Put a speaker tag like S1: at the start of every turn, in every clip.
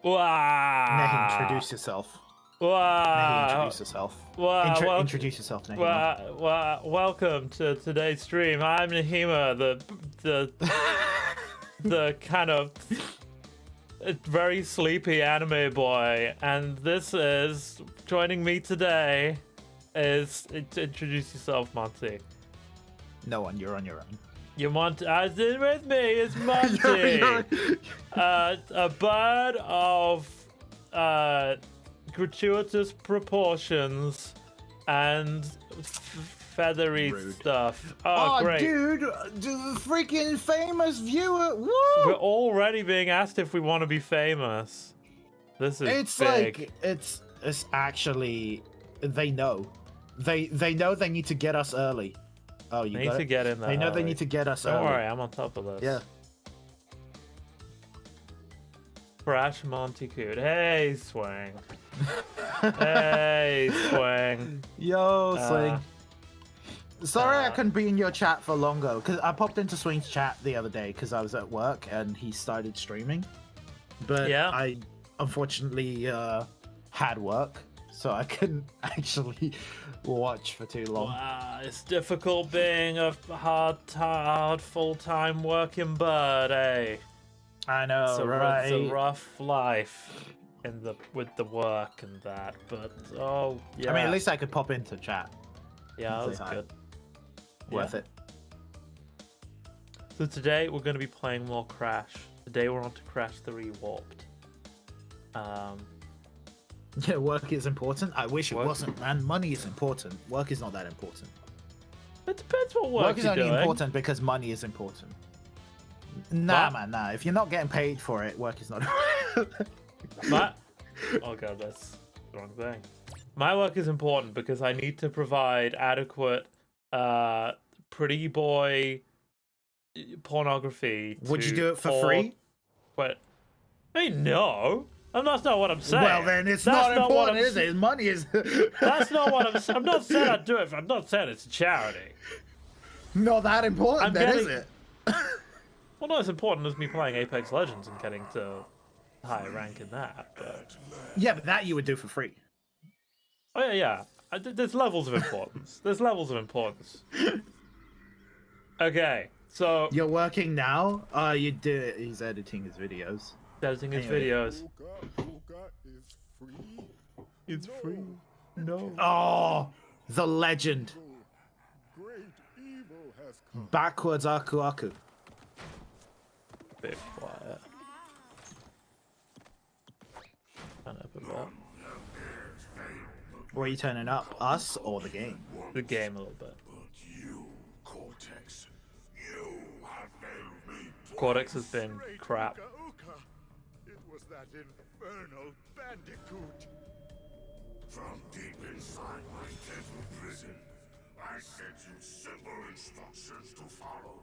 S1: Wow.
S2: Introduce yourself.
S1: Wow.
S2: Introduce yourself.
S1: Wow.
S2: Introduce yourself, Nahima.
S1: Welcome to today's stream. I'm Nahima, the kind of very sleepy anime boy, and this is joining me today. Introduce yourself, Monty.
S2: No one, you're on your own.
S1: You want with me? It's Monty, a bird of gratuitous proportions and feathery stuff. Oh, great.
S2: Dude, the freaking famous viewer. Woo!
S1: We're already being asked if we want to be famous. This is
S2: It's
S1: big.
S2: like it's actually they know. They know they need to get us early. Oh, you
S1: They
S2: got
S1: need to
S2: it?
S1: get in there.
S2: They know
S1: early.
S2: they need to get us
S1: Don't
S2: early.
S1: worry, I'm on top of this.
S2: Yeah.
S1: Crash Monticoot. Hey, Swing. Hey, Swing.
S2: Yo, Swing. Sorry I
S1: uh,
S2: couldn't be in your chat for longer, because I popped into Swing's chat the other day because I was at work and he started streaming. But
S1: Yeah.
S2: I unfortunately had work, so I couldn't actually watch for too long.
S1: Wow, it's difficult being a hard full-time working bird, eh?
S2: I know,
S1: It's a,
S2: right?
S1: it's a rough life with the work and that, but oh yeah.
S2: I mean, at least I could pop into chat.
S1: yeah, that was
S2: it's
S1: good.
S2: Worth
S1: Yeah.
S2: it.
S1: So today we're going to be playing more Crash. Today we're on to Crash 3 Warped.
S2: Yeah, work is important. I wish it
S1: Work-
S2: wasn't, man. Money is important. Work is not that important.
S1: It depends what work
S2: Work is
S1: you're
S2: only
S1: doing.
S2: important because money is important. Nah,
S1: What?
S2: man, nah. If you're not getting paid for it, work is not.
S1: Oh god, that's the wrong thing. My work is important because I need to provide adequate pretty boy pornography.
S2: Would you
S1: to
S2: do it for
S1: all-
S2: free?
S1: But hey, no, and that's not what I'm saying.
S2: Well, then it's
S1: That's
S2: not
S1: what
S2: important,
S1: I'm
S2: is it? Money is.
S1: That's not what I'm not saying I'd do it. I'm not saying it's a charity.
S2: Not that important,
S1: I'm
S2: then, is
S1: getting-
S2: it?
S1: Well, not as important as me playing Apex Legends and getting to higher rank in that. But
S2: Yeah, but that you would do for free.
S1: oh yeah. There's levels of importance. There's levels of importance. Okay, so
S2: You're working now. You do. He's editing his videos.
S1: editing his
S2: Anyway.
S1: videos.
S3: Uka is free.
S1: It's free. No.
S2: Oh, the legend.
S3: Great evil has come.
S2: Backwards Aku Aku.
S1: Bit quiet. Turn up a bit.
S2: Where are you turning up? Us or the game?
S1: The game a little bit.
S3: You, Cortex, you have failed me.
S1: Cortex has been
S3: Great
S1: crap.
S3: Uka. It was that infernal bandicoot. From deep inside my dental prison, I sent you simple instructions to follow.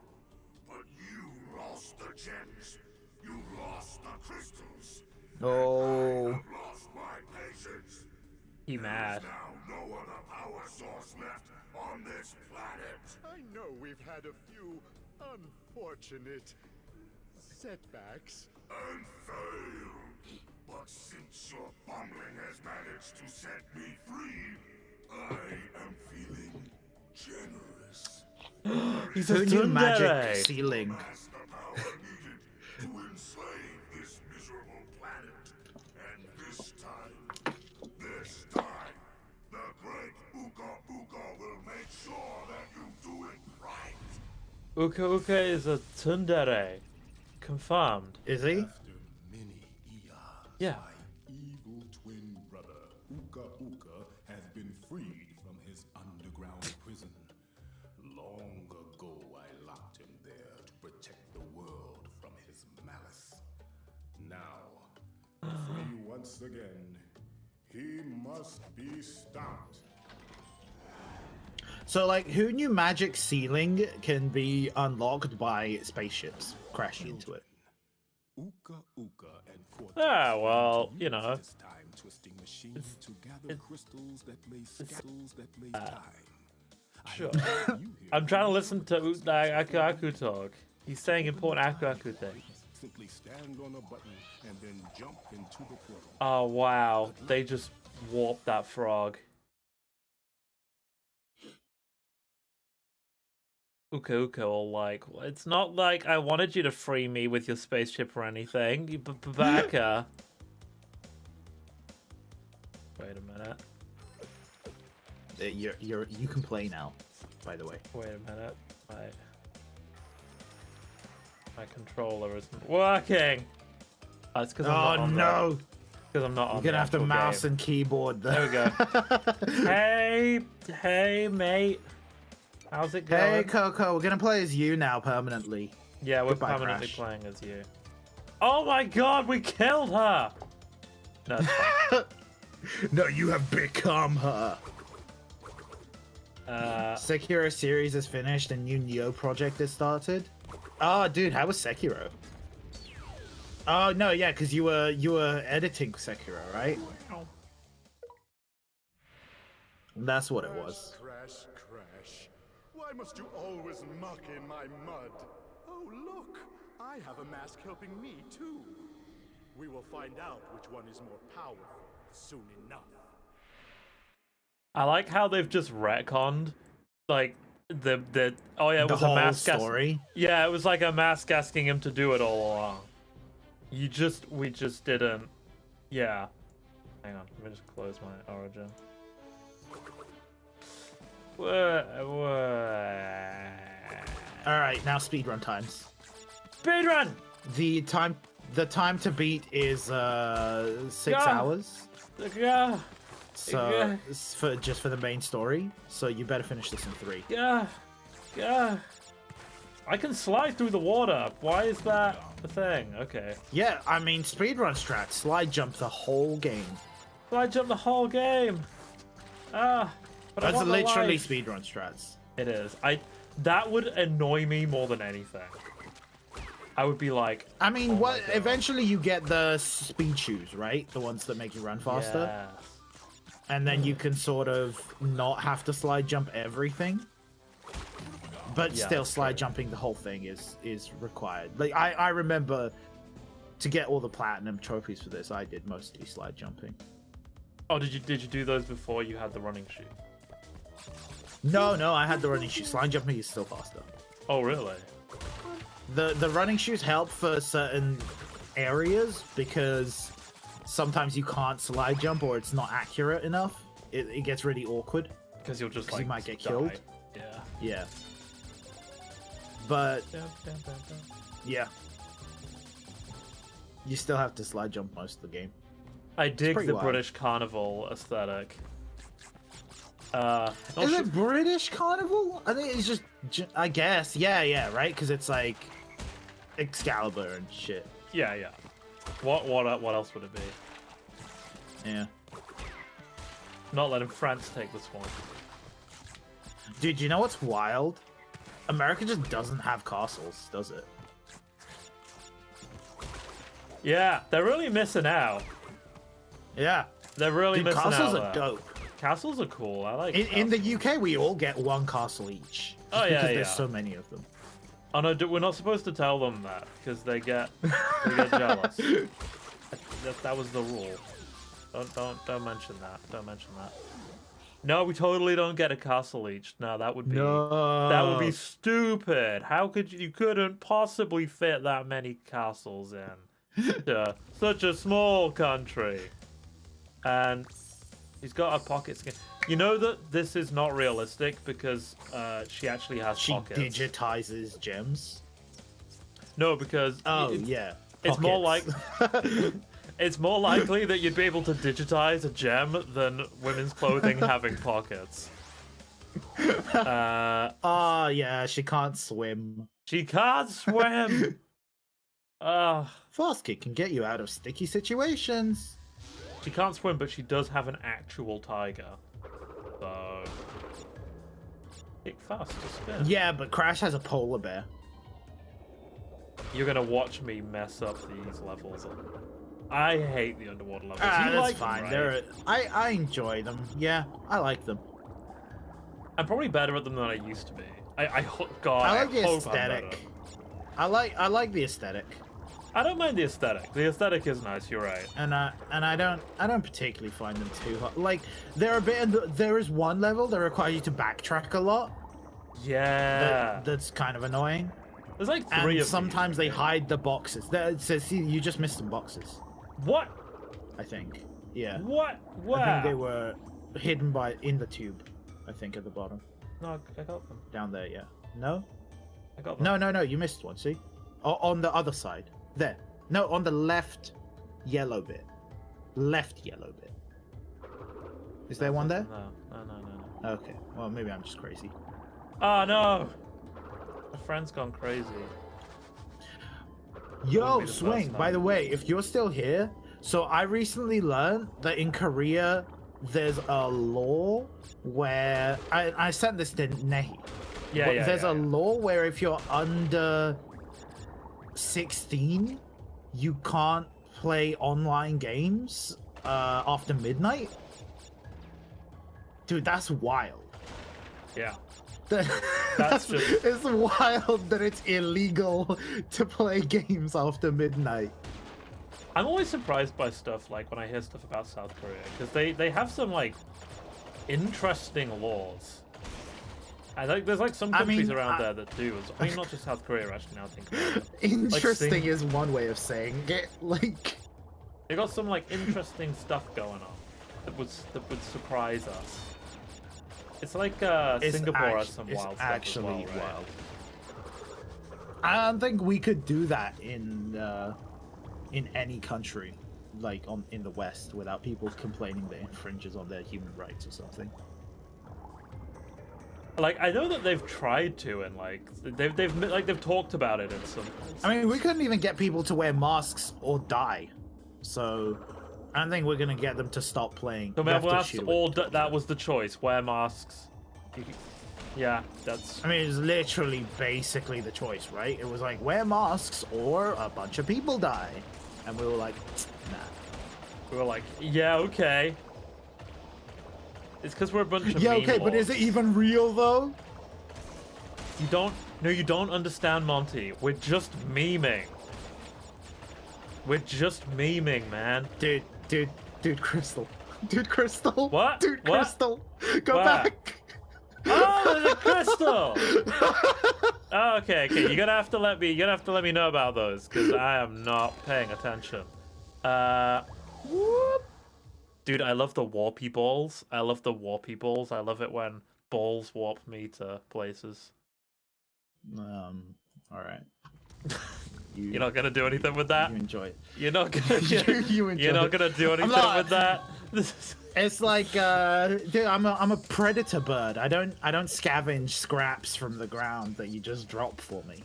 S3: But you lost the gems. You lost the crystals.
S2: Oh.
S3: I've lost my patience.
S1: He mad.
S3: Now no other power source left on this planet. I know we've had a few unfortunate setbacks. And failed. But since your bumbling has managed to set me free, I am feeling generous.
S1: He's
S2: Who
S1: a
S2: knew magic
S1: tsundere.
S2: ceiling?
S3: That's the power needed to enslave this miserable planet. And this time, the great Uka Uka will make sure that you do it right.
S1: Uka Uka is a tsundere. Confirmed.
S2: Is he?
S3: After many eons,
S1: Yeah.
S3: my evil twin brother, Uka Uka, has been freed from his underground prison. Long ago, I locked him there to protect the world from his malice. Now, free once again, he must be stopped.
S2: So, like, who knew magic ceiling can be unlocked by spaceships crashing into it?
S3: Uka Uka and Cortex.
S1: Ah, well, you know.
S3: This time twisting machine to gather crystals that lay time.
S1: Sure. I'm trying to listen to Aku Aku talk. He's saying important Aku Aku things.
S3: simply stand on a button and then jump into the portal.
S1: Oh wow, they just warped that frog. Uka Uka will like, it's not like I wanted you to free me with your spaceship or anything. You Babaka. Wait a minute.
S2: You can play now, by the way.
S1: Wait a minute. My controller isn't working. Oh, it's because I'm not on
S2: no!
S1: Because I'm not on.
S2: You're gonna have to mouse
S1: game.
S2: and keyboard.
S1: There we go. hey, mate. How's it going?
S2: Hey, Coco. We're gonna play as you now permanently.
S1: Yeah, we're
S2: Goodbye,
S1: permanently
S2: Crash.
S1: playing as you. Oh my God, we killed her. No, it's fine.
S2: No, you have become her. Sekiro series is finished and new Neo project is started. Oh, dude, how was Sekiro? Oh no, yeah, because you were editing Sekiro, right? That's what it was.
S3: Crash, crash. Why must you always muck in my mud? Oh, look, I have a mask helping me too. We will find out which one is more powerful soon enough.
S1: I like how they've just retconned, like the oh yeah, it
S2: The
S1: was a
S2: whole
S1: mask
S2: story.
S1: Yeah, it was like a mask asking him to do it all along. We just didn't. Yeah. Hang on, let me just close my origin.
S2: All right, now speedrun times.
S1: Speedrun.
S2: The time to beat is 6 hours.
S1: Yeah.
S2: So it's just for the main story. So you better finish this in 3.
S1: Yeah. I can slide through the water. Why is that a thing? Okay.
S2: Yeah, I mean speedrun strat, slide jump the whole game.
S1: Slide jump the whole game. But I
S2: That's
S1: want the
S2: literally
S1: life.
S2: speedrun strats.
S1: It is. That would annoy me more than anything. I would be like,
S2: I mean,
S1: oh
S2: what?
S1: my God.
S2: Eventually, you get the speed shoes, right? The ones that make you run faster,
S1: yes.
S2: and then you can sort of not have to slide jump everything, but
S1: Yeah,
S2: still
S1: that's
S2: slide
S1: true.
S2: jumping the whole thing is required. Like I remember to get all the platinum trophies for this, I did mostly slide jumping.
S1: Oh, did you do those before you had the running shoe?
S2: No, I had the running shoes. Slide jumping is still faster.
S1: Oh, really?
S2: The running shoes help for certain areas because sometimes you can't slide jump or it's not accurate enough. It gets really awkward.
S1: Because you'll just
S2: 'Cause
S1: like
S2: you might get
S1: die.
S2: killed.
S1: Yeah.
S2: Yeah. But yeah. You still have to slide jump most of the game.
S1: I dig
S2: pretty
S1: the
S2: wild.
S1: British Carnival aesthetic.
S2: Is it British Carnival? I think it's just, I guess. Yeah, right? Because it's like Excalibur and shit.
S1: Yeah. What else would it be?
S2: Yeah.
S1: Not letting France take this one.
S2: Dude, you know what's wild? America just doesn't have castles, does it?
S1: Yeah, they're really missing out.
S2: Yeah.
S1: They're really
S2: Dude,
S1: missing
S2: castles
S1: out.
S2: are
S1: there.
S2: dope.
S1: Castles are cool. I like.
S2: In the
S1: castles.
S2: UK, we all get one castle each. Just
S1: Oh, yeah,
S2: because
S1: yeah.
S2: there's so many of them.
S1: Oh no, we're not supposed to tell them that because they get jealous. That was the rule. Don't mention that. Don't mention that. No, we totally don't get a castle each. No, that would be that would be stupid. How could you couldn't possibly fit that many castles in such a small country. And he's got a pocket skin. You know that this is not realistic because she actually has
S2: She
S1: pockets.
S2: digitizes gems.
S1: No, because
S2: Yeah.
S1: it's more like
S2: Pockets.
S1: it's more likely that you'd be able to digitize a gem than women's clothing having pockets.
S2: Yeah, she can't swim.
S1: She can't swim.
S2: Fast kick can get you out of sticky situations.
S1: She can't swim, but she does have an actual tiger. So kick fast to spin.
S2: Yeah, but Crash has a polar bear.
S1: You're gonna watch me mess up these levels. I hate the underwater levels. You
S2: That's
S1: like
S2: fine.
S1: them, right?
S2: I enjoy them. Yeah, I like them.
S1: I'm probably better at them than I used to be. God,
S2: I like the
S1: hope I'm
S2: aesthetic.
S1: better.
S2: I like the aesthetic.
S1: I don't mind the aesthetic. The aesthetic is nice. You're right.
S2: And I don't particularly find them too hard. Like they're a bit. There is one level that requires you to backtrack a lot.
S1: Yeah.
S2: That's kind of annoying.
S1: There's like 3
S2: And
S1: of these.
S2: sometimes they hide the boxes. It says, see, you just missed some boxes.
S1: What?
S2: I think. Yeah.
S1: What? What?
S2: I think they were hidden in the tube. I think at the bottom.
S1: No, I got them.
S2: Down there, yeah. No?
S1: I got them.
S2: No, you missed one, see? On the other side. There. No, on the left yellow bit. Left yellow bit. Is there one there?
S1: No.
S2: Okay. Well, maybe I'm just crazy.
S1: Oh no! My friend's gone crazy.
S2: Yo,
S1: be the
S2: Swing,
S1: first
S2: by the
S1: time.
S2: way, if you're still here, so I recently learned that in Korea, there's a law where I sent this to Nehi.
S1: Yeah,
S2: But
S1: yeah.
S2: there's
S1: yeah,
S2: a
S1: yeah.
S2: law where if you're under 16, you can't play online games after midnight. Dude, that's wild.
S1: Yeah.
S2: That's
S1: just-
S2: it's wild that it's illegal to play games after midnight.
S1: I'm always surprised by stuff like when I hear stuff about South Korea because they have some like interesting laws. I think there's like some countries around there that do. I mean, not just South Korea. Actually, now I think about it.
S2: Interesting
S1: Sing-
S2: is one way of saying it. Like,
S1: They got some like interesting stuff going on that would surprise us. It's like Singapore has some wild stuff as well, right?
S2: wild. I don't think we could do that in any country, like in the West, without people complaining that it infringes on their human rights or something.
S1: Like I know that they've tried to, and like they've talked about it in some.
S2: I mean, we couldn't even get people to wear masks or die, so I don't think we're gonna get them to stop playing.
S1: So
S2: We have to
S1: masks,
S2: shoot it.
S1: or that was the choice. Wear masks. Yeah, that's.
S2: I mean, it's literally basically the choice, right? It was like wear masks or a bunch of people die, and we were like, nah.
S1: We were like, yeah, okay. It's because we're a bunch of
S2: Yeah,
S1: meme
S2: okay, but is it
S1: lords.
S2: even real though?
S1: You don't understand, Monty. We're just memeing. We're just memeing, man.
S2: Dude, Crystal. Dude, Crystal.
S1: What?
S2: Dude,
S1: What?
S2: Crystal. Go
S1: Where?
S2: back.
S1: Oh, there's a crystal. Oh, okay. You're gonna have to let me know about those because I am not paying attention. Whoop. Dude, I love the warpy balls. I love it when balls warp me to places.
S2: All right.
S1: You're not gonna do anything with that.
S2: You enjoy it.
S1: You're not gonna.
S2: You enjoy
S1: You're not
S2: it.
S1: gonna do anything
S2: not-
S1: with that.
S2: It's like, dude, I'm a predator bird. I don't scavenge scraps from the ground that you just drop for me.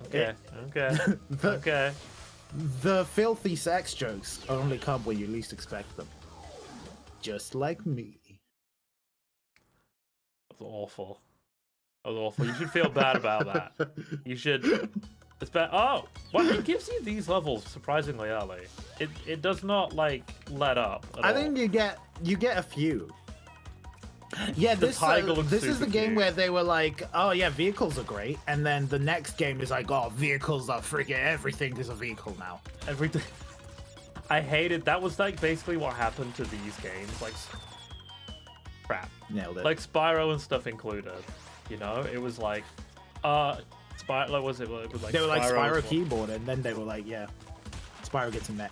S1: Okay. Okay.
S2: The filthy sex jokes only come when you least expect them. Just like me.
S1: That's awful. That was awful. You should feel bad about that. You should. It's bad. Oh, well, it gives you these levels surprisingly early. It does not like let up. At
S2: I
S1: all.
S2: think you get a few. Yeah,
S1: The
S2: this
S1: Tiger looks
S2: is the
S1: super
S2: game
S1: cute.
S2: where they were like, oh yeah, vehicles are great, and then the next game is like, oh, vehicles are freaking everything is a vehicle now.
S1: everything. I hated that. Was like basically what happened to these games. Like crap.
S2: Nailed it.
S1: Like Spyro and stuff included. You know, it was like, Spyro was it? It was like
S2: they were like Spyro
S1: was-
S2: keyboard, and then they were like, yeah, Spyro gets a mech.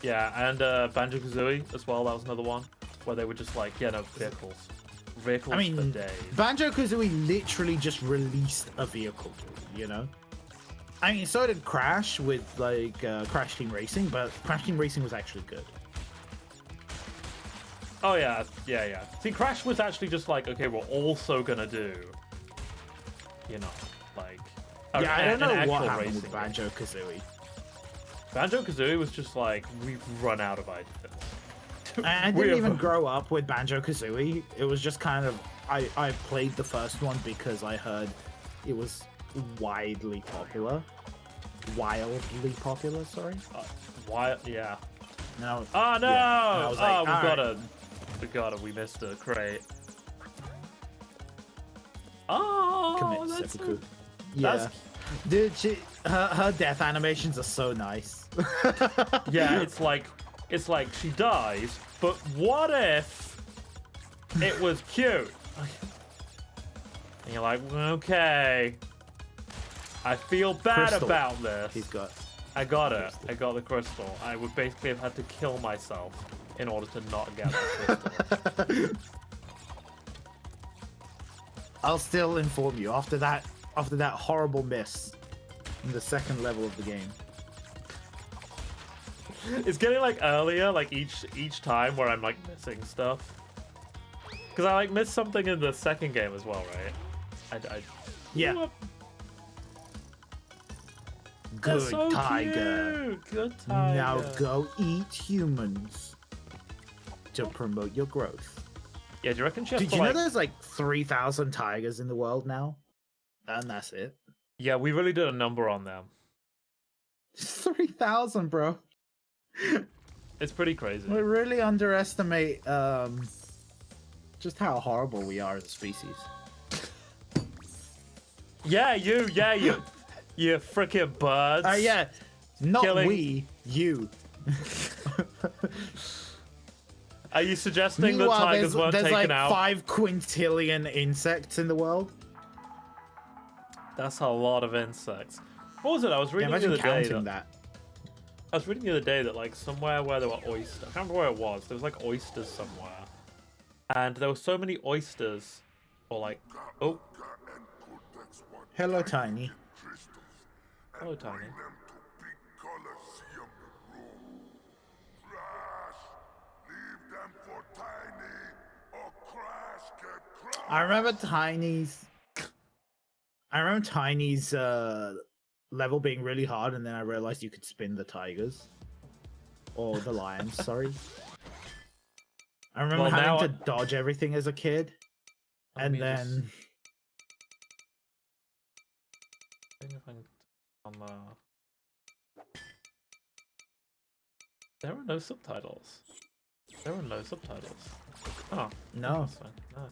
S1: Yeah, and Banjo-Kazooie as well. That was another one where they were just like, yeah, no, vehicles
S2: I
S1: for
S2: mean,
S1: days.
S2: Banjo-Kazooie literally just released a vehicle, you know? I mean, so did Crash with, like, Crash Team Racing, but Crash Team Racing was actually good.
S1: Oh yeah. See, Crash was actually just like, okay, we're also gonna do, you know, like.
S2: Yeah, I don't know
S1: an
S2: what
S1: actual
S2: happened
S1: racing
S2: with
S1: game.
S2: Banjo-Kazooie.
S1: Banjo-Kazooie was just like, we've run out of ideas.
S2: I
S1: We
S2: didn't
S1: have-
S2: even grow up with Banjo-Kazooie. It was just kind of... I played the first one because I heard it was widely popular. Wildly popular, sorry.
S1: Why? Yeah.
S2: No.
S1: Oh no!
S2: Yeah, and I was like,
S1: Oh,
S2: "Alright."
S1: we missed a crate. Oh,
S2: Commit
S1: that's
S2: seppuku. Yeah. Dude, her death animations are so nice.
S1: Yeah, it's like she dies, but what if it was cute? And you're like, okay, I feel bad
S2: Crystal.
S1: about this.
S2: He's got.
S1: I got it. I got the crystal. I would basically have had to kill myself in order to not get the crystal.
S2: I'll still inform you after that horrible miss in the second level of the game.
S1: It's getting like earlier, like each time where I'm like missing stuff. Because I like missed something in the second game as well, right?
S2: Yeah.
S1: That's
S2: Good
S1: so
S2: tiger.
S1: cute. Good tiger.
S2: Now go eat humans to promote your growth.
S1: Yeah, do you reckon she has
S2: Did
S1: to,
S2: you know
S1: like...
S2: there's like 3,000 tigers in the world now? And that's it.
S1: Yeah, we really did a number on them.
S2: 3,000, bro.
S1: It's pretty crazy.
S2: We really underestimate just how horrible we are as a species.
S1: Yeah, you freaking birds.
S2: Yeah, not
S1: Killing-
S2: we, you.
S1: Are you suggesting that
S2: Meanwhile,
S1: tigers weren't
S2: there's
S1: taken
S2: like
S1: out?
S2: 5 quintillion insects in the world.
S1: That's a lot of insects. What was it? I was
S2: Yeah,
S1: reading the
S2: imagine
S1: other day.
S2: counting that.
S1: I was reading the other day that like somewhere where there were oysters, I can't remember where it was. There was like oysters somewhere, and there were so many oysters, or like, oh,
S2: Hello, Tiny.
S1: hello, Tiny.
S2: I remember Tiny's level being really hard, and then I realized you could spin the tigers. Or the lions, sorry. I remember
S1: Well, now
S2: having to dodge everything as a kid.
S1: Let
S2: And
S1: me just-
S2: then...
S1: I think if I can- on There are no subtitles. There are no subtitles. Oh,
S2: No,
S1: interesting. No.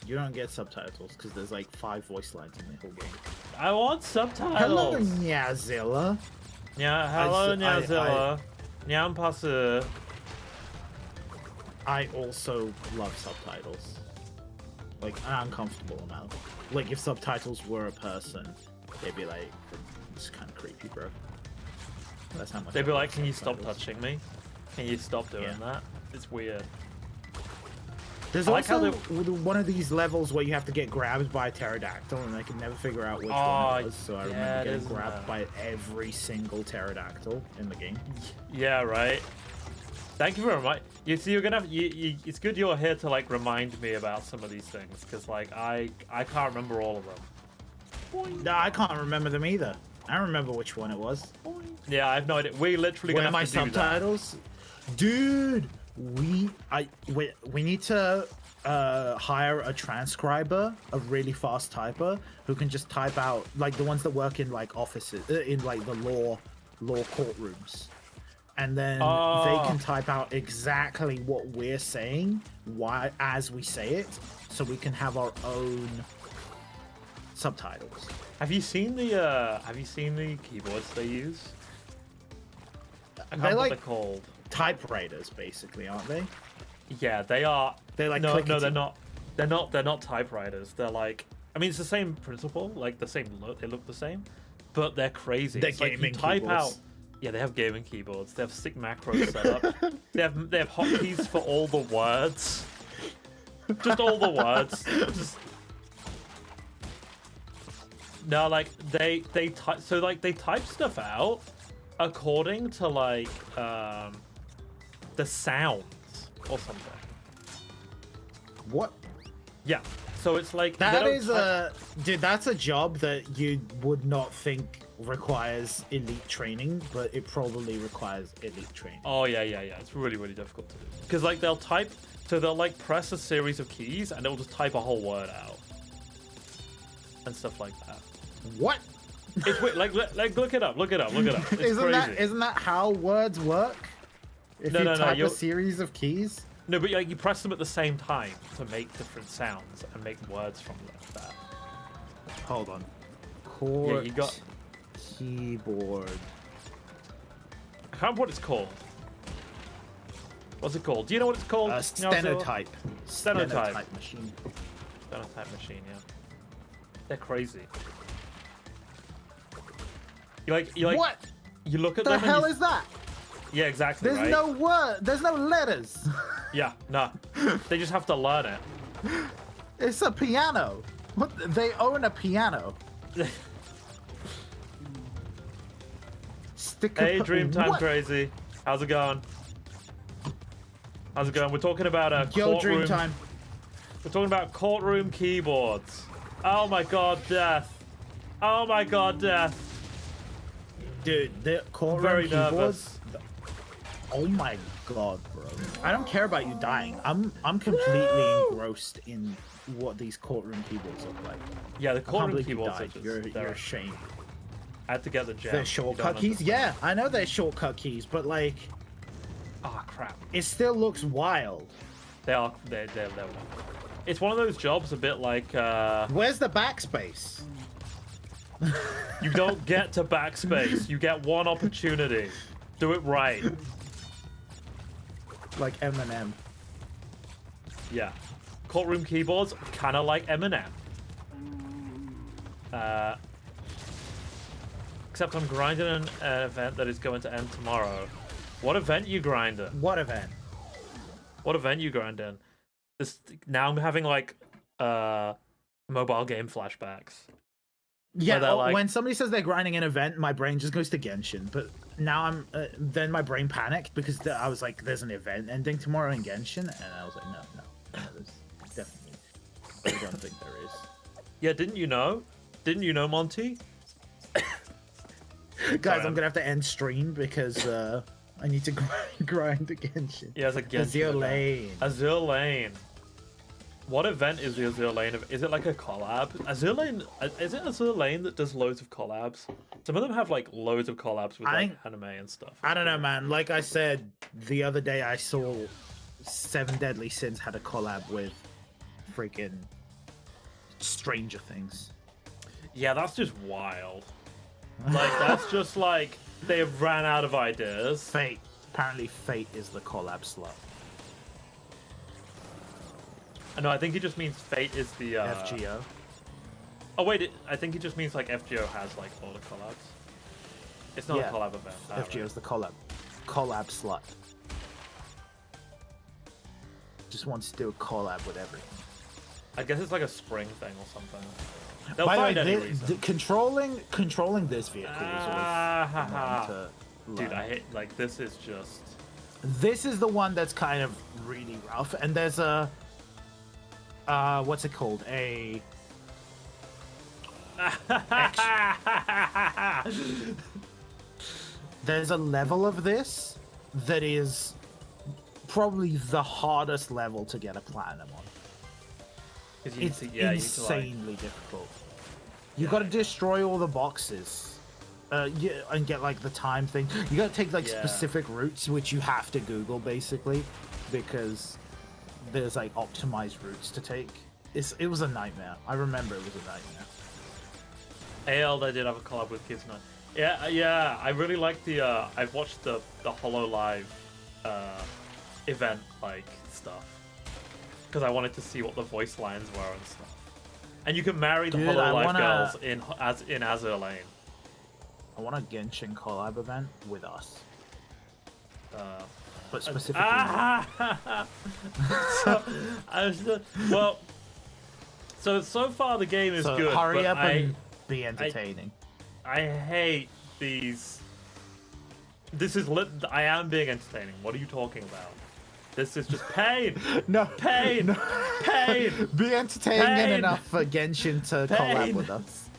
S2: you don't get subtitles, because there's like 5 voice lines in the whole game.
S1: I want subtitles.
S2: Hello, Nyazilla.
S1: Yeah, hello,
S2: I-
S1: Nyazilla. Nyampasu.
S2: I also love subtitles. Like, an uncomfortable amount. Like, if subtitles were a person, they'd be like, it's kind of creepy, bro. That's how much
S1: They'd
S2: I
S1: be
S2: love
S1: like, can you stop
S2: subtitles.
S1: touching me? Can you stop doing
S2: Yeah.
S1: that? It's weird.
S2: There's
S1: I like how
S2: also one of these levels where you have to get grabbed by a pterodactyl, and I can never figure out which one it was. So I
S1: yeah,
S2: remember
S1: it
S2: getting
S1: is
S2: grabbed
S1: that.
S2: by every single pterodactyl in the game.
S1: Yeah, right. Thank you for reminding. You see, you're gonna have. It's good you're here to like remind me about some of these things, because like I can't remember all of them.
S2: No, I can't remember them either. I don't remember which one it was.
S1: Yeah, I have no idea. We literally
S2: Where
S1: gonna
S2: are my
S1: have to do that.
S2: subtitles? Dude, we need to hire a transcriber, a really fast typer who can just type out, like, the ones that work in like offices, in like the law courtrooms, and then they can type out exactly what we're saying as we say it, so we can have our own subtitles.
S1: Have you seen the keyboards they use? I can't
S2: They're
S1: remember what
S2: like
S1: they're called.
S2: typewriters, basically, aren't they?
S1: Yeah, they are.
S2: They're like
S1: no,
S2: clickety.
S1: they're not. They're not typewriters. They're like. I mean, it's the same principle, like the same look. They look the same, but they're crazy.
S2: They're
S1: It's like you
S2: gaming
S1: type
S2: keyboards.
S1: out. Yeah, they have gaming keyboards. They have sick macros set up. they have hotkeys for all the words. Just all the words. Just. No, like they type. So like they type stuff out according to like the sounds or something.
S2: What?
S1: Yeah. So it's like
S2: That
S1: they don't
S2: is
S1: type-
S2: dude, that's a job that you would not think requires elite training, but it probably requires elite training.
S1: Oh yeah. It's really difficult to do because like they'll type. So they'll like press a series of keys and it'll just type a whole word out and stuff like that.
S2: What?
S1: It's weird. Like look it up. It's
S2: isn't
S1: crazy.
S2: that how words work? If
S1: No,
S2: you
S1: no,
S2: type
S1: you're-
S2: a series of keys?
S1: No, but like you press them at the same time to make different sounds and make words from that.
S2: Hold on. Court
S1: you got-
S2: keyboard.
S1: I can't remember what it's called. What's it called? Do you know what it's called?
S2: Stenotype.
S1: Stenotype.
S2: Machine.
S1: Stenotype machine, yeah. They're crazy. You like
S2: What
S1: you look at
S2: the
S1: them
S2: hell
S1: and
S2: is that?
S1: yeah, exactly.
S2: There's
S1: right?
S2: no word. There's no letters.
S1: Yeah, no. They just have to learn it.
S2: It's a piano. What? They own a piano. Stick.
S1: Hey, Dreamtime
S2: What?
S1: Crazy. How's it going? How's it going? We're talking about a
S2: Yo,
S1: courtroom.
S2: Dreamtime.
S1: We're talking about courtroom keyboards. Oh my god, death. Oh my god, death.
S2: Dude, the courtroom
S1: Very
S2: keyboards.
S1: nervous.
S2: Oh my god, bro. I don't care about you dying. I'm completely engrossed in what these courtroom keyboards look like.
S1: Yeah, the
S2: I can't
S1: courtroom
S2: believe you
S1: keyboards are
S2: died.
S1: just...
S2: You're
S1: they're-
S2: ashamed.
S1: I had to get the gem.
S2: They're
S1: You
S2: shortcut
S1: don't
S2: keys?
S1: understand.
S2: Yeah, I know they're shortcut keys, but like,
S1: Oh crap.
S2: it still looks wild.
S1: They are. They're. It's one of those jobs, a bit like.
S2: Where's the backspace?
S1: You don't get to backspace. You get one opportunity. Do it right.
S2: Like Eminem.
S1: Yeah. Courtroom keyboards, kind of like Eminem. Except I'm grinding an event that is going to end tomorrow. What event you grinding?
S2: What event?
S1: What event you grinding? This now I'm having like mobile game flashbacks.
S2: Yeah,
S1: they're like-
S2: when somebody says they're grinding an event, my brain just goes to Genshin. But now then my brain panicked because I was like, there's an event ending tomorrow in Genshin, and I was like, no, there's definitely. I don't think there is.
S1: Yeah, didn't you know? Didn't you know, Monty?
S2: Guys, I'm gonna have to end stream because I need to grind Genshin.
S1: Yeah, it's a Genshin
S2: Azure
S1: event.
S2: Lane.
S1: Azure Lane. What event is the Azure Lane? Is it like a collab? Azure Lane, is it Azure Lane that does loads of collabs? Some of them have like loads of collabs with
S2: I
S1: like
S2: think-
S1: anime and stuff.
S2: I don't know, man. Like I said the other day, I saw Seven Deadly Sins had a collab with freaking Stranger Things.
S1: Yeah, that's just wild. Like, that's just like they have ran out of ideas.
S2: Fate. Apparently, Fate is the collab slut.
S1: No, I think he just means Fate is the
S2: FGO.
S1: Oh wait, I think he just means like FGO has like all the collabs. It's not
S2: Yeah.
S1: a collab event.
S2: FGO is the collab slut. Just wants to do a collab with everything.
S1: I guess it's like a spring thing or something. They'll
S2: By
S1: find
S2: the
S1: any
S2: way,
S1: reason.
S2: controlling this vehicle is always
S1: Ha, ha.
S2: fun to
S1: Dude,
S2: learn.
S1: I hate like this is just.
S2: This is the one that's kind of really rough, and there's a what's it called? There's a level of this that is probably the hardest level to get a platinum on.
S1: 'Cause you need
S2: It's
S1: to- yeah, you need to, like-
S2: insanely difficult. You got to destroy all the boxes, yeah, and get like the time thing. You got to take like
S1: Yeah.
S2: specific routes, which you have to Google basically, because there's like optimized routes to take. It was a nightmare. I remember it was a nightmare.
S1: AL, they did have a collab with Kids Night. Yeah, I really like the. I've watched the Holo Live event like stuff because I wanted to see what the voice lines were and stuff. And you can marry the
S2: Dude,
S1: Holo
S2: I
S1: Live
S2: wanna-
S1: girls in Azure Lane.
S2: I want a Genshin collab event with us,
S1: Uh,
S2: but specifically.
S1: so, well, so far the game is
S2: so
S1: good.
S2: hurry
S1: but
S2: up and be entertaining.
S1: I hate these. This is I am being entertaining. What are you talking about? This is just pain.
S2: No,
S1: Pain. Pain.
S2: be entertaining
S1: Pain.
S2: enough for Genshin to collab
S1: Pain.
S2: with us.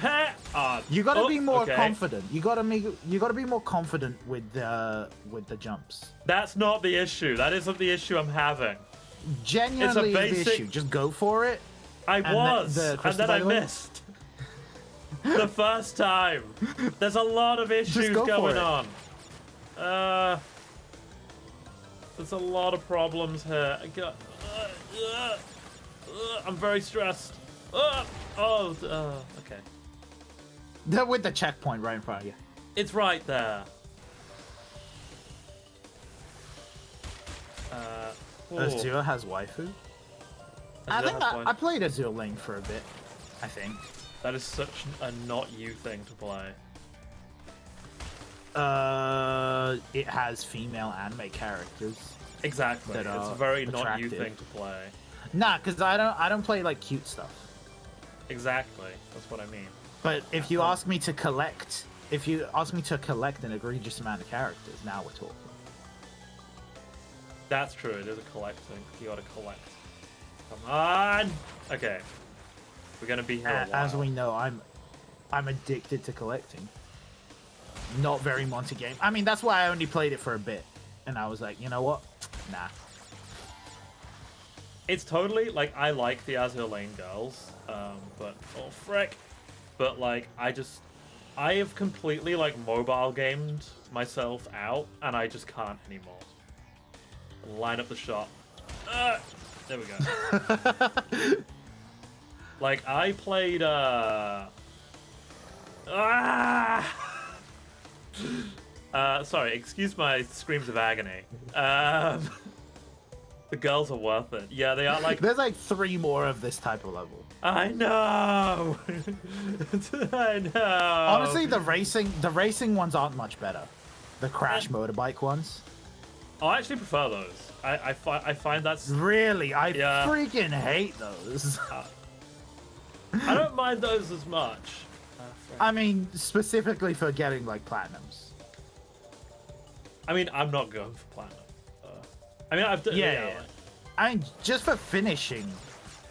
S1: Pain.
S2: You gotta be more
S1: okay.
S2: confident. You gotta be more confident with the jumps.
S1: That's not the issue. That isn't the issue I'm having.
S2: Genuinely,
S1: basic-
S2: the issue. Just go for it.
S1: I
S2: And
S1: was,
S2: the
S1: and
S2: crystal
S1: then I
S2: violet?
S1: missed. The first time. There's a lot of issues
S2: go for
S1: going
S2: it.
S1: on. There's a lot of problems here. I'm very stressed. Okay.
S2: They're with the checkpoint right in front of you.
S1: It's right there.
S2: Azure has waifu. I played Azure Lane for a bit. I think.
S1: That is such a not you thing to play.
S2: It has female anime characters.
S1: Exactly. It's a very not you thing to play.
S2: Nah, because I don't play like cute stuff.
S1: Exactly. That's what I mean.
S2: But if you ask me to collect, an egregious amount of characters, now we're talking.
S1: That's true. It is a collecting. You gotta collect. Come on. Okay. We're gonna be here a while.
S2: As we know, I'm addicted to collecting. Not very Monty game. I mean, that's why I only played it for a bit, and I was like, you know what? Nah.
S1: It's totally like I like the Azure Lane girls, but oh frick, but like I have completely like mobile gamed myself out, and I just can't anymore. Line up the shot. There we go. Like I played sorry, excuse my screams of agony. The girls are worth it. Yeah, they are like...
S2: There's like 3 more of this type of level.
S1: I know! I know!
S2: Honestly, the racing ones aren't much better. The crash motorbike ones.
S1: I actually prefer those. I find that's...
S2: Really? I freaking hate those.
S1: I don't mind those as much.
S2: I mean, specifically for getting like platinums.
S1: I mean, I'm not going for platinum. I mean, I've done.
S2: Yeah. I mean, just for finishing,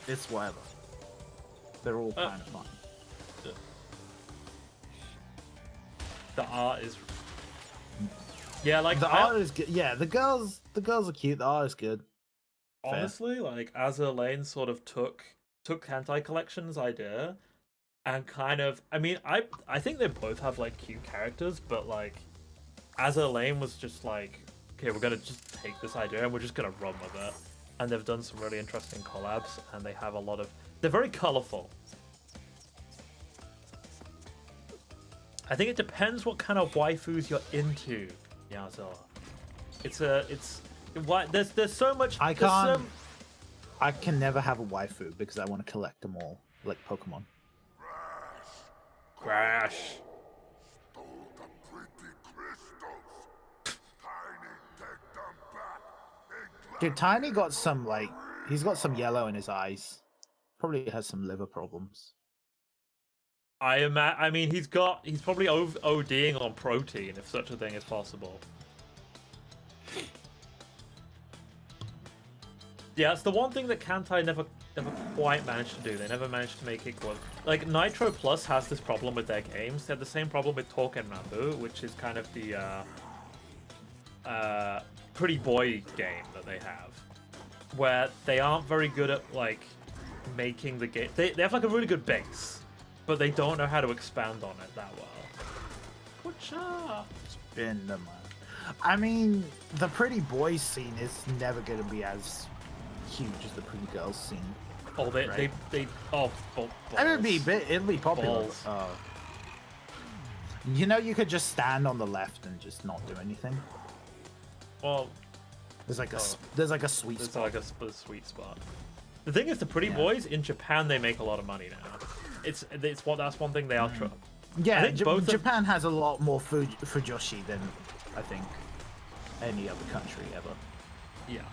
S2: it's whatever. They're all kind of fun.
S1: The art is. Yeah, like
S2: the art is good. Yeah, the girls are cute. The art is good.
S1: Honestly, like Azure Lane sort of took Hentai Collection's idea and kind of. I mean, I think they both have like cute characters, but like Azure Lane was just like, okay, we're gonna just take this idea and we're just gonna run with it. And they've done some really interesting collabs, and they have a lot of. They're very colorful. I think it depends what kind of waifus you're into, Yazor. There's so much.
S2: I can never have a waifu because I want to collect them all, like Pokemon.
S1: Crash.
S2: Dude, Tiny got some, like, he's got some yellow in his eyes. Probably has some liver problems.
S1: I mean, he's probably ODing on protein, if such a thing is possible. Yeah, it's the one thing that Kantai never quite managed to do. They never managed to make it work. Like, Nitro Plus has this problem with their games. They had the same problem with Token Rambu, which is kind of the, pretty boy game that they have, where they aren't very good at like making the game. They have like a really good base, but they don't know how to expand on it that well. Good job.
S2: Spin them. I mean, the pretty boys scene is never going to be as huge as the pretty girls scene.
S1: Oh, they balls.
S2: It'd be popular.
S1: Balls.
S2: You know, you could just stand on the left and just not do anything.
S1: Well,
S2: there's like a sweet spot.
S1: There's like a sweet spot. The thing is, the pretty boys in Japan, they make a lot of money now. That's one thing they are true.
S2: Yeah, Japan has a lot more fujoshi than I think any other country ever.
S1: Yeah.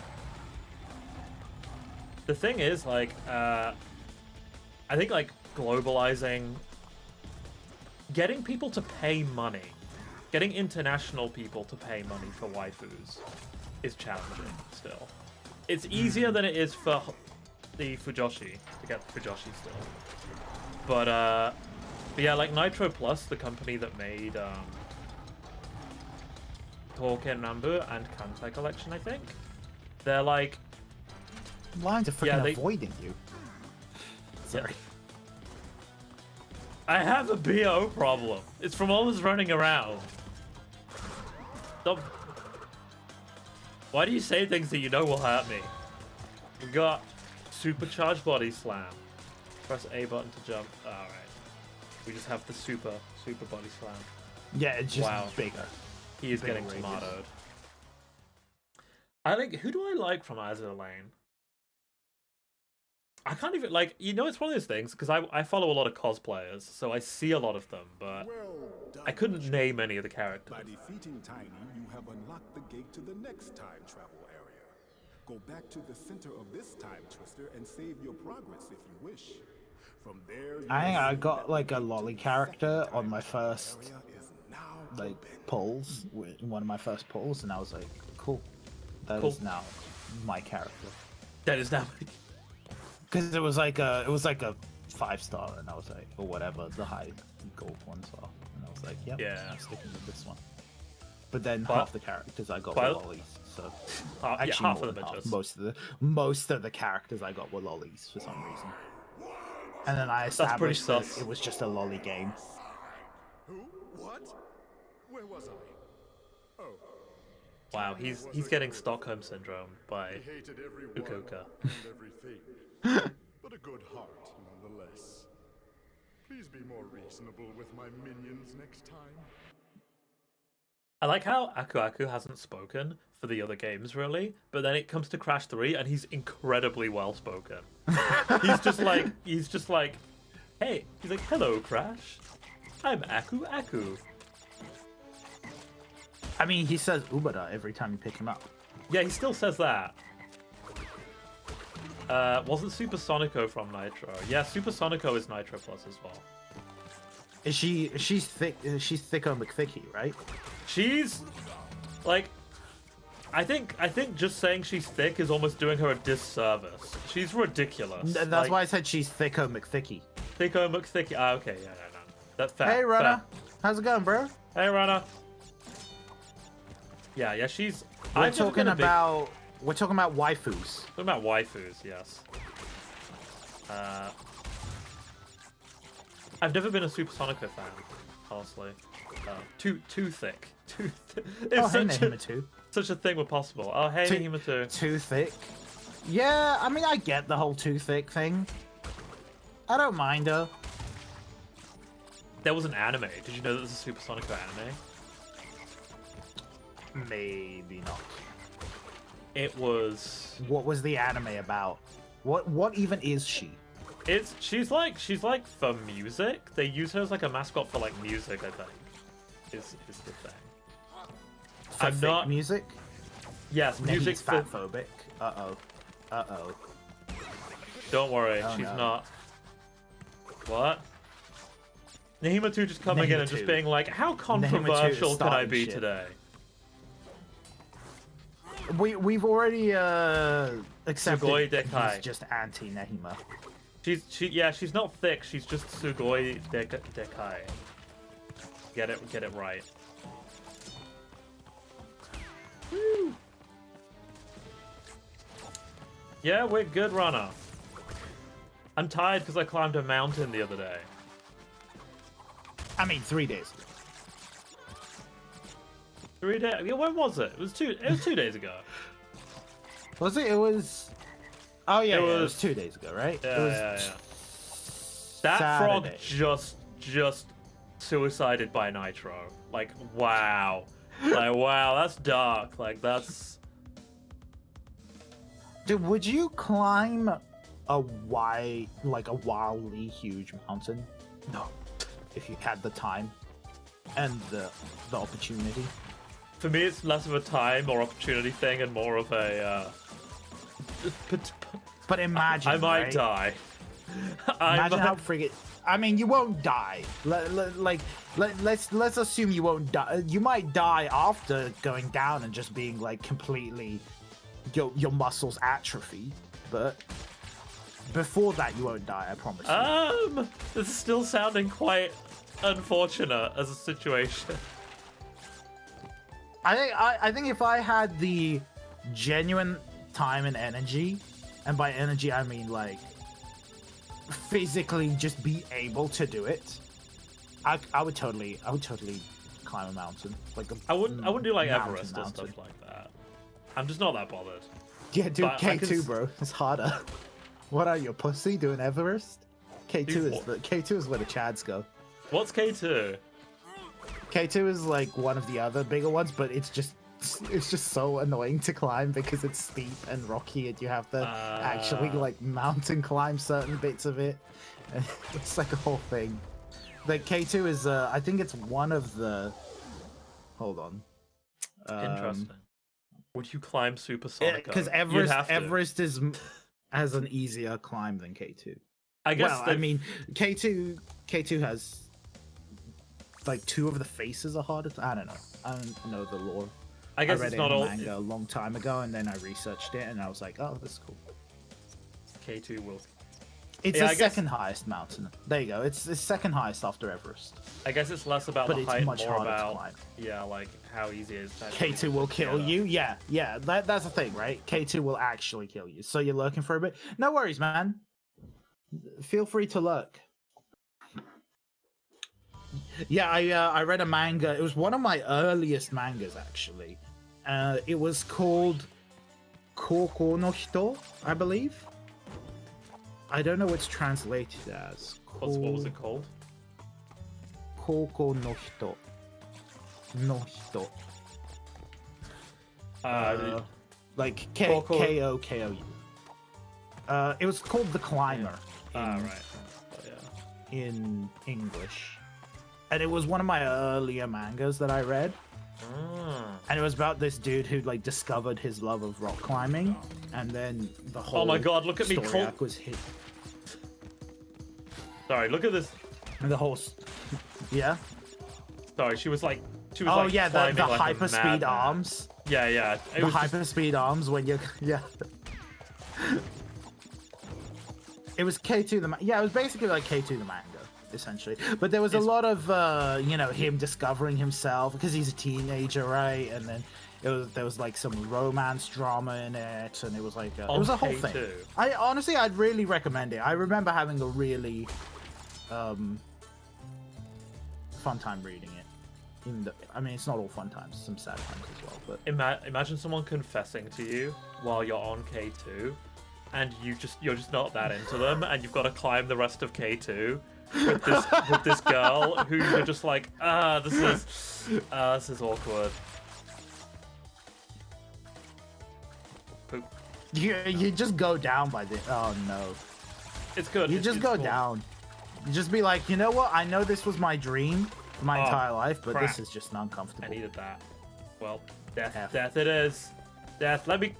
S1: The thing is, like, I think like globalizing, getting people to pay money. Getting international people to pay money for waifus is challenging still. It's easier than it is for the Fujoshi to get the Fujoshi still. But yeah, like Nitro Plus, the company that made Touken Rambu and Kantai Collection, I think, they're like...
S2: Lines are freaking avoiding you.
S1: Sorry. I have a BO problem. It's from all this running around. Stop. Why do you say things that you know will hurt me? We got supercharged body slam. Press A button to jump. Alright. We just have the super body slam.
S2: Yeah, it's just
S1: Wow.
S2: bigger.
S1: He is
S2: Bigger
S1: getting
S2: radius.
S1: tomatoed. I think, who do I like from Azure Lane? I can't even, like, you know, it's one of those things, because I follow a lot of cosplayers, so I see a lot of them, but
S3: Well done,
S1: I couldn't
S3: Richard.
S1: name any of the characters.
S3: By defeating Tiny, you have unlocked the gate to the next time travel area. Go back to the center of this time twister and save your progress if you wish. From there, you
S2: I think
S3: will
S2: I
S3: see
S2: got
S3: that
S2: like
S3: the
S2: a
S3: gate to
S2: lolly
S3: the
S2: character
S3: second
S2: on my
S3: time travel
S2: first
S3: area is now
S2: like
S3: open.
S2: polls, one of my first polls, and I was like, cool. That
S1: Cool.
S2: is now my character.
S1: That is now.
S2: Because it was like a 5-star, and I was like, or whatever the high gold ones are, and I was like, yep,
S1: Yeah.
S2: I'm sticking with this one. But then
S1: But-
S2: half the characters I got
S1: but-
S2: were lollies, so
S1: Yeah,
S2: actually
S1: half
S2: more
S1: of the
S2: than half.
S1: bitches.
S2: Most of the characters I got were lollies for some reason. And then I
S1: pretty
S2: established that
S1: sus.
S2: it was just a lolly game.
S3: Who? What? Where was I? Oh,
S1: Wow, he's getting Stockholm Syndrome by
S3: he hated everyone
S1: Fukuoka.
S3: and everything. But a good heart, nonetheless. Please be more reasonable with my minions next time.
S1: I like how Aku Aku hasn't spoken for the other games, really, but then it comes to Crash 3 and he's incredibly well spoken. he's just like, hey, he's like, hello, Crash. I'm Aku Aku.
S2: I mean, he says Ubada every time you pick him up.
S1: Yeah, he still says that. Wasn't Supersonico from Nitro? Yeah, Supersonico is Nitro Plus as well.
S2: She's thick? She's Thicko McThicky, right?
S1: She's like, I think just saying she's thick is almost doing her a disservice. She's ridiculous.
S2: That's
S1: Like,
S2: why I said she's Thicko McThicky.
S1: Thicko McThicky. Ah, okay, yeah, no. That's fair.
S2: Hey, Runner.
S1: fair.
S2: How's it going, bro?
S1: Hey, Runner. Yeah, she's.
S2: We're
S1: I've never
S2: talking
S1: been a big-
S2: about waifus.
S1: Talking about waifus, yes. I've never been a Supersonico fan, honestly. Too thick. Too thick.
S2: Oh,
S1: If
S2: hey,
S1: such, a,
S2: Nahima
S1: such a thing were possible. Oh, hey,
S2: Too-
S1: Nahima too.
S2: Too thick. Yeah, I mean, I get the whole too thick thing. I don't mind her.
S1: There was an anime. Did you know that there's a Supersonico anime?
S2: Maybe not.
S1: It was.
S2: What was the anime about? What even is she?
S1: She's like for music. They use her as like a mascot for like music. I think is the thing.
S2: For
S1: I'm
S2: thick
S1: not-
S2: music.
S1: Yes, music.
S2: Nahima's
S1: For,
S2: fatphobic. Uh oh.
S1: don't worry,
S2: Oh,
S1: she's
S2: no.
S1: not. What? Nahima 2 just coming in
S2: Nahima
S1: and just
S2: 2.
S1: being like, how
S2: 2 is
S1: controversial can I
S2: starting
S1: be
S2: shit.
S1: today?
S2: We've already accepted
S1: Sugoi
S2: he's
S1: Dekai.
S2: just anti Nahima.
S1: She's not thick. She's just Sugoi Dekai. Get it right. Woo. Yeah, we're good, Runner. I'm tired because I climbed a mountain the other day.
S2: I mean, 3 days.
S1: 3 days. Yeah, when was it? It was 2 days ago.
S2: Was it? It was. Oh yeah,
S1: It
S2: it
S1: was-
S2: was 2 days ago, right?
S1: Yeah,
S2: it was
S1: yeah. That frog
S2: Saturday.
S1: just suicided by Nitro. Like, wow. Like, wow, that's dark. Like, that's.
S2: Dude, would you climb a wildly huge mountain? No. If you had the time and the opportunity.
S1: For me, it's less of a time or opportunity thing and more of a.
S2: But imagine.
S1: I might
S2: right?
S1: die.
S2: Imagine how friggin'. I mean, you won't die. Let's assume you won't die. You might die after going down and just being like completely, your muscles atrophy. But before that, you won't die. I promise you.
S1: This is still sounding quite unfortunate as a situation.
S2: I think if I had the genuine time and energy, and by energy I mean like physically just be able to do it, I would totally climb a mountain. Like
S1: I wouldn't do like
S2: mountain,
S1: Everest or
S2: mountain.
S1: stuff like that. I'm just not that bothered.
S2: Yeah, dude,
S1: But I can
S2: K2,
S1: s-
S2: bro. It's harder. What are you, a pussy doing Everest? K2 is where the Chads go.
S1: What's K2?
S2: K2 is like one of the other bigger ones, but it's just so annoying to climb because it's steep and rocky, and you have to actually like mountain climb certain bits of it. And it's like a whole thing. Like K2 is, I think it's one of the. Hold on.
S1: Interesting. Would you climb Supersonic?
S2: Because Everest has an easier climb than K2.
S1: I guess.
S2: Well, I mean, K2 has like two of the faces are harder. I don't know. I don't know the lore.
S1: I guess
S2: read
S1: it's
S2: it
S1: not
S2: in
S1: all.
S2: a manga a long time ago, and then I researched it, and I was like, oh, this is cool.
S1: K2 will.
S2: It's the second highest mountain. There you go. It's the second highest after Everest.
S1: I guess it's less about
S2: But
S1: the
S2: it's
S1: height,
S2: much
S1: more
S2: harder to
S1: about
S2: climb.
S1: like how easy it is. To actually
S2: K2 will kill
S1: together.
S2: you. Yeah. That's the thing, right? K2 will actually kill you. So you're lurking for a bit. No worries, man. Feel free to lurk. Yeah, I read a manga. It was one of my earliest mangas, actually. It was called Koko no Hito, I believe. I don't know what's translated as.
S1: What was it called?
S2: Koko no Hito. No Hito. Like K-O-K-O-U. It was called The Climber.
S1: Right. Oh, yeah.
S2: In English. And it was one of my earlier mangas that I read. And it was about this dude who like discovered his love of rock climbing, and then the whole
S1: Oh my god, look at me
S2: story arc was hit.
S1: Sorry, look at this.
S2: And the whole yeah.
S1: Sorry, she was like
S2: Oh
S1: like
S2: yeah, the
S1: climbing like a
S2: hyper speed
S1: madman.
S2: arms.
S1: Yeah. It
S2: The
S1: was just-
S2: hyper speed arms when you yeah. It was K2 the yeah, it was basically like K2 the manga, essentially. But there was a lot of him discovering himself because he's a teenager, right? And then there was like some romance drama in it, and it was like it was a whole thing.
S1: K2.
S2: I'd really recommend it. I remember having a really fun time reading it. Even though, I mean, it's not all fun times, some sad times as well. But
S1: Imagine someone confessing to you while you're on K2, and you're just not that into them, and you've got to climb the rest of K2 with this girl who you're just like, this is awkward. Poop.
S2: you just go down by the oh no.
S1: It's good.
S2: You
S1: it's-
S2: just
S1: it's
S2: go
S1: cool.
S2: down. You just be like, you know what? I know this was my dream for my
S1: Oh,
S2: entire life, but
S1: crap.
S2: this is just uncomfortable.
S1: I needed that. Well, death
S2: F.
S1: death it is. Death, let me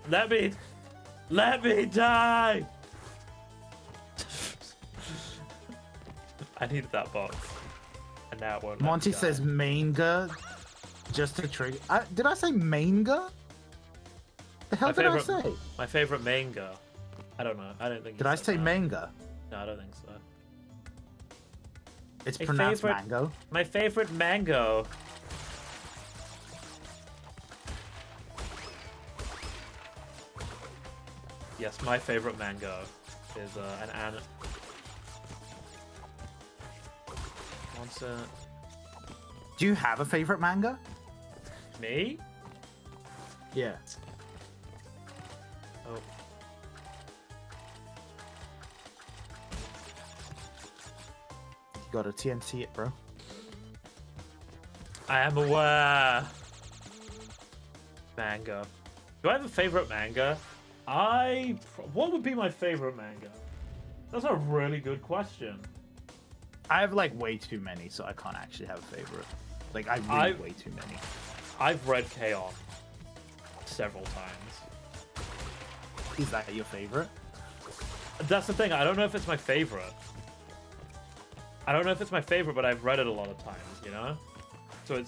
S1: die. I needed that box, and now it won't. let me
S2: Monty
S1: die.
S2: says manga, just to trigger. Did I say manga? The hell did I say?
S1: My favorite manga. I don't know. I don't think.
S2: Did
S1: you
S2: I
S1: said
S2: say
S1: that.
S2: manga?
S1: No, I don't think so.
S2: It's
S1: My
S2: pronounced
S1: favorite-
S2: mango.
S1: My favorite mango. Yes, my favorite mango is an anime.
S2: Do you have a favorite manga?
S1: Me?
S2: Yeah.
S1: Oh.
S2: You gotta TNT it, bro.
S1: I am aware. Manga. Do I have a favorite manga? What would be my favorite manga? That's a really good question.
S2: I have like way too many, so I can't actually have a favorite. Like I read way too many.
S1: I've read K-On! Several times.
S2: Is that your favorite?
S1: That's the thing. I don't know if it's my favorite. But I've read it a lot of times. You know, so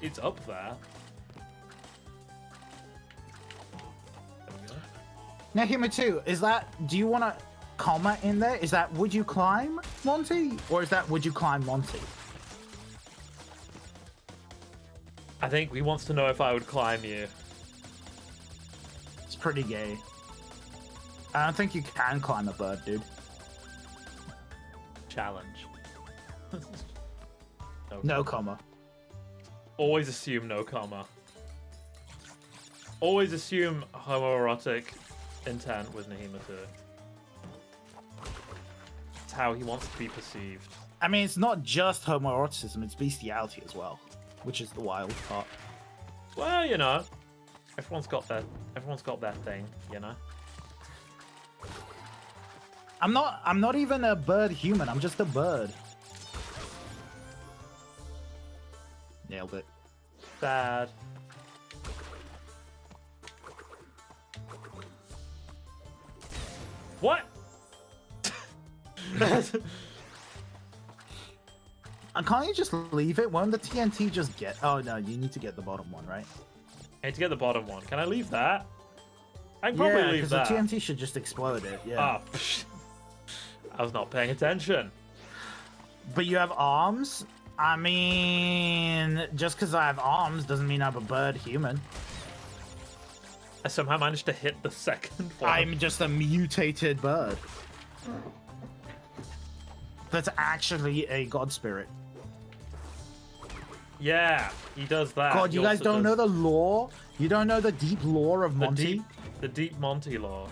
S1: it's up there. There we go.
S2: Now, Hima 2, is that, do you want to comment in there? Is that, would you climb Monty? Or is that, would you climb Monty?
S1: I think he wants to know if I would climb you.
S2: It's pretty gay. I don't think you can climb a bird, dude.
S1: Challenge.
S2: No comma.
S1: Always assume no comma. Always assume homoerotic intent with Nahima 2. how he wants to be perceived.
S2: I mean, it's not just homoeroticism; it's bestiality as well, which is the wild part.
S1: Well, you know, everyone's got their thing, you know.
S2: I'm not even a bird human. I'm just a bird. Nailed it.
S1: Sad. What?
S2: Can't you just leave it? Won't the TNT just get... Oh, no, you need to get the bottom one, right?
S1: I need to get the bottom one. Can I leave that? I can probably leave that.
S2: because the TNT should just explode it, yeah.
S1: Oh, I was not paying attention.
S2: But you have arms? I mean, just because I have arms doesn't mean I'm a bird human.
S1: I somehow managed to hit the second one.
S2: I'm just a mutated bird. That's actually a god spirit.
S1: Yeah, he does that.
S2: God, you
S1: He
S2: guys
S1: also
S2: don't
S1: does
S2: know the lore? You don't know the deep lore of Monty?
S1: The deep Monty lore.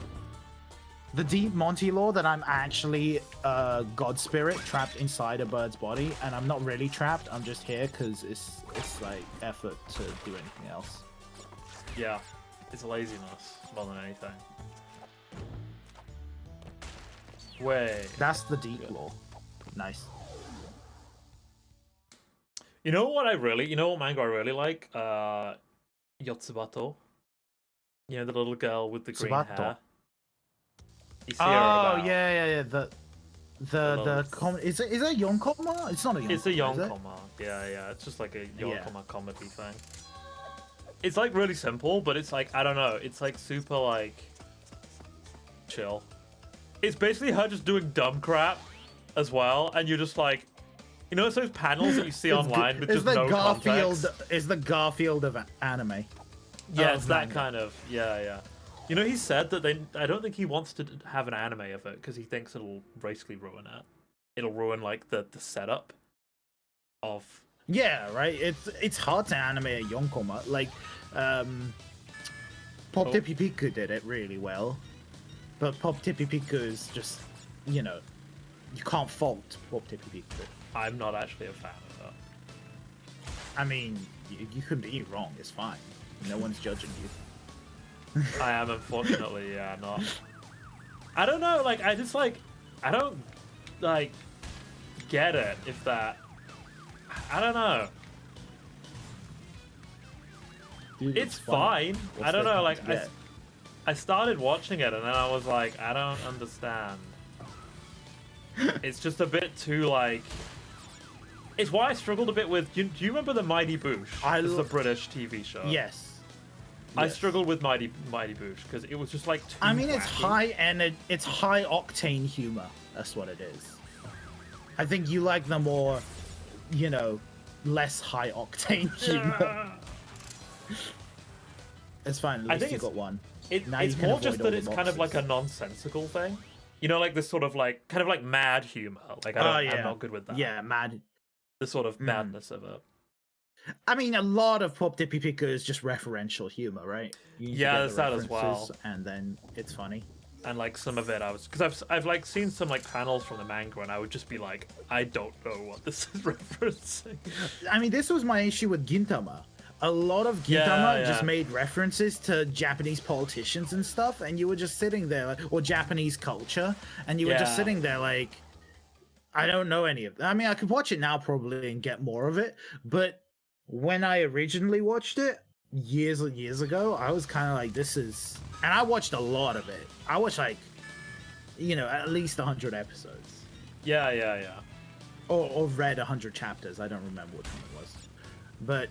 S2: The deep Monty lore that I'm actually a god spirit trapped inside a bird's body, and I'm not really trapped. I'm just here because it's like effort to do anything else.
S1: Yeah, it's laziness more than anything. Way.
S2: That's the deep lore. Nice.
S1: You know what manga I really like? Yotsubato. You know, the little girl with the green
S2: Tsubato?
S1: hair. You see her
S2: Oh
S1: about.
S2: yeah. Is it a yonkoma? It's not a yonkoma.
S1: It's a
S2: is it?
S1: yonkoma. Yeah. It's just like a
S2: Yeah.
S1: yonkoma comedy thing. It's like really simple, but it's like, I don't know, it's like super like chill. It's basically her just doing dumb crap as well, and you're just like, you know, it's those panels that you see online with just no context.
S2: It's the Garfield of anime.
S1: Yeah,
S2: of
S1: it's that
S2: manga.
S1: kind of, yeah. You know, he said that I don't think he wants to have an anime of it because he thinks it'll basically ruin it. It'll ruin like the setup of.
S2: Yeah, right. It's hard to animate a yonkoma. Like, Pop Tippy Piku did it really well, but Pop Tippy Piku is just, you know, you can't fault Pop Tippy Piku.
S1: I'm not actually a fan of that.
S2: I mean, you can be wrong. It's fine. No one's judging you.
S1: I am, unfortunately, yeah, not. I don't know, like, I don't, like, get it, if that. I don't know.
S2: Dude,
S1: It's
S2: funny.
S1: fine.
S2: What's
S1: I don't
S2: there
S1: know,
S2: to
S1: like,
S2: get?
S1: I started watching it, and then I was like, I don't understand. It's just a bit too, like... It's why I struggled a bit with... Do you remember the Mighty Boosh? It's the British TV show.
S2: Yes.
S1: I struggled with Mighty Boosh because it was just like too
S2: I mean, it's
S1: wacky.
S2: it's high octane humor. That's what it is. I think you like the more, you know, less high octane humor. It's fine. At least
S1: think
S2: you
S1: it's-
S2: got one.
S1: It's
S2: Now you can
S1: more
S2: avoid
S1: just
S2: all
S1: that
S2: the
S1: it's kind of like a
S2: boxes.
S1: nonsensical thing. You know, like this sort of like, kind of like mad humor. Like, I'm not good with that.
S2: Yeah, mad.
S1: The sort of madness of it.
S2: I mean, a lot of Pop Tippy Pico is just referential humor, right? You need to
S1: Yeah,
S2: get
S1: there's
S2: the
S1: that as well.
S2: references, and then it's funny.
S1: And like some of it, because I've like seen some like panels from the manga, and I would just be like, I don't know what this is referencing.
S2: I mean, this was my issue with Gintama. A lot of Gintama
S1: Yeah.
S2: just made references to Japanese politicians and stuff, and you were just sitting there, like, or Japanese culture, and you were just
S1: Yeah.
S2: sitting there like, I don't know any of that. I mean, I could watch it now probably and get more of it, but when I originally watched it years and years ago, I was kind of like, this is... And I watched a lot of it. I watched like, you know, at least 100 episodes.
S1: Yeah.
S2: Or read 100 chapters. I don't remember which one it was. But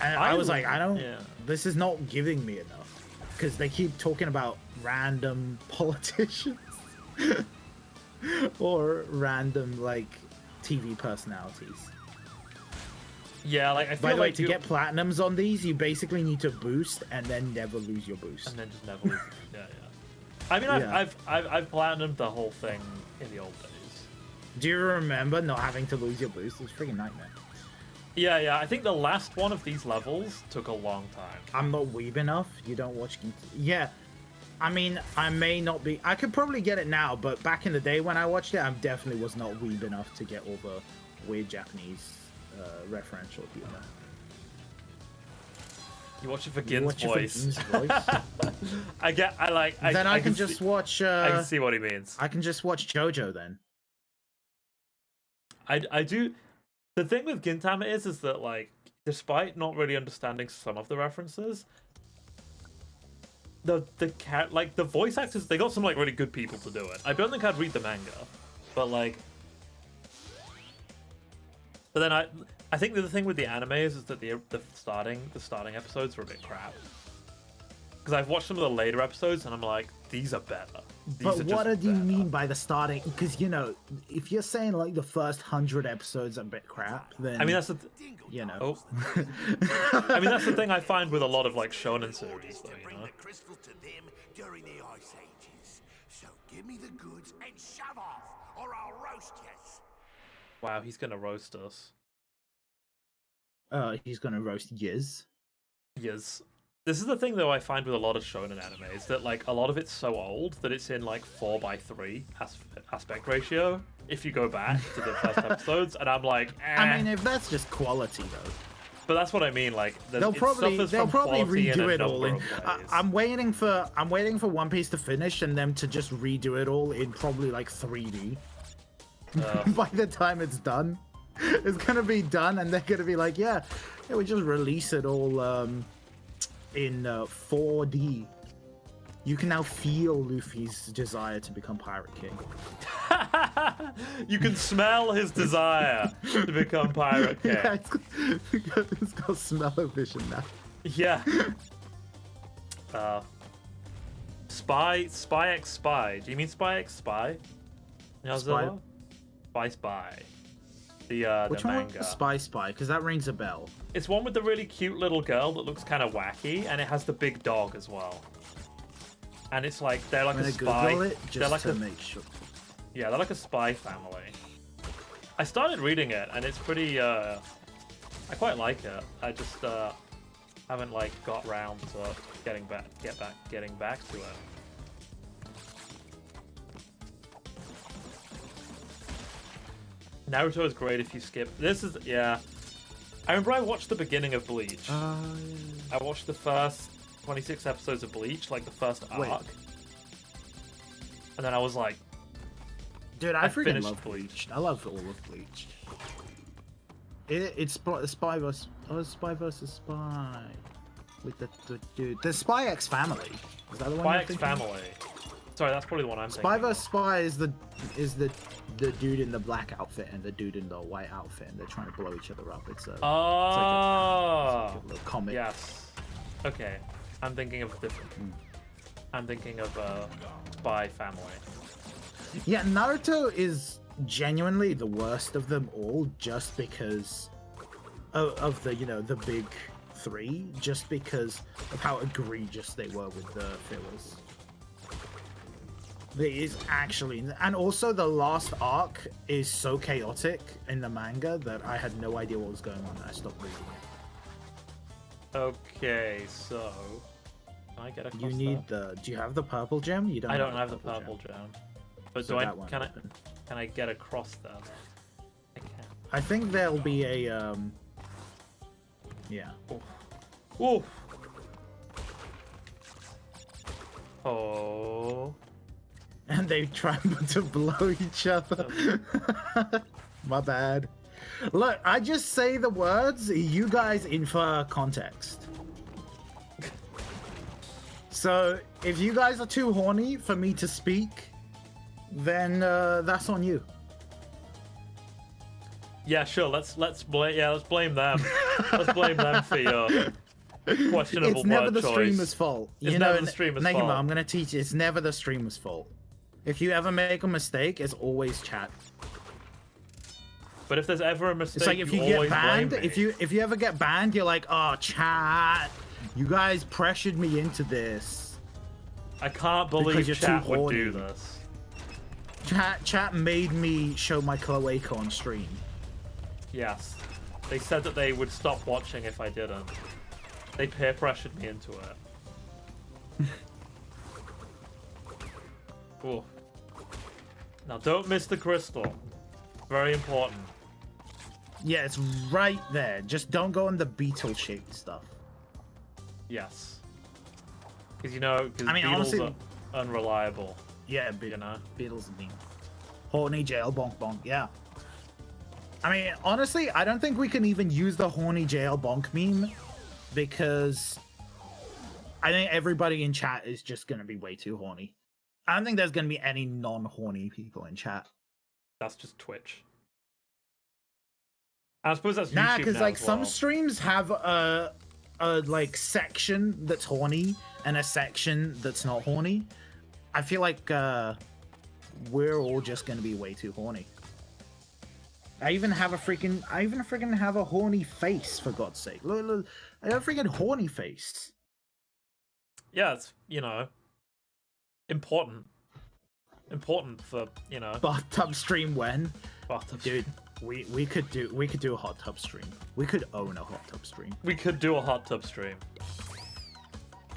S2: I was like,
S1: yeah.
S2: this is not giving me enough. Because they keep talking about random politicians. Or random, like, TV personalities.
S1: Yeah, like I feel
S2: By the way,
S1: like
S2: to get platinums on these, you basically need to boost and then never lose your boost.
S1: and then just never lose. Yeah. I mean,
S2: Yeah.
S1: I've platinumed the whole thing in the old days.
S2: Do you remember not having to lose your boost? It was a freaking nightmare.
S1: Yeah. I think the last one of these levels took a long time.
S2: I'm not weeb enough. You don't watch. Yeah, I mean, I may not be. I could probably get it now, but back in the day when I watched it, I definitely was not weeb enough to get all the weird Japanese referential humor.
S1: You watch it for Gin's
S2: You watch
S1: voice.
S2: it for Gin's voice?
S1: Then
S2: I can just watch.
S1: I can see what he means.
S2: I can just watch JoJo then.
S1: I do. The thing with Gintama is that like, despite not really understanding some of the references, the voice actors, they got some like really good people to do it. I don't think I'd read the manga, but like, but then I think the thing with the anime is that the starting episodes are a bit crap. Because I've watched some of the later episodes and I'm like, these are better.
S2: But what do you mean by the starting? Because, you know, if you're saying like the first 100 episodes are a bit crap, then
S1: I mean that's
S2: you know.
S1: Oh. I mean that's the thing I find with a lot of like shonen series, though, you know.
S3: Crystal to them during the Ice Ages. So give me the goods and shove off, or I'll roast you.
S1: Wow, he's gonna roast us.
S2: He's gonna roast Yiz.
S1: Yes. This is the thing though I find with a lot of shonen anime is that like a lot of it's so old that it's in like 4:3 aspect ratio if you go back to the first episodes, and I'm like, eh.
S2: I mean, if that's just quality though.
S1: But that's what I mean. Like
S2: they'll probably redo it all in.
S1: Ways.
S2: I'm waiting for One Piece to finish and them to just redo it all in probably like 3D. By the time it's done, it's gonna be done, and they're gonna be like, yeah, we just release it all in 4D. You can now feel Luffy's desire to become Pirate King.
S1: You can smell his desire to become Pirate King.
S2: Yeah, it's got smell-o-vision now.
S1: Yeah. Spy X Spy. Do you mean Spy X Spy? Spy. The
S2: Which
S1: manga.
S2: one was Spy? Because that rings a bell.
S1: It's one with the really cute little girl that looks kind of wacky, and it has the big dog as well. And it's like they're like a spy.
S2: Google it just
S1: they're like
S2: to make sure.
S1: Yeah, they're like a spy family. I started reading it, and it's pretty. I quite like it. I just haven't like got round to getting back to it. Naruto is great if you skip. This is yeah. I remember I watched the beginning of Bleach.
S2: Yeah.
S1: I watched the first 26 episodes of Bleach, like the first arc. And then I was like,
S2: dude, I freaking
S1: finished
S2: love Bleach. I love all of Bleach. It's Spy versus Spy with the dude. The Spy X Family. Is that the one?
S1: Spy X Family. Sorry, that's probably the one I'm thinking.
S2: Spy vs. Spy is the dude in the black outfit and the dude in the white outfit, and they're trying to blow each other up. It's like a little comic.
S1: Yes. Okay. I'm thinking of different. I'm thinking of Spy Family.
S2: Yeah, Naruto is genuinely the worst of them all, just because of the the big three, just because of how egregious they were with the fillers. There is actually, and also the last arc is so chaotic in the manga that I had no idea what was going on and I stopped reading it.
S1: Okay, so can I get across
S2: You need the. Do you have the purple gem? You don't.
S1: I don't have the purple gem. But
S2: So
S1: do
S2: that one
S1: can
S2: open.
S1: I get across there? I can.
S2: I think there'll be a yeah.
S1: Oof. Oh.
S2: And they try to blow each other. My bad. Look, I just say the words, you guys infer context. So, if you guys are too horny for me to speak, then that's on you.
S1: Yeah, sure. Let's blame them. Let's blame them for your questionable
S2: It's never
S1: word
S2: the
S1: choice.
S2: streamer's fault.
S1: It's never the streamer's
S2: Negima,
S1: fault.
S2: I'm gonna teach you. It's never the streamer's fault. If you ever make a mistake, it's always chat.
S1: But if there's ever a mistake,
S2: It's like if you
S1: always
S2: get banned,
S1: blame me.
S2: if you ever get banned, you're like, oh, chat, you guys pressured me into this.
S1: I can't
S2: Because
S1: believe
S2: you're
S1: chat
S2: too
S1: would
S2: horny.
S1: do this.
S2: Chat made me show my cloaca on stream.
S1: Yes. They said that they would stop watching if I didn't. They peer pressured me into it. Ooh. Now don't miss the crystal. Very important.
S2: Yeah, it's right there. Just don't go on the beetle-shaped stuff.
S1: Yes. Because you know, because
S2: I mean,
S1: beetles
S2: honestly,
S1: are unreliable.
S2: Yeah,
S1: You know?
S2: beetles mean. Horny jail bonk bonk, yeah. I mean, honestly, I don't think we can even use the horny jail bonk meme because I think everybody in chat is just gonna be way too horny. I don't think there's gonna be any non-horny people in chat.
S1: That's just Twitch. I suppose that's
S2: Nah,
S1: YouTube
S2: because
S1: now
S2: like
S1: as
S2: some
S1: well.
S2: streams have a like section that's horny and a section that's not horny. I feel like we're all just gonna be way too horny. I even freaking have a horny face, for God's sake. Look, I have a freaking horny face.
S1: Yeah, it's, you know, important. Important for, you know,
S2: Bathtub stream when?
S1: bathtub.
S2: Dude, we could do a hot tub stream. We could own a hot tub stream.
S1: We could do a hot tub stream.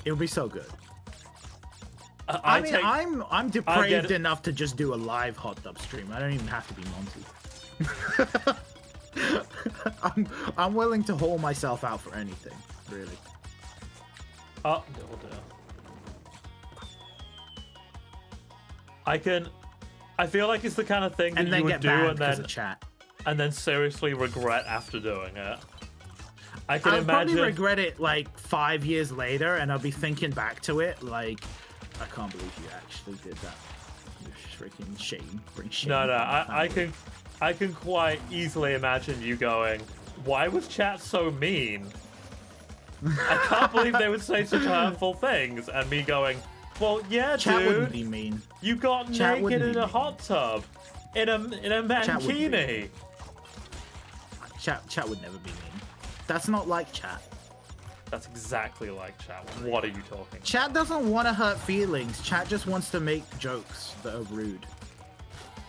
S2: It would be so good.
S1: I
S2: mean,
S1: take-
S2: I'm
S1: get
S2: depraved
S1: it.
S2: enough to just do a live hot tub stream. I don't even have to be Monty. I'm willing to haul myself out for anything, really.
S1: Oh, oh dear. I feel like it's the kind of thing that
S2: And then
S1: you would
S2: get
S1: do
S2: banned because of chat.
S1: and then seriously regret after doing it. I can
S2: I'll
S1: imagine.
S2: probably regret it like 5 years later, and I'll be thinking back to it like, I can't believe you actually did that. Freaking shame. Bring shame.
S1: No,
S2: to my
S1: I
S2: family.
S1: can quite easily imagine you going, "Why was chat so mean? I can't believe they would say such hurtful things," and me going, "Well, yeah,
S2: Chat wouldn't
S1: dude,
S2: be mean.
S1: you got
S2: Chat
S1: naked
S2: wouldn't
S1: in
S2: be
S1: a
S2: mean.
S1: hot tub, in a
S2: Chat wouldn't be
S1: mankini."
S2: Chat would never be mean. That's not like chat.
S1: That's exactly like chat. What are you talking?
S2: Chat doesn't want to hurt feelings. Chat just wants to make jokes that are rude.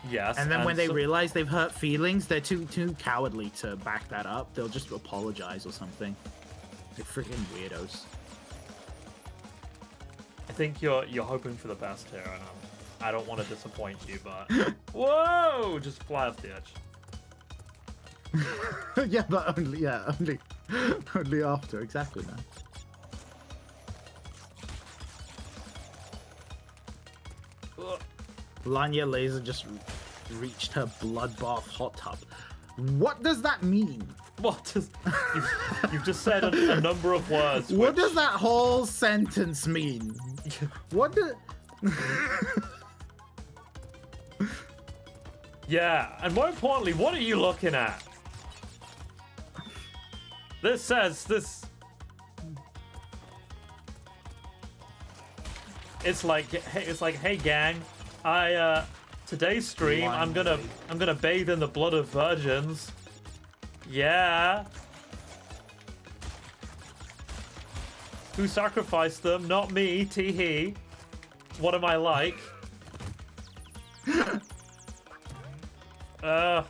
S1: Yes.
S2: And then when they
S1: so-
S2: realize they've hurt feelings, they're too cowardly to back that up. They'll just apologize or something. They're freaking weirdos.
S1: I think you're hoping for the best here, and I don't want to disappoint you, but whoa, just fly off the edge.
S2: Yeah, but only only after, exactly, man.
S1: Ugh.
S2: Lanya Laser just reached her bloodbath hot tub. What does that mean?
S1: What does you've just said a number of words?
S2: What
S1: which-
S2: does that whole sentence mean? What do...
S1: Yeah, and more importantly, what are you looking at? This says this. It's like, hey gang, today's stream I'm gonna bathe in the blood of virgins. Yeah. Who sacrificed them? Not me. Tee hee. What am I like? I'm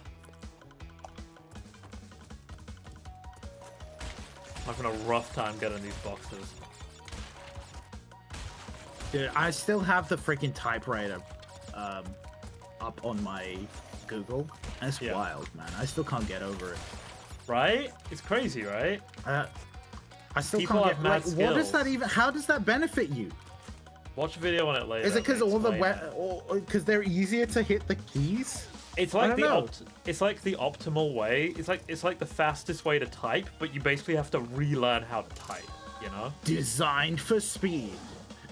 S1: having a rough time getting these boxes.
S2: Dude, I still have the freaking typewriter up on my Google. And it's
S1: Yeah.
S2: wild, man. I still can't get over it.
S1: Right? It's crazy, right?
S2: I still
S1: People
S2: can't
S1: have
S2: get...
S1: mad
S2: Like, what does
S1: skills.
S2: that even... How does that benefit you?
S1: Watch a video on it later.
S2: Is it because all the
S1: explain it.
S2: because they're easier to hit the keys?
S1: It's
S2: I
S1: like
S2: don't know.
S1: it's like the optimal way. It's like the fastest way to type, but you basically have to relearn how to type, you know?
S2: Designed for speed.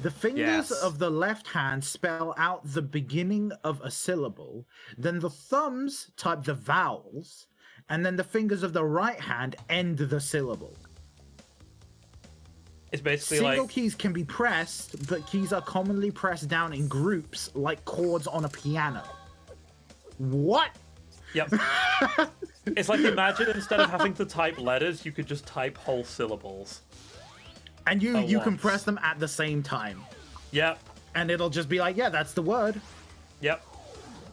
S2: The fingers
S1: Yes.
S2: of the left hand spell out the beginning of a syllable, then the thumbs type the vowels, and then the fingers of the right hand end the syllable.
S1: It's basically
S2: Single
S1: like
S2: keys can be pressed, but keys are commonly pressed down in groups like chords on a piano. What?
S1: Yep. It's like imagine instead of having to type letters, you could just type whole syllables.
S2: And you
S1: At
S2: can
S1: once.
S2: press them at the same time.
S1: Yep.
S2: And it'll just be like, yeah, that's the word.
S1: Yep.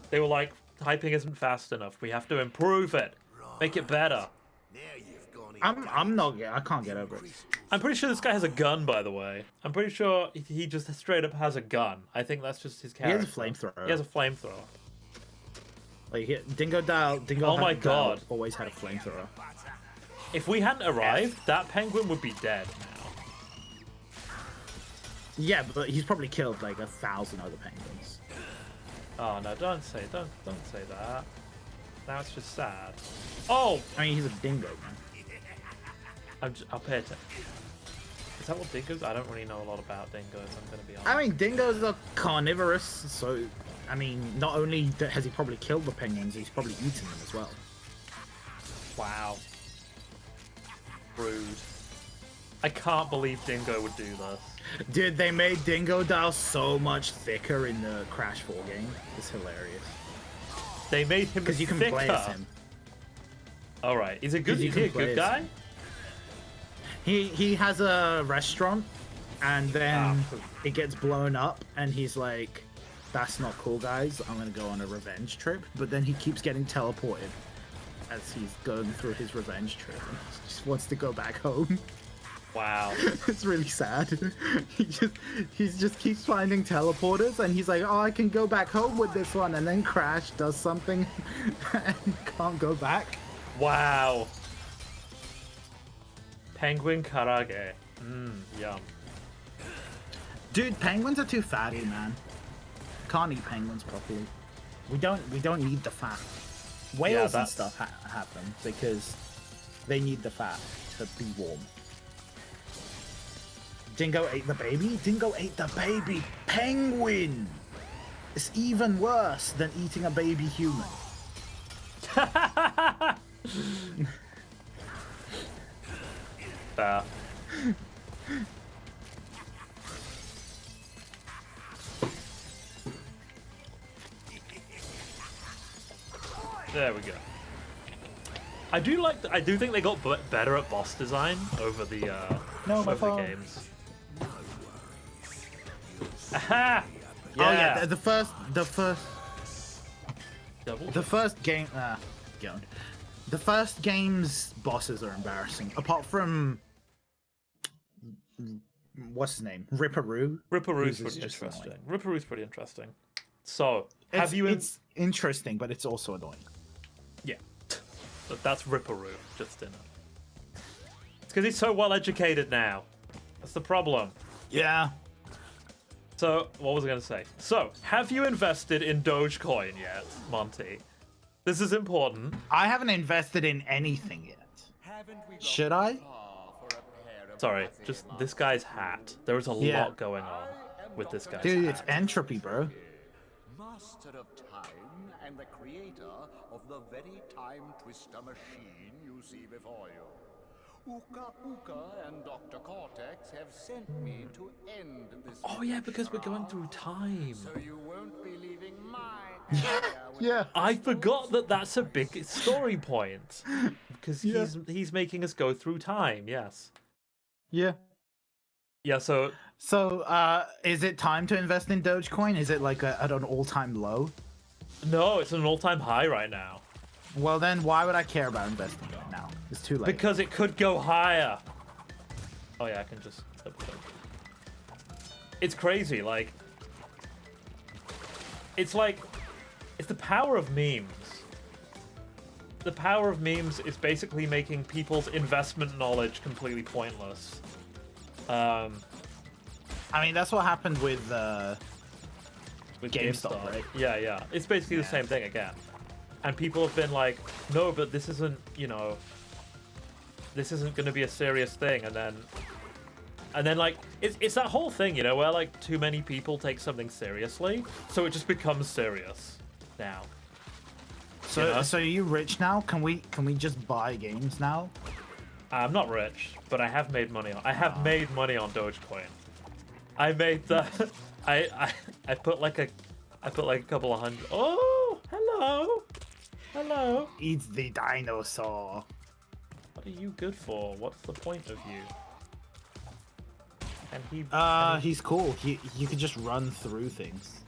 S1: They were like, typing isn't fast enough. We have to improve it. Make it better.
S3: Now you've gone
S2: I'm not. I can't get over it.
S1: I'm pretty sure this guy has a gun, by the way. I'm pretty sure he just straight up has a gun. I think that's just his
S2: He
S1: character.
S2: has a flamethrower.
S1: He has a flamethrower.
S2: Like Dingo
S1: Oh my God.
S2: always had a flamethrower.
S1: If we hadn't arrived, that penguin would be dead now.
S2: Yeah, but he's probably killed like 1,000 other penguins.
S1: Oh no! Don't say that. Now it's just sad. Oh,
S2: I mean, he's a dingo, man.
S1: I'll pay attention. Is that what dingoes? I don't really know a lot about dingoes. I'm gonna be honest.
S2: I mean, dingoes are carnivorous, so I mean, not only has he probably killed the penguins, he's probably eaten them as well.
S1: Wow. Rude. I can't believe Dingo would do this.
S2: Dude, they made Dingo Dial so much thicker in the Crash 4 game. It's hilarious.
S1: They made him
S2: Because you can
S1: thicker.
S2: play as him.
S1: All right. Is it good? Is he a good guy?
S2: He has a restaurant, and then
S1: Ah.
S2: it gets blown up, and he's like, "That's not cool, guys. I'm gonna go on a revenge trip." But then he keeps getting teleported as he's going through his revenge trip. He just wants to go back home.
S1: Wow.
S2: It's really sad. He just keeps finding teleporters, and he's like, "Oh, I can go back home with this one," and then Crash does something and can't go back.
S1: Wow. Penguin karage. Yum.
S2: Dude, penguins are too fatty, man. Can't eat penguins properly. We don't need the fat. Whales and stuff have them because they need the fat to be warm. Dingo ate the baby? Dingo ate the baby penguin! It's even worse than eating a baby human.
S1: Fair. There we go. I do think they got better at boss design over the over the games. Aha! Yeah.
S2: Oh yeah, the first
S1: Double?
S2: the first game. The first game's bosses are embarrassing. Apart from what's his name, Ripperoo.
S1: Ripperoo's
S2: Who's
S1: pretty
S2: just
S1: interesting.
S2: annoying.
S1: Ripperoo's pretty interesting. So,
S2: It's interesting, but it's also annoying.
S1: Yeah. But that's Ripperoo, just in it. It's because he's so well educated now. That's the problem.
S2: Yeah.
S1: So, what was I going to say? So, have you invested in Dogecoin yet, Monty? This is important.
S2: I haven't invested in anything yet. Should I?
S1: Sorry, just this guy's hat. There is a
S2: Yeah.
S1: lot going on with this guy's
S2: Dude,
S1: hat.
S2: it's entropy, bro.
S3: Master of time and the creator of the very time twister machine you see before you. Uka Uka and Dr. Cortex have sent me to end this.
S1: Oh yeah, because we're going through time.
S3: So you won't be leaving my area with
S2: Yeah.
S1: I forgot that that's a big story point. Because
S2: Yeah.
S1: he's making us go through time, yes.
S2: Yeah.
S1: Yeah, so
S2: So, is it time to invest in Dogecoin? Is it like at an all-time low?
S1: no, it's an all-time high right now.
S2: Well, then why would I care about investing in it now? It's too late.
S1: Because it could go higher. Oh yeah, I can just... It's crazy, like... It's the power of memes. The power of memes is basically making people's investment knowledge completely pointless.
S2: I mean, that's what happened with
S1: GameStop,
S2: right?
S1: Yeah, yeah. It's basically the same thing again. And people have been like, no, but this isn't, this isn't going to be a serious thing. And then like, it's that whole thing, where like too many people take something seriously. So it just becomes serious now.
S2: So, so are you rich now? Can we just buy games now?
S1: I'm not rich, but I have made money. I have made money on Dogecoin. I made the, I put like a couple of hundred. Oh, hello, hello.
S2: It's the dinosaur.
S1: What are you good for? What's the point of you? And
S2: He's cool. You could just run through things,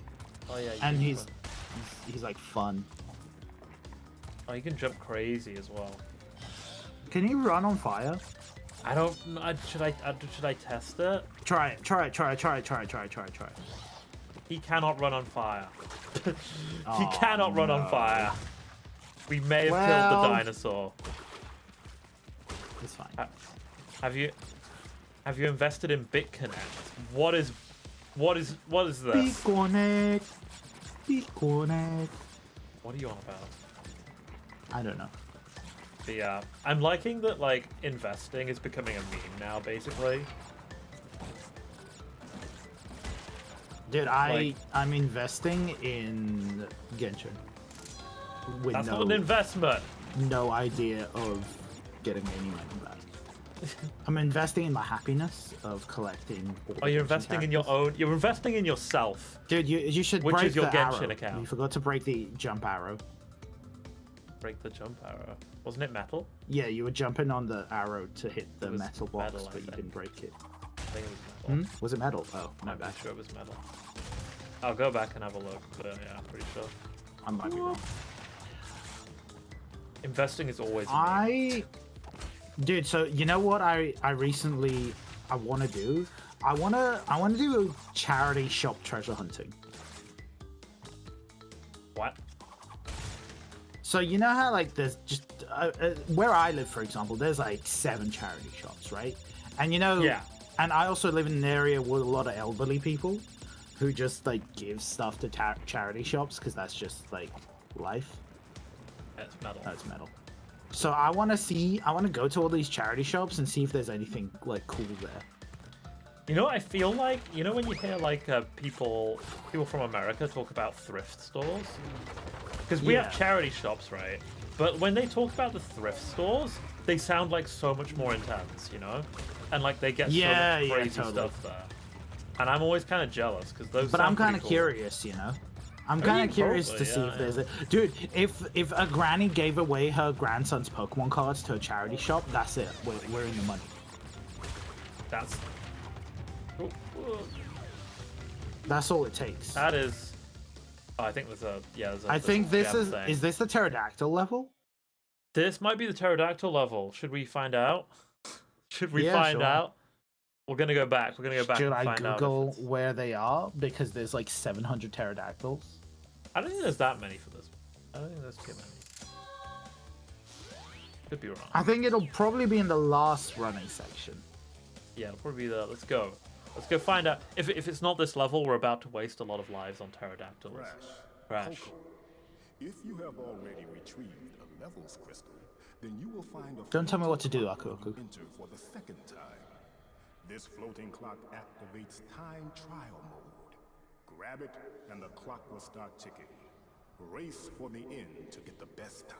S1: oh yeah,
S2: and he's like fun.
S1: Oh, you can jump crazy as well.
S2: Can you run on fire?
S1: I don't. Should I test it?
S2: Try it. Try it.
S1: He cannot run on fire. He
S2: Oh,
S1: cannot run on
S2: no.
S1: fire. We may have killed
S2: Well-
S1: the dinosaur.
S2: It's fine.
S1: Have you invested in BitConnect? What is this?
S2: BitConnect. BitConnect.
S1: What are you on about?
S2: I don't know.
S1: But yeah, I'm liking that like investing is becoming a meme now, basically.
S2: Dude,
S1: Like-
S2: I'm investing in Genshin. With
S1: That's not an investment.
S2: no idea of getting any money back. I'm investing in my happiness of collecting. All
S1: Oh,
S2: the
S1: you're
S2: Genshin
S1: investing in your
S2: characters.
S1: own. You're investing in yourself.
S2: Dude, you should
S1: Which
S2: break
S1: is your
S2: the
S1: Genshin
S2: arrow.
S1: account.
S2: You forgot to break the jump arrow.
S1: Break the jump arrow. Wasn't it metal?
S2: Yeah, you were jumping on the arrow to hit the
S1: It was
S2: metal box,
S1: metal, I
S2: but you
S1: think.
S2: didn't break it.
S1: I think it was metal.
S2: Was it metal? Oh, my
S1: I'm
S2: bad.
S1: pretty sure it was metal. I'll go back and have a look, but yeah, I'm pretty sure.
S2: I might be wrong.
S1: Investing is always a meme.
S2: Dude, so you know what I want to do? I want to do charity shop treasure hunting.
S1: What?
S2: So you know how like there's just where I live, for example, there's like 7 charity shops, right? And you know,
S1: Yeah.
S2: And I also live in an area with a lot of elderly people who just like give stuff to charity shops because that's just like life.
S1: It's metal.
S2: That's metal. So I want to go to all these charity shops and see if there's anything like cool there.
S1: You know what I feel like? You know when you hear like people from America talk about thrift stores? Because we have
S2: Yeah.
S1: charity shops, right? But when they talk about the thrift stores, they sound like so much more intense, you know? And like they get
S2: Yeah,
S1: so much
S2: yeah,
S1: crazy
S2: totally.
S1: stuff there. And I'm always kind of jealous because those.
S2: But
S1: sound
S2: I'm kind
S1: pretty
S2: of
S1: cool.
S2: curious, you know. I'm
S1: I
S2: kind
S1: mean,
S2: of curious to
S1: probably,
S2: see
S1: yeah,
S2: if there's a dude. If a granny gave away her grandson's Pokemon cards to a charity shop, that's it. We're in the money.
S1: That's. Oh, oh.
S2: That's all it takes.
S1: That is. Oh, I think there's a There's a,
S2: I think this
S1: gem
S2: is
S1: thing.
S2: is this the pterodactyl level?
S1: This might be the pterodactyl level. Should we find out? Should we
S2: Yeah,
S1: find
S2: sure.
S1: out? We're gonna go back. We're gonna go back
S2: Should
S1: and
S2: I
S1: find out.
S2: Google where they are because there's like 700 pterodactyls?
S1: I don't think there's that many for this. I don't think there's too many. Could be wrong.
S2: I think it'll probably be in the last running section.
S1: Yeah, it'll probably be there. Let's go. Let's go find out. If it's not this level, we're about to waste a lot of lives on pterodactyls. Crash.
S3: Coco, if you have already retrieved a levels crystal, then you will find a
S2: Don't tell me what to do,
S3: floating clock
S2: Aku.
S3: when you enter for the second time. This floating clock activates time trial mode. Grab it, and the clock will start ticking. Race for the end to get the best time,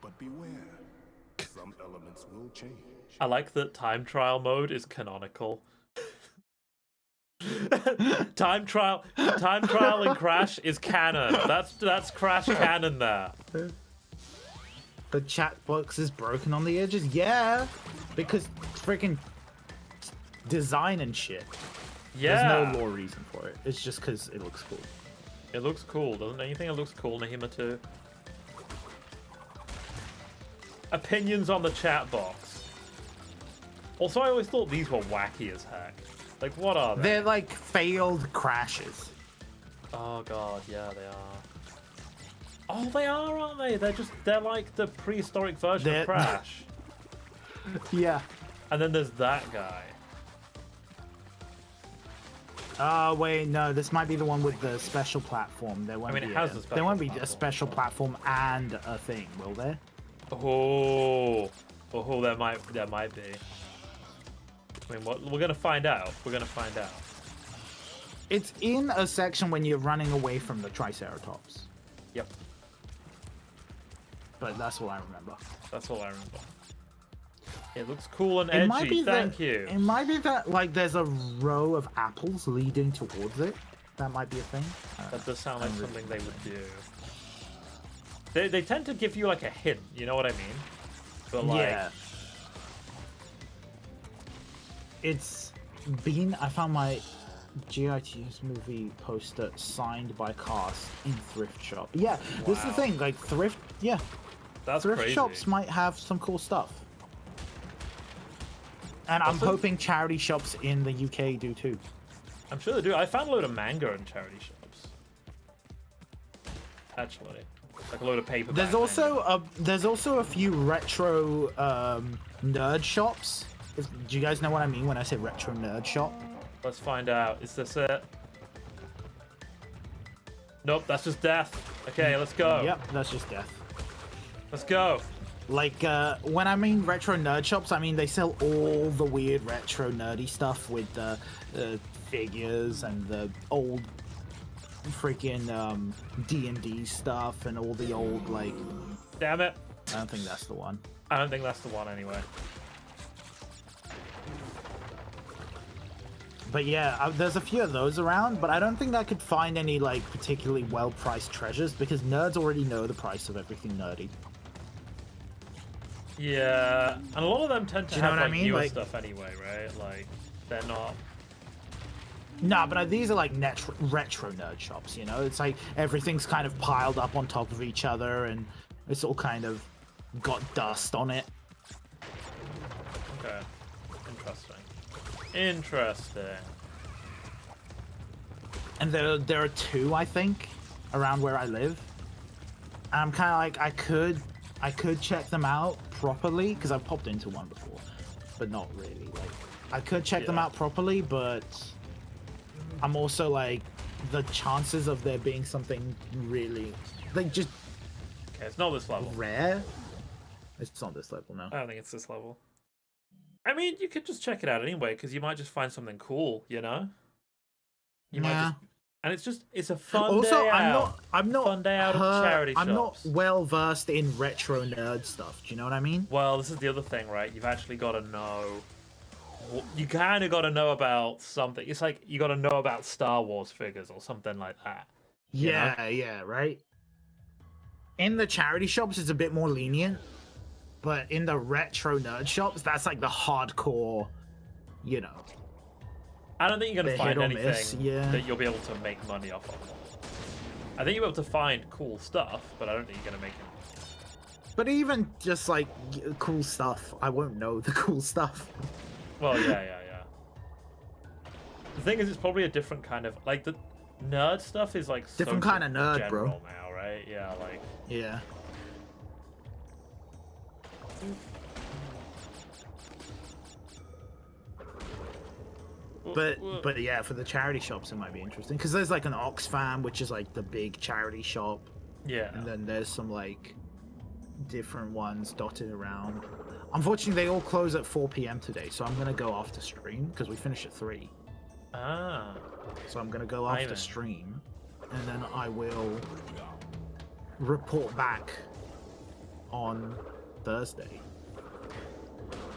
S3: but beware, some elements will change.
S1: I like that time trial mode is canonical. time trial and Crash is canon. That's Crash canon there.
S2: The chat box is broken on the edges. Yeah, because freaking design and shit.
S1: Yeah.
S2: There's no law reason for it. It's just because it looks cool.
S1: It looks cool, doesn't it? You think it looks cool, Nahima, too? Opinions on the chat box. Also, I always thought these were wacky as heck. Like, what are they?
S2: They're like failed crashes.
S1: Oh god, yeah, they are. Oh, they are, aren't they? They're like the prehistoric version
S2: They're-
S1: of Crash.
S2: Yeah.
S1: And then there's that guy.
S2: Wait, no, this might be the one with the special platform. There won't
S1: mean, it
S2: be
S1: has
S2: a,
S1: the
S2: there
S1: special
S2: won't be a
S1: platform.
S2: special platform and a thing, will there?
S1: Oh, there might be. I mean, we're gonna find out. We're gonna find out.
S2: It's in a section when you're running away from the Triceratops.
S1: Yep,
S2: But that's all I remember.
S1: that's all I remember. It looks cool and
S2: It might
S1: edgy.
S2: be
S1: Thank
S2: that,
S1: you.
S2: It might be that like there's a row of apples leading towards it. That might be a thing.
S1: That does sound like
S2: I'm really-
S1: something they would do. They tend to give you like a hint. You know what I mean? But like,
S2: Yeah. It's been. I found my GITS movie poster signed by cast in thrift shop. Yeah, this is the
S1: Wow.
S2: thing. Like thrift. Yeah,
S1: that's
S2: thrift
S1: crazy.
S2: shops might have some cool stuff. And I'm
S1: Awesome.
S2: hoping charity shops in the UK do too.
S1: I'm sure they do. I found a load of manga in charity shops. Actually, like a load of paper.
S2: There's also a few retro nerd shops. Do you guys know what I mean when I say retro nerd shop?
S1: Let's find out. Is this it? Nope, that's just death. Okay, let's go.
S2: Yep, that's just death.
S1: Let's go.
S2: Like, when I mean retro nerd shops, I mean they sell all the weird retro nerdy stuff with the figures and the old freaking D&D stuff and all the old, like...
S1: Damn it.
S2: I don't think that's the one.
S1: I don't think that's the one anyway.
S2: But yeah, there's a few of those around, but I don't think I could find any, like, particularly well-priced treasures because nerds already know the price of everything nerdy.
S1: Yeah, and a lot of them tend to
S2: you know
S1: have
S2: what I
S1: like
S2: mean?
S1: newer
S2: Like-
S1: stuff anyway, right? Like, they're not...
S2: Nah, but these are like retro nerd shops, you know? It's like everything's kind of piled up on top of each other and it's all kind of got dust on it.
S1: Okay. Interesting. Interesting.
S2: And there are two, I think, around where I live. And I'm kind of like, I could check them out properly because I've popped into one before, but not really. Like, I could check them
S1: Yeah.
S2: out properly, but I'm also like, the chances of there being something really, like, just
S1: Okay, it's not this level.
S2: rare. It's not this level, no.
S1: I don't think it's this level. I mean, you could just check it out anyway, because you might just find something cool, you know? You might
S2: Yeah.
S1: just... And it's a fun
S2: Also,
S1: day out.
S2: I'm not
S1: Fun day out of charity
S2: I'm not
S1: shops.
S2: well versed in retro nerd stuff. Do you know what I mean?
S1: Well, this is the other thing, right? You've actually got to know... You kind of got to know about something. It's like you got to know about Star Wars figures or something like that. You know?
S2: Yeah, right. In the charity shops, it's a bit more lenient, but in the retro nerd shops, that's like the hardcore, you know.
S1: I don't think you're going
S2: The
S1: to find
S2: hit or
S1: anything
S2: miss, yeah.
S1: that you'll be able to make money off of. I think you'll be able to find cool stuff, but I don't think you're going to make it.
S2: But even just like cool stuff, I won't know the cool stuff.
S1: Well, yeah. The thing is, it's probably a different kind of... Like, the nerd stuff is, like,
S2: Different
S1: so
S2: kind of nerd,
S1: general
S2: bro.
S1: now, right? Yeah, like...
S2: Yeah. But yeah, for the charity shops, it might be interesting because there's like an Oxfam, which is like the big charity shop,
S1: Yeah.
S2: and then there's some like different ones dotted around. Unfortunately, they all close at 4 p.m. today, so I'm gonna go after stream because we finish at 3.
S1: Ah.
S2: So I'm gonna go
S1: Aye,
S2: after
S1: then.
S2: stream, and then I will report back on Thursday.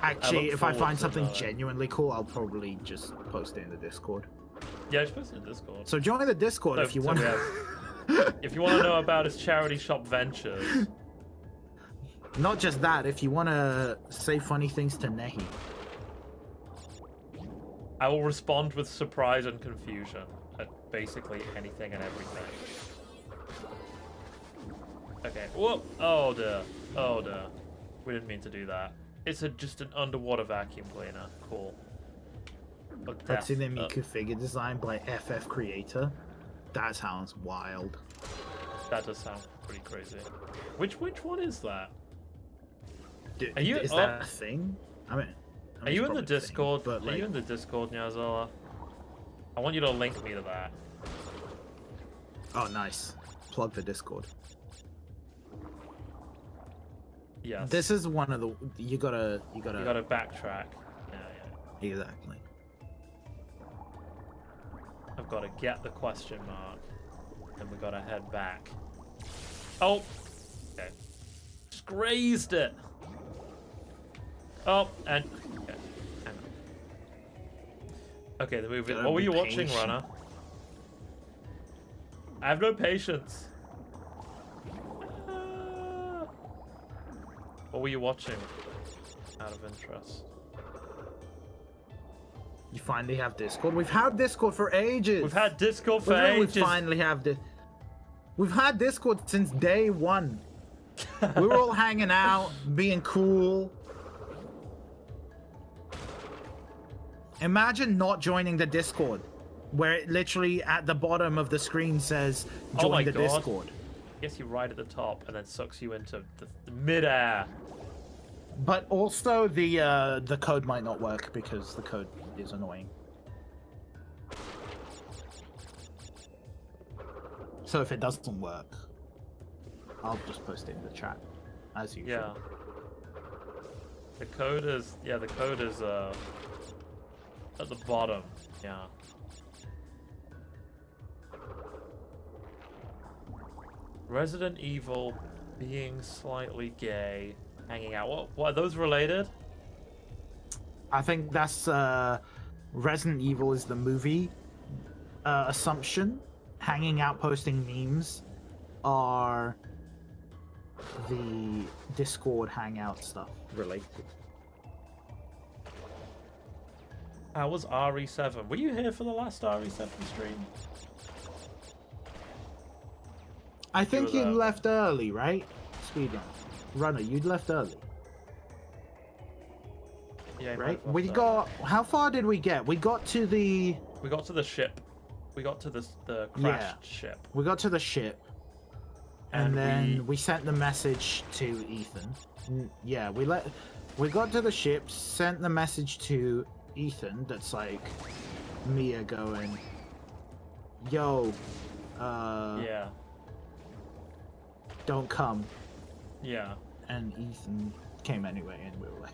S2: Actually,
S1: look
S2: if I
S1: forward
S2: find
S1: to
S2: something
S1: that.
S2: genuinely cool, I'll probably just post it in the Discord.
S1: Yeah, it's posted in Discord.
S2: So join the Discord if you
S1: So
S2: want.
S1: we have- if you want to know about his charity shop ventures,
S2: Not just that, if you want to say funny things to Nehi.
S1: I will respond with surprise and confusion at basically anything and everything. Okay. Whoop! Oh dear. Oh dear. We didn't mean to do that. It's just an underwater vacuum cleaner. Cool. Oh, death.
S2: Hatsune Miku figure design by FF Creator. That sounds wild.
S1: That does sound pretty crazy. Which one is that?
S2: Are
S1: you-
S2: Is
S1: oh.
S2: that a thing?
S1: Are you in the Discord? Are you in the Discord, Nyazala? I want you to link me to that.
S2: Oh, nice. Plug the Discord.
S1: Yes.
S2: This is one of the. You gotta.
S1: You gotta backtrack. Yeah.
S2: Exactly.
S1: I've got to get the question mark, and we gotta head back. Oh. Okay. Just grazed it. Oh, and. Okay. Hang on. Okay, the movie.
S2: Gotta
S1: What were
S2: be
S1: you watching,
S2: patient.
S1: Runner? I have no patience. What were you watching? Out of interest.
S2: You finally have Discord. We've had Discord for ages.
S1: We've had Discord for
S2: What do you mean
S1: ages.
S2: We finally have this. We've had Discord since day one. We were all hanging out, being cool. Imagine not joining the Discord, where it literally at the bottom of the screen says join
S1: my
S2: the
S1: God.
S2: Discord.
S1: Gets you right at the top and then sucks you into the midair.
S2: But also the code might not work because the code is annoying. So if it doesn't work, I'll just post it in the chat, as usual.
S1: Yeah. The code is at the bottom. Yeah. Resident Evil being slightly gay, hanging out. What are those related?
S2: I think that's Resident Evil is the movie assumption. Hanging out, posting memes are the Discord hangout stuff related.
S1: How was RE7? Were you here for the last RE7 stream?
S2: I think you
S1: were there.
S2: left early, right? Speedrun. Runner, you'd left early,
S1: Yeah.
S2: right? We got... How far did we get? We got to the...
S1: We got to the ship. We got to the crashed ship.
S2: We got to the ship. And then we sent the message to Ethan. Yeah, we got to the ship, sent the message to Ethan that's like Mia going, yo,
S1: Yeah.
S2: don't come.
S1: Yeah.
S2: And Ethan came anyway, and we were like,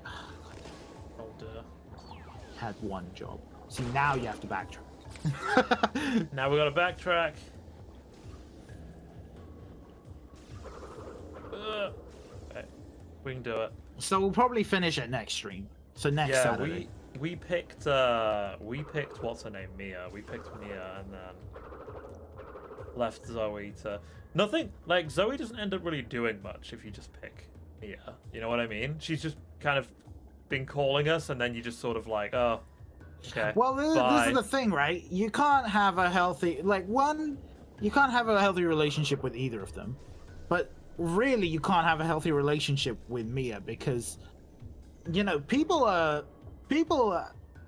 S1: Oh dear.
S2: had one job. See, now you have to backtrack.
S1: Now we gotta backtrack. Okay. We can do it.
S2: So we'll probably finish it next stream. So next
S1: Yeah,
S2: Saturday.
S1: we picked what's her name? Mia. We picked Mia and then left Zoe to nothing. Like Zoe doesn't end up really doing much if you just pick Mia. You know what I mean? She's just kind of been calling us, and then you just sort of like, oh, okay.
S2: Well, this
S1: bye.
S2: is the thing, right? You can't have a healthy, you can't have a healthy relationship with either of them. But really, you can't have a healthy relationship with Mia because, you know, people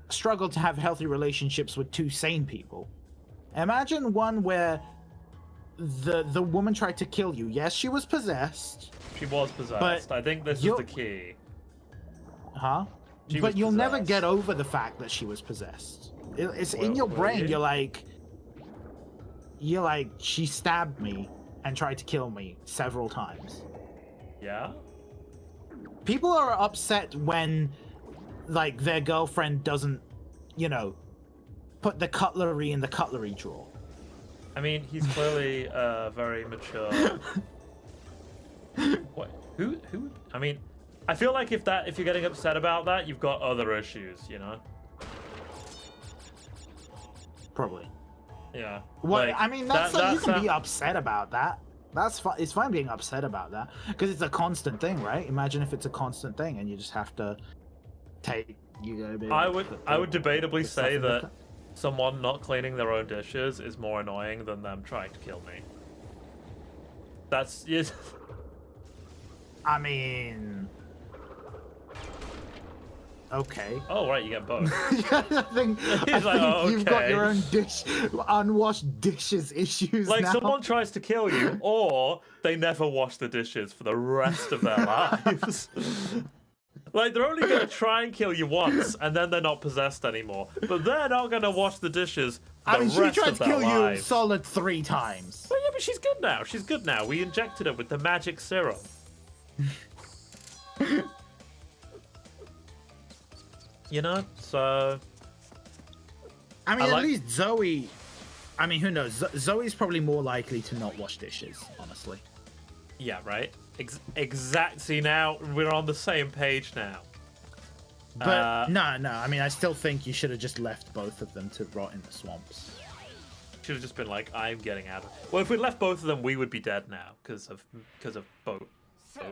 S2: struggle to have healthy relationships with two sane people. Imagine one where the woman tried to kill you. Yes, she was possessed.
S1: She was possessed. I think this is the key.
S2: Huh?
S1: She
S2: But
S1: was
S2: you'll never
S1: possessed.
S2: get over the fact that she was possessed. It's in
S1: Will-
S2: your
S1: will
S2: brain.
S1: you?
S2: You're like, she stabbed me and tried to kill me several times.
S1: Yeah.
S2: People are upset when, like, their girlfriend doesn't, you know, put the cutlery in the cutlery drawer.
S1: I mean, he's clearly very mature. What? Who? I mean, I feel like if you're getting upset about that, you've got other issues, you know?
S2: Probably.
S1: Yeah.
S2: Well,
S1: like,
S2: I mean, you can be upset about that. That's fine. It's fine being upset about that because it's a constant thing, right? Imagine if it's a constant thing and you just have to take.
S1: I would debatably
S2: the stuff
S1: say
S2: in the
S1: that someone not cleaning their own dishes is more annoying than them trying to kill me. That's yes.
S2: I mean, okay.
S1: Oh right, you get both.
S2: I think you've got your own unwashed dishes issues
S1: Like
S2: now.
S1: someone tries to kill you, or they never wash the dishes for the rest of their lives. Like they're only gonna try and kill you once, and then they're not possessed anymore. But they're not gonna wash the dishes for the
S2: she
S1: rest
S2: tried
S1: of
S2: to
S1: their
S2: kill
S1: lives.
S2: you solid 3 times.
S1: Well, yeah, but she's good now. She's good now. We injected her with the magic serum. You know, so
S2: I mean,
S1: I
S2: at
S1: like-
S2: least Zoe. I mean, who knows? Zoe's probably more likely to not wash dishes, honestly.
S1: yeah, right. Exact. See, now we're on the same page now.
S2: But no. I mean, I still think you should have just left both of them to rot in the swamps.
S1: Should have just been like, I'm getting out of. Well, if we'd left both of them, we would be dead now because of boat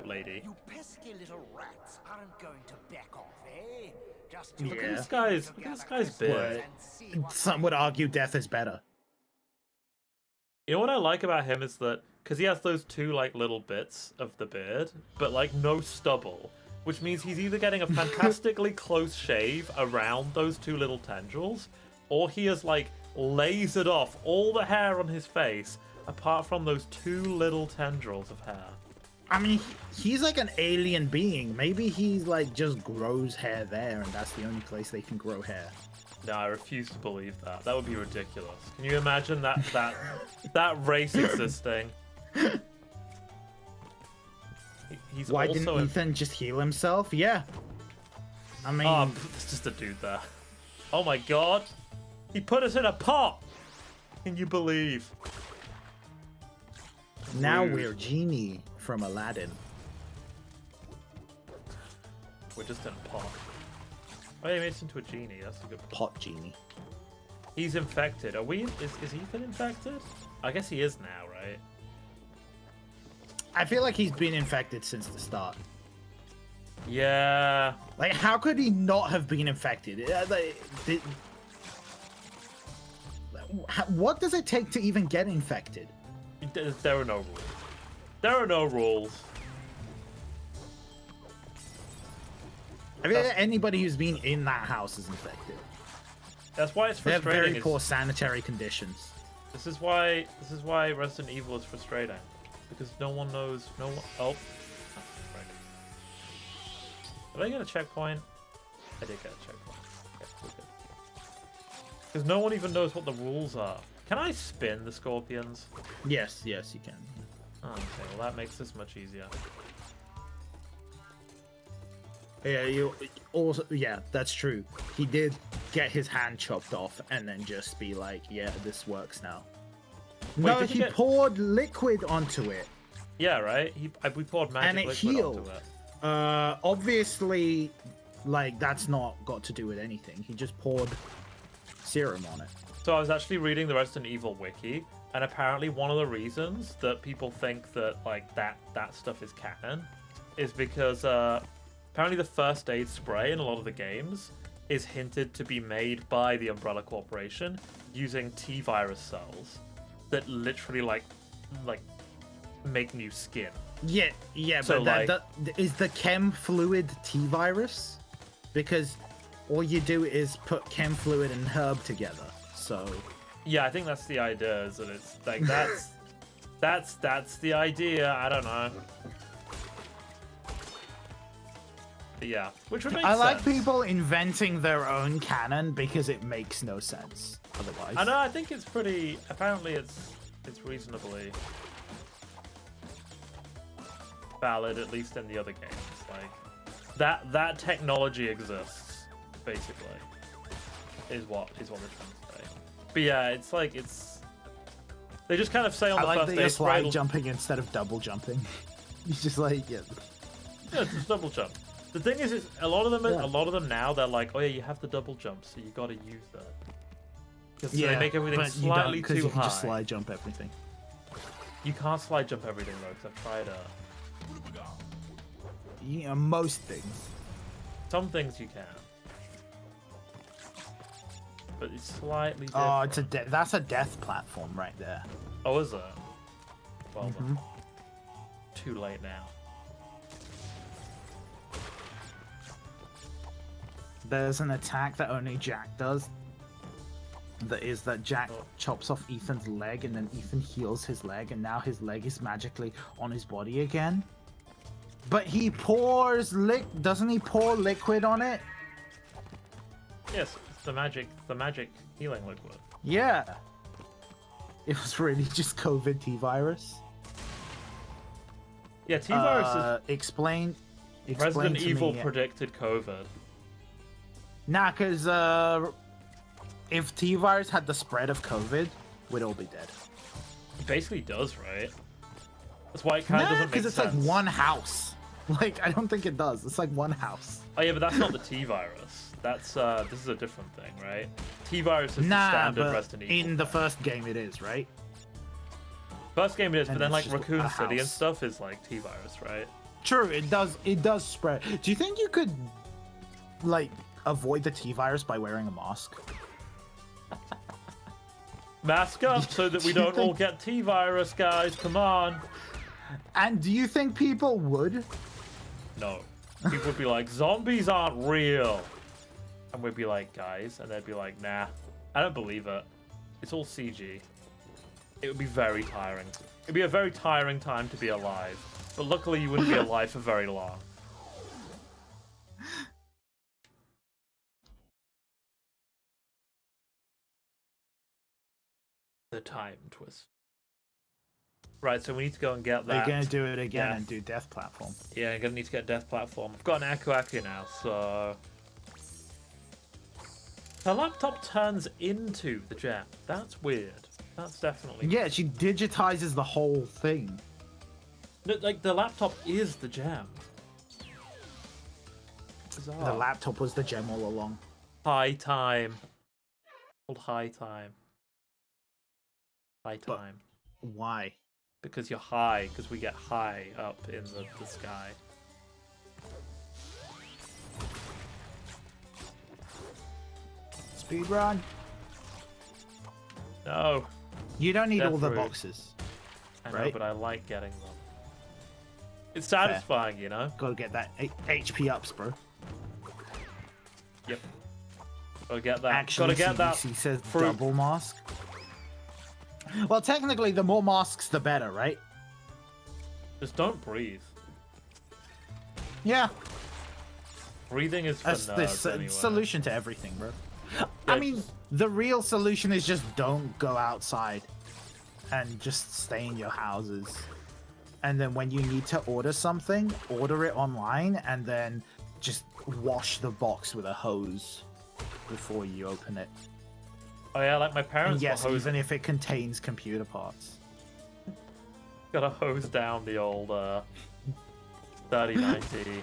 S1: lady.
S4: You pesky little rats aren't going to back off, eh? Just
S2: Yeah.
S1: Look at this guy's beard.
S2: Some would argue death is better.
S1: You know what I like about him is that because he has those two like little bits of the beard, but like no stubble. which means he's either getting a fantastically close shave around those two little tendrils, or he has like lasered off all the hair on his face apart from those two little tendrils of hair.
S2: I mean, he's like an alien being. Maybe he's like just grows hair there, and that's the only place they can grow hair.
S1: No, I refuse to believe that. That would be ridiculous. Can you imagine that race existing? He's
S2: Why
S1: also
S2: didn't Ethan just heal himself? Yeah. I mean...
S1: Oh, there's just a dude there. Oh my god. He put us in a pot! Can you believe?
S2: Now
S1: Rude.
S2: we're Genie from Aladdin.
S1: We're just in a pot. Oh, yeah, he made us into a genie. That's a good point.
S2: Pot Genie.
S1: He's infected. Are we... Is Ethan infected? I guess he is now, right?
S2: I feel like he's been infected since the start.
S1: Yeah.
S2: Like, how could he not have been infected? What does it take to even get infected?
S1: There are no rules. There are no rules.
S2: I mean, anybody who's been in that house is infected.
S1: That's why it's
S2: They have
S1: frustrating.
S2: very poor sanitary conditions.
S1: This is why Resident Evil is frustrating. Because no one knows. No one. Oh. Right. Did I get a checkpoint? I did get a checkpoint. Okay, we're good. Because no one even knows what the rules are. Can I spin the scorpions?
S2: Yes, yes, you can.
S1: Oh, okay, well that makes this much easier.
S2: Yeah, you also, yeah, that's true. He did get his hand chopped off and then just be like, yeah, this works now.
S1: Wait,
S2: No,
S1: did
S2: he poured liquid onto it.
S1: Yeah, right? We poured magic
S2: And it
S1: liquid
S2: healed.
S1: onto it.
S2: Obviously, like, that's not got to do with anything. He just poured serum on it.
S1: So I was actually reading the Resident Evil wiki, and apparently one of the reasons that people think that like that stuff is canon is because apparently the first aid spray in a lot of the games is hinted to be made by the Umbrella Corporation using T-virus cells that literally like make new skin.
S2: Yeah, yeah,
S1: So,
S2: but that is the chem fluid T-virus? Because all you do is put chem fluid and herb together. So
S1: Yeah, I think that's the idea. Is that it's like that's the idea. I don't know. But yeah, which would make
S2: I like
S1: sense.
S2: people inventing their own canon because it makes no sense otherwise.
S1: I know. I think it's pretty. Apparently, it's reasonably valid, at least in the other games. Like that technology exists, basically, is what they're trying to say. But yeah, it's like they just kind of say on
S2: I
S1: the
S2: like
S1: first
S2: that
S1: day
S2: you're slide
S1: Cradle-
S2: jumping instead of double jumping. He's just like, yeah.
S1: Yeah, just double jump. The thing is a lot of them now they're like, oh yeah, you have the double jump, so you got to use that. Because they make everything
S2: but
S1: slightly
S2: you don't,
S1: too
S2: you can
S1: high.
S2: just slide jump everything.
S1: You can't slide jump everything though, because I've tried
S2: You know, most things.
S1: some things you can, but it's slightly different.
S2: Oh, it's that's a death platform right there.
S1: Oh, is it? Well,
S2: Mm-hmm.
S1: then, too late now.
S2: There's an attack that only Jack does. That is that Jack chops off Ethan's leg and then Ethan heals his leg and now his leg is magically on his body again. But he pours doesn't he pour liquid on it?
S1: Yes, it's the magic healing liquid.
S2: Yeah. It was really just COVID T-virus.
S1: Yeah, T-virus
S2: Explain
S1: is Resident
S2: to
S1: Evil
S2: me.
S1: predicted COVID.
S2: Nah, because if T-virus had the spread of COVID, we'd all be dead.
S1: It basically does, right? That's why it kind of
S2: Nah,
S1: doesn't make
S2: because it's
S1: sense.
S2: like one house. Like, I don't think it does. It's like one house.
S1: Oh yeah, but that's not the T-virus. That's this is a different thing, right? T-virus is the
S2: Nah,
S1: standard
S2: but
S1: Resident Evil.
S2: in the first game it is, right?
S1: First game it is, but
S2: and
S1: then
S2: it's
S1: like
S2: just
S1: Raccoon
S2: a
S1: City and
S2: house.
S1: stuff is like T-virus, right?
S2: True, it does spread. Do you think you could, like, avoid the T-virus by wearing a mask?
S1: Mask up so that we
S2: Do you
S1: don't all
S2: think-
S1: get T-virus, guys. Come on.
S2: And do you think people would?
S1: No. People would be like, zombies aren't real. And we'd be like, guys, and they'd be like, nah, I don't believe it. It's all CG. It would be very tiring. It'd be a very tiring time to be alive. But luckily you wouldn't be alive for very long. The time twist. Right, so we need to go and get that.
S2: They're gonna do it again
S1: Death.
S2: and do death platform.
S1: Yeah, I'm gonna need to get Death Platform. I've got an Aku now, so... The laptop turns into the gem. That's weird. That's definitely...
S2: Yeah, she digitizes the whole thing.
S1: No, like, the laptop is the gem. Bizarre.
S2: The laptop was the gem all along.
S1: High time. Called high time. High
S2: But-
S1: time.
S2: Why?
S1: Because you're high, because we get high up in the sky.
S2: Speed run.
S1: No.
S2: You don't need
S1: Death
S2: all the
S1: route.
S2: boxes.
S1: I know,
S2: Right?
S1: but I like getting them. It's satisfying, you know?
S2: Gotta get that HP ups, bro.
S1: Yep. Gotta get that.
S2: Actually,
S1: Gotta get that.
S2: CBC says
S1: fruit.
S2: double mask. Well, technically, the more masks, the better, right?
S1: Just don't breathe.
S2: Yeah,
S1: Breathing is for
S2: that's the
S1: nerds anyway.
S2: solution to everything, bro.
S1: Yeah,
S2: I mean,
S1: just-
S2: the real solution is just don't go outside and just stay in your houses. And then when you need to order something, order it online and then just wash the box with a hose before you open it.
S1: Oh yeah, like my
S2: And
S1: parents
S2: yes,
S1: were
S2: even if it contains computer parts.
S1: gotta hose down the old 3090.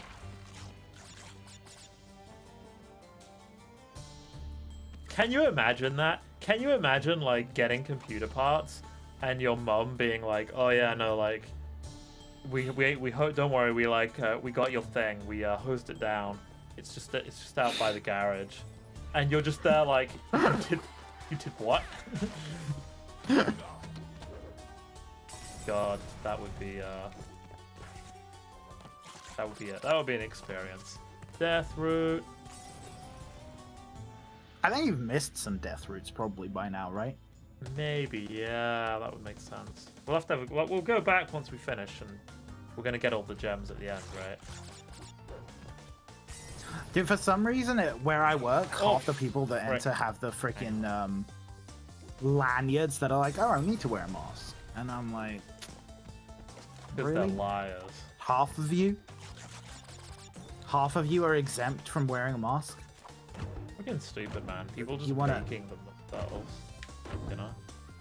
S1: Can you imagine that? Can you imagine like getting computer parts and your mum being like, "Oh yeah, no, like we don't worry, we like we got your thing. We hosed it down. It's just out by the garage." And you're just there like, you did what? God, that would be it. That would be an experience. Death route.
S2: I think you've missed some death routes probably by now, right?
S1: Maybe, yeah, that would make sense. We'll have to have we'll go back once we finish, and we're gonna get all the gems at the end, right?
S2: Dude, for some reason, where I work,
S1: Oh,
S2: half the people that
S1: right.
S2: enter have the freaking lanyards that are like, oh, I need to wear a mask. And I'm like,
S1: Because
S2: really?
S1: they're liars.
S2: Half of you? Half of you are exempt from wearing a mask?
S1: Fucking stupid, man. People just
S2: You wanna-
S1: making them themselves. You know?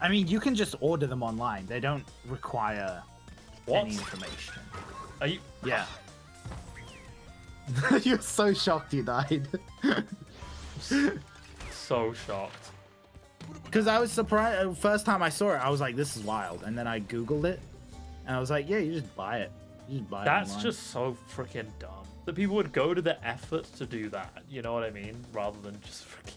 S2: I mean, you can just order them online. They don't require
S1: What?
S2: any information.
S1: Are you?
S2: Yeah. You're so shocked you died.
S1: So shocked.
S2: Because I was surprised. First time I saw it, I was like, this is wild. And then I Googled it. And I was like, yeah, you just buy it. You just buy it
S1: That's
S2: online.
S1: just so freaking dumb. That people would go to the effort to do that. You know what I mean? Rather than just freaking.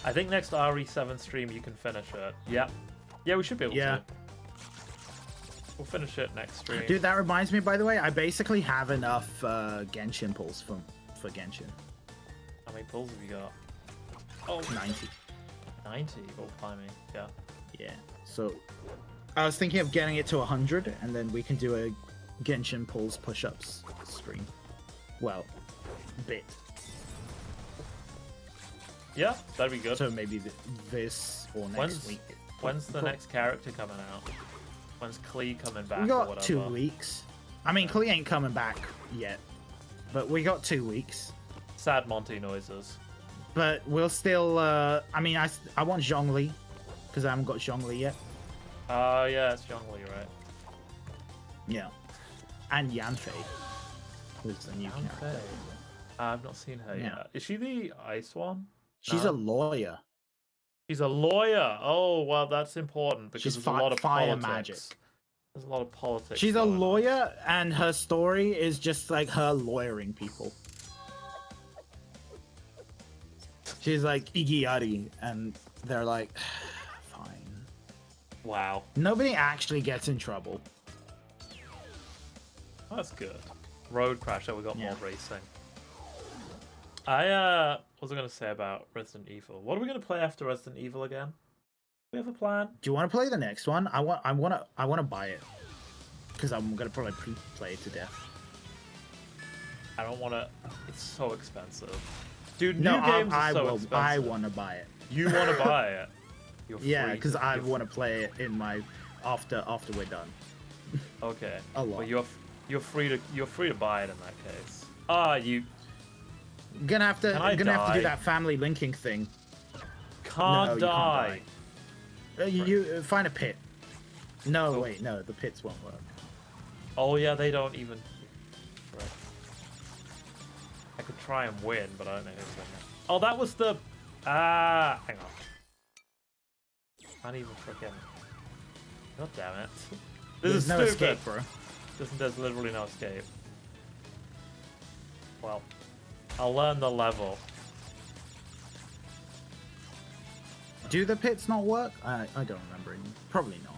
S1: I think next RE7 stream you can finish it. Yeah. Yeah, we should be able
S2: Yeah.
S1: to. We'll finish it next stream.
S2: Dude, that reminds me, by the way, I basically have enough Genshin pulls for Genshin.
S1: How many pulls have you got? Oh,
S2: 90.
S1: 90. Oh, blimey. Yeah.
S2: Yeah. So I was thinking of getting it to 100, and then we can do a Genshin pulls push-ups stream. Well, bit.
S1: Yeah, that'd be good.
S2: So maybe this or next week.
S1: When's the next character coming out? When's Klee coming back?
S2: We
S1: or
S2: got
S1: whatever?
S2: 2 weeks. I mean, Klee ain't coming back yet, but we got 2 weeks.
S1: Sad Monty noises.
S2: But we'll still. I mean, I want Zhongli because I haven't got Zhongli yet.
S1: Oh, yeah, it's Zhongli, right?
S2: Yeah, and Yanfei, who's the new
S1: Yanfei.
S2: character.
S1: I've not seen her
S2: Yeah.
S1: yet. Is she the ice one?
S2: She's
S1: No.
S2: a lawyer.
S1: She's a lawyer. Oh, well, that's important because
S2: She's
S1: there's a lot of
S2: fire
S1: politics.
S2: magic.
S1: There's a lot of politics.
S2: She's a
S1: going on.
S2: lawyer, and her story is just like her lawyering people. She's like Igiyari, and they're like, fine.
S1: Wow.
S2: Nobody actually gets in trouble.
S1: Oh, that's good. Road Crasher, we got
S2: Yeah.
S1: more racing. What was I gonna say about Resident Evil? What are we gonna play after Resident Evil again? Do we have a plan?
S2: Do you want to play the next one? I want to buy it because I'm gonna probably play it to death.
S1: I don't want to. It's so expensive, dude.
S2: No,
S1: New games
S2: I
S1: are so
S2: will.
S1: expensive.
S2: I want to buy it.
S1: You want to buy it? You're
S2: Yeah,
S1: free
S2: because
S1: to-
S2: I
S1: you're-
S2: want to play it in my after we're done.
S1: Okay.
S2: A lot.
S1: Well, you're free to buy it in that case. Ah, you
S2: Gonna have to
S1: Can I
S2: do
S1: die?
S2: that family linking thing.
S1: can't
S2: No, you
S1: die.
S2: can't you find a pit. No, wait, no, the pits won't work.
S1: Oh yeah, they don't even. Frick. I could try and win, but I don't know who's winning. Oh, that was the. Hang on. Can't even freaking. God damn it. This is
S2: There's no
S1: stupid.
S2: escape, bro.
S1: There's literally no escape. Well, I'll learn the level.
S2: Do the pits not work? I don't remember. Probably not.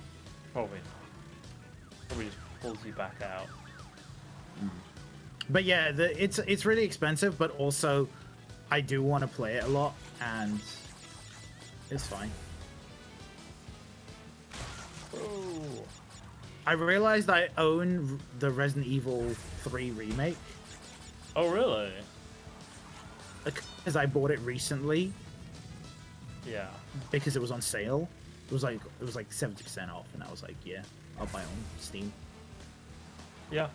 S1: Probably not. Probably just pulls you back out.
S2: But yeah, it's really expensive, but also I do want to play it a lot, and it's fine.
S1: Oh.
S2: I realized I own the Resident Evil 3 remake
S1: Oh really?
S2: because I bought it recently
S1: Yeah.
S2: because it was on sale. It was like 70% off, and I was like, yeah, I'll buy it on Steam.
S1: Yeah.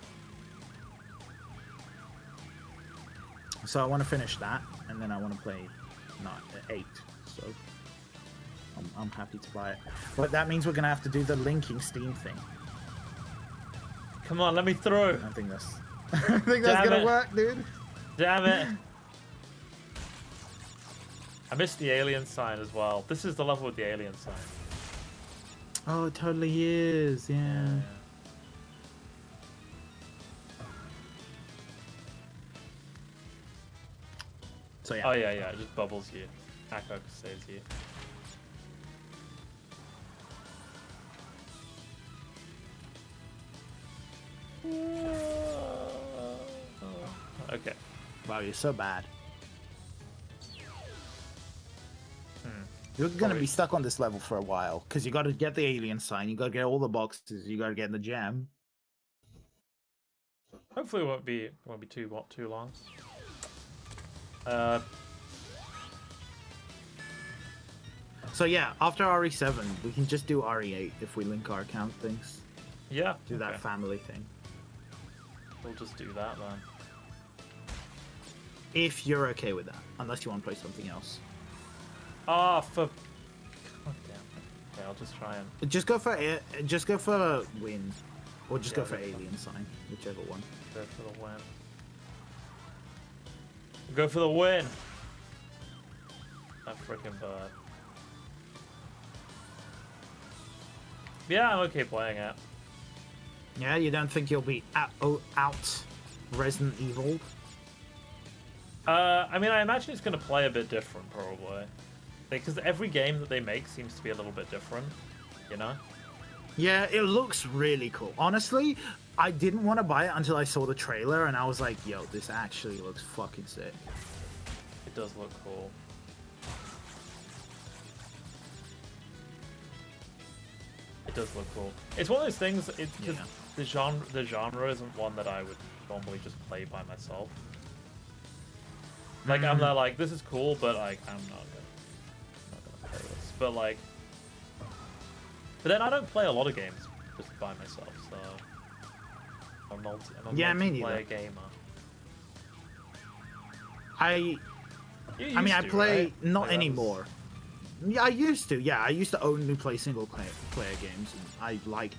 S2: So I want to finish that, and then I want to play 8. So I'm happy to buy it. But that means we're gonna have to do the linking Steam thing.
S1: Come on, let me through.
S2: I think that's I think that's
S1: Damn
S2: gonna
S1: it.
S2: work, dude.
S1: Damn it. I missed the alien sign as well. This is the level with the alien sign.
S2: Oh, it totally is. Yeah. So yeah.
S1: Oh yeah, yeah. It just bubbles you. Echo saves you. Okay.
S2: Wow, you're so bad.
S1: Hmm.
S2: You're gonna
S1: Probably.
S2: be stuck on this level for a while because you got to get the alien sign, you got to get all the boxes, you got to get the gem.
S1: Hopefully it won't be too long.
S2: So yeah, after RE7, we can just do RE8 if we link our account things.
S1: Yeah.
S2: Do that
S1: okay.
S2: family thing.
S1: We'll just do that then.
S2: If you're okay with that, unless you want to play something else.
S1: Ah, for. God damn. Okay, I'll just try and.
S2: Just go for win, or just
S1: Yeah,
S2: go for
S1: that's fine.
S2: alien sign, whichever one.
S1: Go for the win. Go for the win! That freaking bird. Yeah, I'm okay playing it.
S2: Yeah, you don't think you'll be out Resident Evil?
S1: I mean, I imagine it's going to play a bit different, probably. Because every game that they make seems to be a little bit different, you know?
S2: Yeah, it looks really cool. Honestly, I didn't want to buy it until I saw the trailer, and I was like, yo, this actually looks fucking sick.
S1: It does look cool. It does look cool. It's one of those things, it's because
S2: Yeah.
S1: the genre isn't one that I would normally just play by myself. Like, I'm not like, this is cool, but like, I'm not gonna play this. But like, but then I don't play a lot of games just by myself, so I'm a
S2: Yeah, me neither.
S1: multiplayer gamer.
S2: I
S1: You
S2: mean, I
S1: used to,
S2: play
S1: right?
S2: not
S1: Like, that was-
S2: anymore. Yeah, I used to. Yeah, I used to only play single player games, and I like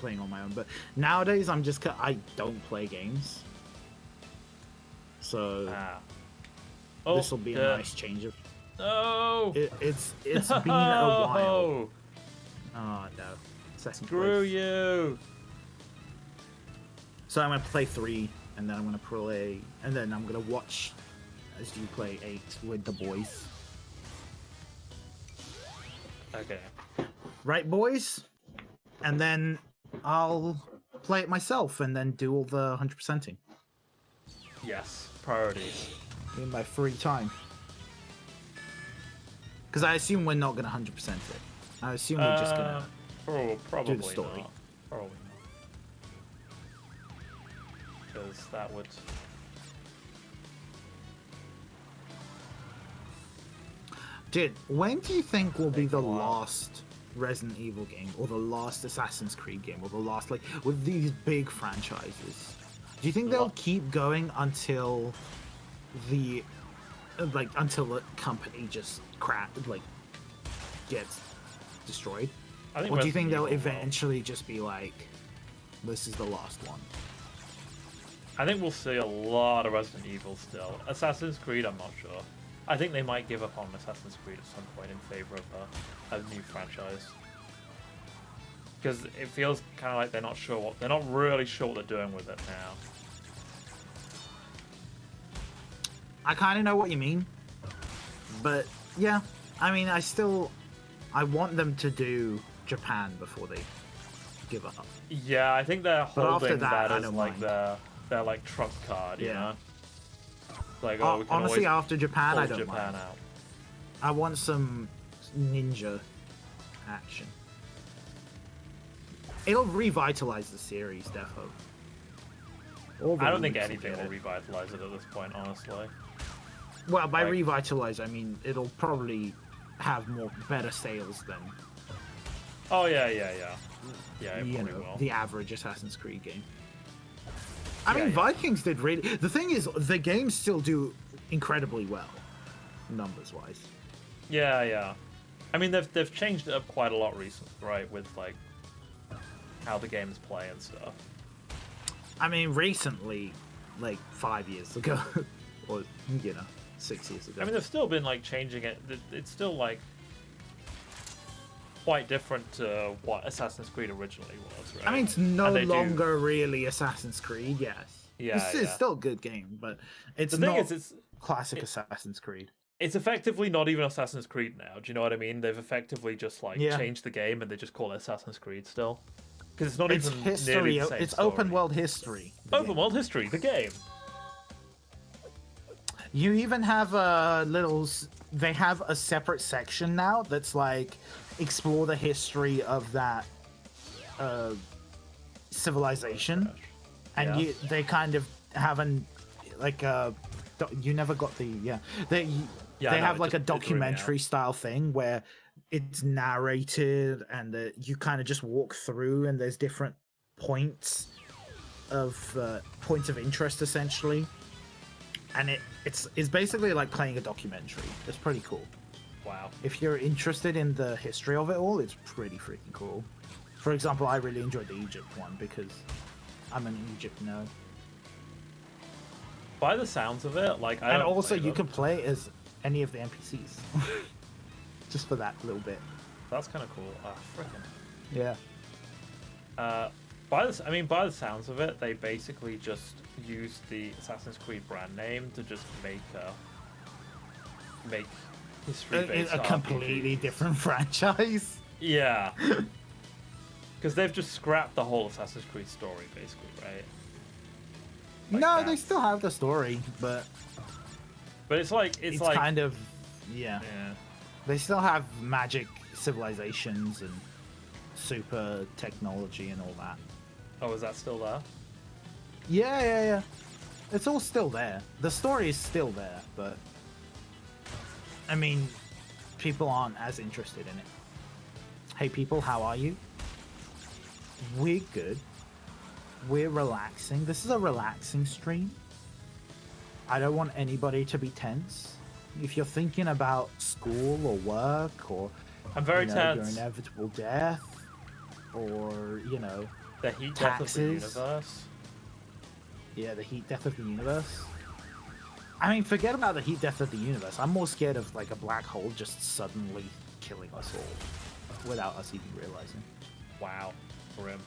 S2: playing on my own. But nowadays, I don't play games. So
S1: Ah. Oh,
S2: this will be a nice change of.
S1: No!
S2: It's been a while. Oh no, second
S1: Screw
S2: place.
S1: you!
S2: So I'm gonna play 3, and then I'm gonna play, and then I'm gonna watch as you play 8 with the boys.
S1: Okay.
S2: Right, boys? And then I'll play it myself and then do all the 100%ing
S1: Yes, priorities.
S2: in my free time. Because I assume we're not going to 100% it. I assume we're just going to...
S1: Probably
S2: do the story.
S1: not. Probably not. Because that would...
S2: Dude, when do you think will be
S1: Take a
S2: the
S1: while.
S2: last Resident Evil game, or the last Assassin's Creed game, or the last, like, with these big franchises? Do you think they'll keep going until the, like, until the company just gets destroyed?
S1: I think
S2: Or do you think
S1: Resident
S2: they'll
S1: Evil will.
S2: eventually just be like, this is the last one?
S1: I think we'll see a lot of Resident Evil still. Assassin's Creed, I'm not sure. I think they might give up on Assassin's Creed at some point in favor of a new franchise. Because it feels kind of like they're not really sure what they're doing with it now.
S2: I kind of know what you mean, but yeah, I mean, I want them to do Japan before they give up.
S1: Yeah, I think they're
S2: But after
S1: holding
S2: that,
S1: that
S2: I
S1: as
S2: don't
S1: like
S2: mind.
S1: their like trump card, you
S2: Yeah.
S1: know? Like, oh, we can
S2: Honestly,
S1: always
S2: after Japan, I
S1: hold
S2: don't
S1: Japan
S2: mind.
S1: out.
S2: I want some ninja action. It'll revitalize the series, defo. All the
S1: I don't think
S2: reboots
S1: anything
S2: get
S1: will
S2: it.
S1: revitalize it at this point, honestly.
S2: Well, by
S1: like-
S2: revitalize, I mean it'll probably have better sales than
S1: Oh yeah. Yeah, it
S2: you
S1: probably
S2: know
S1: will.
S2: the average Assassin's Creed game. I
S1: Yeah,
S2: mean,
S1: yeah.
S2: Vikings did really. The thing is, the games still do incredibly well, numbers wise.
S1: Yeah. I mean, they've changed it up quite a lot recently, right? With like how the games play and stuff.
S2: I mean, recently, like 5 years ago, or 6 years ago.
S1: I mean, they've still been like changing it. It's still like quite different to what Assassin's Creed originally was, right?
S2: I mean, it's no
S1: And they do-
S2: longer really Assassin's Creed. Yes.
S1: Yeah,
S2: It's
S1: yeah.
S2: still a good game, but it's
S1: The thing
S2: not
S1: is,
S2: classic Assassin's Creed.
S1: it's effectively not even Assassin's Creed now. Do you know what I mean? They've effectively just like
S2: Yeah.
S1: changed the game and they just call it Assassin's Creed still. Because it's not
S2: It's
S1: even
S2: history.
S1: nearly the same
S2: It's
S1: story.
S2: open world history. the
S1: Open
S2: game.
S1: world history, the game.
S2: You even have a little. They have a separate section now that's like explore the history of that civilization, and
S1: Yeah.
S2: they kind of have you never got the they
S1: Yeah,
S2: they
S1: I know,
S2: have
S1: it
S2: like a
S1: just- it threw me out.
S2: documentary style thing where it's narrated and you kind of just walk through and there's different points of interest essentially, and it's basically like playing a documentary. It's pretty cool.
S1: Wow.
S2: If you're interested in the history of it all, it's pretty freaking cool. For example, I really enjoyed the Egypt one because I'm an Egypt nerd.
S1: By the sounds of it, like I
S2: And
S1: don't
S2: also,
S1: play
S2: you
S1: them.
S2: can play as any of the NPCs. Just for that little bit.
S1: That's kind of cool. Ah, freaking.
S2: Yeah.
S1: By the sounds of it, they basically just used the Assassin's Creed brand name to just make history-based
S2: A completely
S1: RPGs.
S2: different franchise.
S1: Yeah. Because they've just scrapped the whole Assassin's Creed story, basically, right? Like
S2: No,
S1: that.
S2: they still have the story, but
S1: But it's like
S2: it's
S1: like
S2: kind of yeah.
S1: yeah.
S2: They still have magic civilizations and super technology and all that.
S1: Oh, is that still there?
S2: Yeah. It's all still there. The story is still there, but I mean, people aren't as interested in it. Hey people, how are you? We're good. We're relaxing. This is a relaxing stream. I don't want anybody to be tense. If you're thinking about school or work or
S1: I'm very
S2: your
S1: tense.
S2: inevitable death or
S1: The heat death of the
S2: taxes.
S1: universe.
S2: Yeah, the heat death of the universe. I mean, forget about the heat death of the universe. I'm more scared of like a black hole just suddenly killing us all without us even realizing.
S1: Wow. Grim.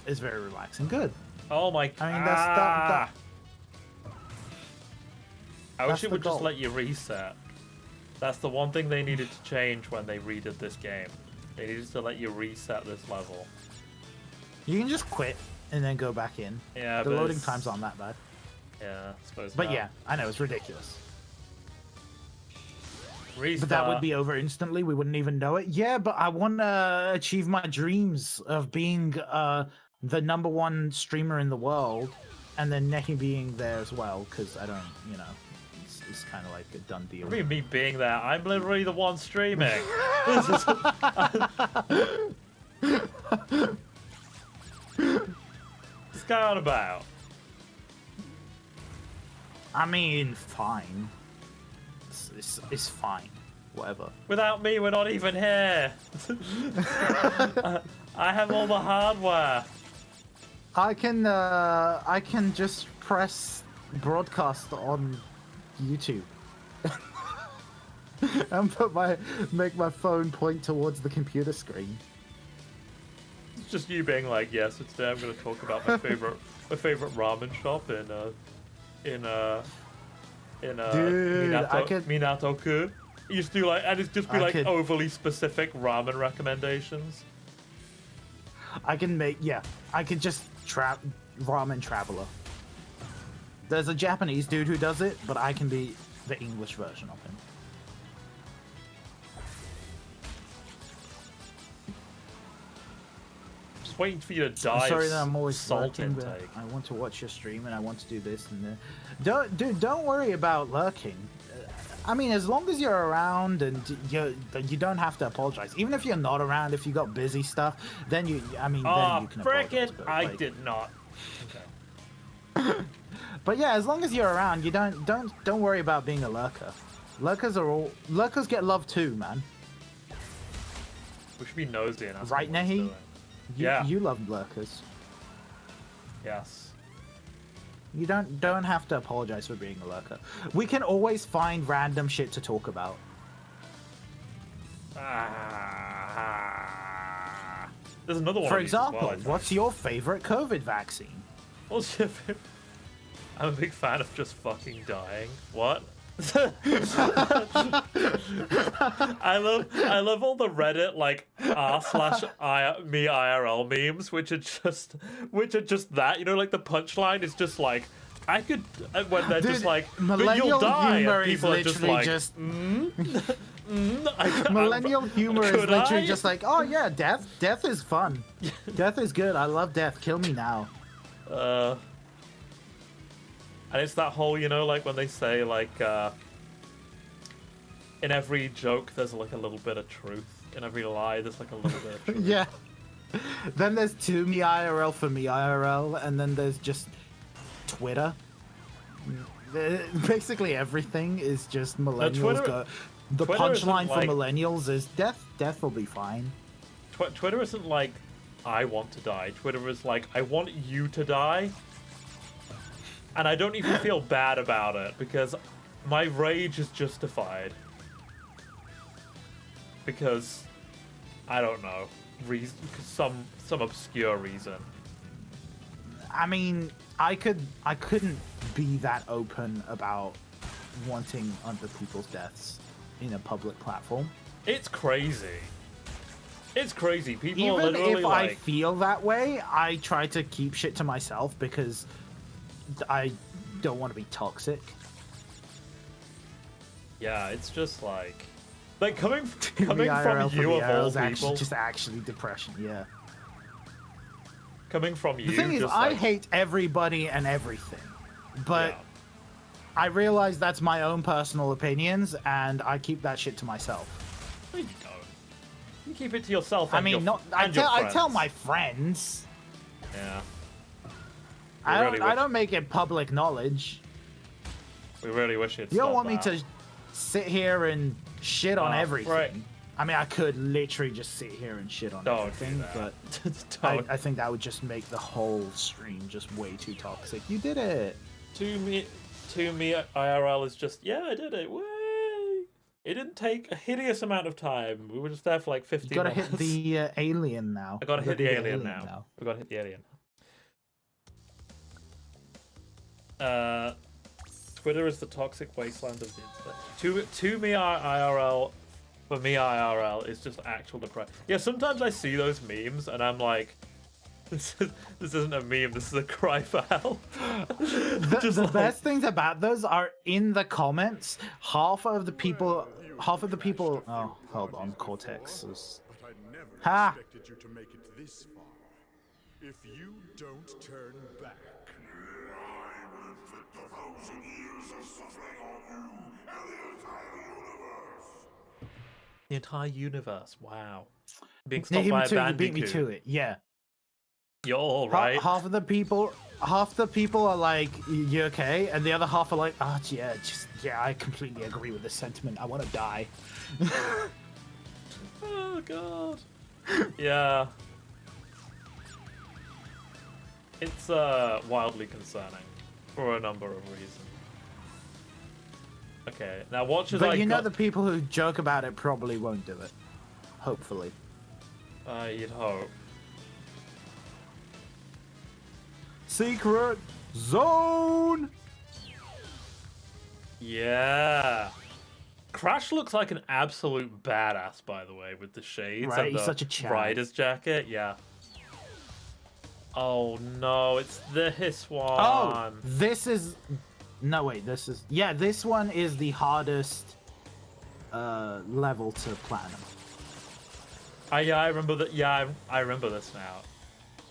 S2: It's very relaxing. Good.
S1: Oh my!
S2: I mean, that's
S1: I wish
S2: that's
S1: it
S2: the
S1: would just
S2: goal.
S1: let you reset. That's the one thing they needed to change when they redid this game. They needed to let you reset this level.
S2: You can just quit and then go back in.
S1: Yeah,
S2: the
S1: but
S2: loading
S1: it's-
S2: times aren't that bad.
S1: Yeah, I suppose
S2: But
S1: not.
S2: yeah, I know it's ridiculous.
S1: Restart.
S2: But that would be over instantly. We wouldn't even know it. Yeah, but I want to achieve my dreams of being the #1 streamer in the world, and then Neki being there as well. Because I don't, you know, it's kind of like a done deal.
S1: What do you mean me being there? I'm literally the one streaming. This is... What's going on about?
S2: I mean, fine. It's fine. Whatever.
S1: Without me, we're not even here. I have all the hardware.
S2: I can just press broadcast on YouTube and make my phone point towards the computer screen.
S1: It's just you being like, yes, so today I'm going to talk about my favorite ramen shop in
S2: Dude,
S1: Minato-ku. You just do like, and it's just be like overly specific ramen recommendations.
S2: I could just ramen traveler. There's a Japanese dude who does it, but I can be the English version of him.
S1: Just waiting for you to die.
S2: I'm sorry that I'm always
S1: salt
S2: lurking, but
S1: intake.
S2: I want to watch your stream and I want to do this and that. Don't worry about lurking. I mean, as long as you're around and you don't have to apologize. Even if you're not around, if you got busy stuff, then then you can apologize.
S1: Frickin',
S2: but,
S1: I
S2: like-
S1: did not. Okay.
S2: But yeah, as long as you're around, you don't worry about being a lurker. Lurkers get love too, man.
S1: We should be nosy and ask
S2: Right,
S1: what it's
S2: Nehi?
S1: doing.
S2: You,
S1: Yeah.
S2: you love lurkers.
S1: Yes.
S2: You don't have to apologize for being a lurker. We can always find random shit to talk about.
S1: There's another one.
S2: For
S1: of these as well,
S2: example,
S1: I think.
S2: what's your favorite COVID vaccine?
S1: What's your favorite? I'm a big fan of just fucking dying. What? I love all the Reddit like r/me IRL memes, which are just that, you know, like the punchline is just like I could when they're just
S2: Dude,
S1: like but
S2: millennial
S1: you'll die
S2: humor
S1: and
S2: is
S1: people are just
S2: literally
S1: like
S2: just
S1: I-
S2: millennial humor is
S1: could
S2: literally
S1: I?
S2: just like, oh yeah, death is fun. Death is good. I love death. Kill me now.
S1: And it's that whole, you know, like when they say like in every joke there's like a little bit of truth. In every lie there's like a little bit of truth.
S2: Yeah. Then there's to me IRL for me IRL, and then there's just Twitter. Basically everything is just millennials.
S1: Twitter-
S2: The
S1: Twitter isn't
S2: punchline for
S1: like-
S2: millennials is death. Death will be fine.
S1: Twitter isn't like I want to die. Twitter is like I want you to die. And I don't even feel bad about it because my rage is justified. Because I don't know, some obscure reason.
S2: I mean, I couldn't be that open about wanting other people's deaths in a public platform.
S1: It's crazy. It's crazy. People are
S2: Even
S1: literally
S2: if I
S1: like,
S2: feel that way, I try to keep shit to myself because I don't want to be toxic.
S1: yeah, it's just like coming
S2: Me
S1: from
S2: IRL for
S1: you
S2: me
S1: of
S2: IRL
S1: all
S2: is
S1: people.
S2: just actually depression. Yeah.
S1: Coming from you.
S2: The thing is,
S1: just
S2: I
S1: like,
S2: hate everybody and everything, but
S1: yeah.
S2: I realize that's my own personal opinions, and I keep that shit to myself.
S1: No, you don't. You keep it to yourself.
S2: I
S1: And
S2: mean,
S1: your,
S2: not. I
S1: and your
S2: tell
S1: friends.
S2: my friends.
S1: Yeah.
S2: I
S1: really
S2: don't. I
S1: wish-
S2: don't make it public knowledge.
S1: We really wish it.
S2: You don't want me to sit here and shit on
S1: Oh,
S2: everything.
S1: frick.
S2: I mean, I could literally just sit here and shit on
S1: Don't do
S2: everything,
S1: that.
S2: but
S1: Don't.
S2: I think that would just make the whole stream just way too toxic. You did it.
S1: To me, IRL is just I did it. Way. It didn't take a hideous amount of time. We were just there for like 15
S2: You gotta
S1: minutes.
S2: hit the alien now.
S1: I gotta
S2: You
S1: hit the
S2: do
S1: alien now. We gotta hit the alien. Twitter is the toxic wasteland of the internet. To me, IRL For me, IRL is just actual depression. Yeah, sometimes I see those memes and I'm like, this isn't a meme. This is a cry for help.
S2: The best things about those are in the comments. Half of the people. Oh, hold on, Cortex.
S3: But I never
S2: Ha!
S3: expected you to make it this far. If you don't turn back,
S5: I will inflict 1,000 years of suffering on you and the entire universe.
S1: The entire universe. Wow. Being
S2: Yeah,
S1: stopped by a
S2: you
S1: bandicoot.
S2: beat me to it. Yeah.
S1: You're all right.
S2: Half the people are like, "You okay?" And the other half are like, "Oh, yeah, I completely agree with this sentiment. I want to die."
S1: Oh god. Yeah. It's wildly concerning for a number of reasons. Okay, now watch as
S2: But
S1: I
S2: you know the people who joke about it probably won't do it. Hopefully.
S1: You'd hope.
S2: Secret zone.
S1: Yeah. Crash looks like an absolute badass, by the way, with the shades
S2: Right,
S1: and
S2: he's
S1: the
S2: such a Chad.
S1: rider's jacket. Yeah. Oh no, it's this one.
S2: Oh, this is. No wait, this is. Yeah, this one is the hardest level to platinum.
S1: Yeah, I remember that. Yeah, I remember this now,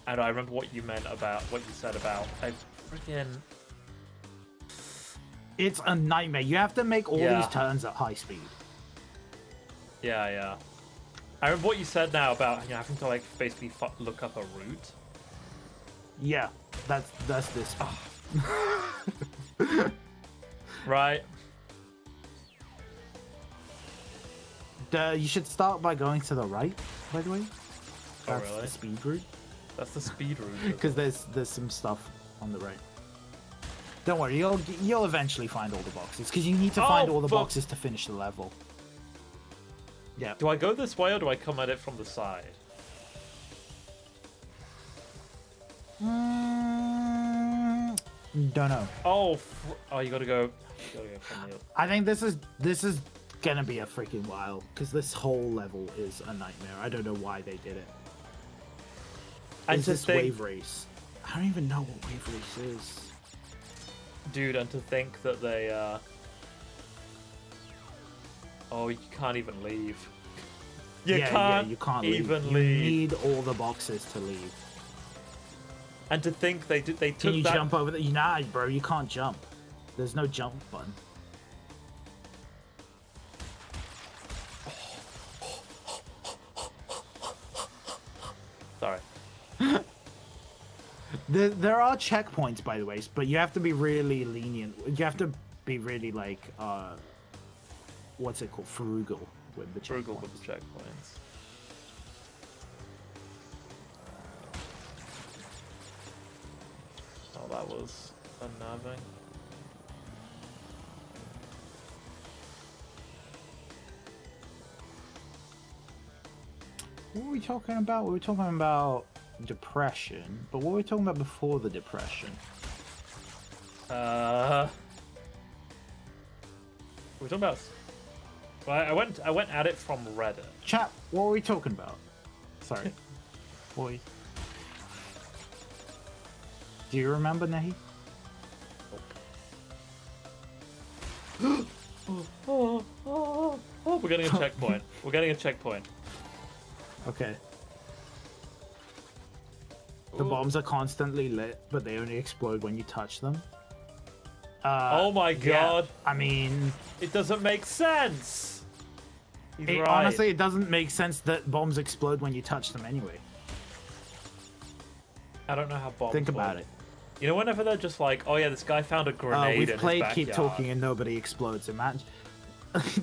S1: and I remember what you meant about what you said about. I freaking.
S2: It's a nightmare. You have to make all
S1: Yeah.
S2: these turns at high speed.
S1: Yeah, yeah. I remember what you said now about having to like basically look up a route.
S2: Yeah, that's this one.
S1: Right.
S2: You should start by going to the right, by the way.
S1: Oh,
S2: That's
S1: really?
S2: the speed route.
S1: That's the speed route.
S2: Because there's some stuff on the right. Don't worry, you'll eventually find all the boxes. Because you need to find all the
S1: fuck.
S2: boxes to finish the level. Yeah.
S1: Do I go this way or do I come at it from the side?
S2: Don't know.
S1: Oh, you gotta go. From the.
S2: I think this is gonna be a freaking while because this whole level is a nightmare. I don't know why they did it.
S1: And
S2: It's
S1: to
S2: this
S1: think,
S2: wave race. I don't even know what wave race is.
S1: dude, and to think that they. Oh, you can't even leave. You can't
S2: you can't
S1: even
S2: leave.
S1: leave.
S2: You need all the boxes to leave.
S1: And to think they took
S2: Can you
S1: that.
S2: jump over the? Nah, bro, you can't jump. There's no jump button.
S1: Sorry.
S2: There are checkpoints, by the way, but you have to be really lenient. You have to be really like, what's it called, frugal with the checkpoints.
S1: Frugal with the checkpoints. Oh, that was unnerving.
S2: What were we talking about? We were talking about depression, but what were we talking about before the depression?
S1: We're talking about. Well, I went at it from Reddit.
S2: Chat, what were we talking about? Sorry. Boy. Do you remember, Nahi?
S1: We're getting a checkpoint. We're getting a checkpoint.
S2: Okay. The bombs are constantly lit, but they only explode when you touch them.
S1: Oh my
S2: Yeah,
S1: god.
S2: I mean,
S1: It doesn't make sense. He's right.
S2: honestly, it doesn't make sense that bombs explode when you touch them anyway.
S1: I don't know how bombs
S2: Think about
S1: work.
S2: it.
S1: You know, whenever they're just like, oh yeah, this guy found a grenade in
S2: We've
S1: his
S2: played
S1: backyard.
S2: Keep Talking and nobody explodes. Imagine.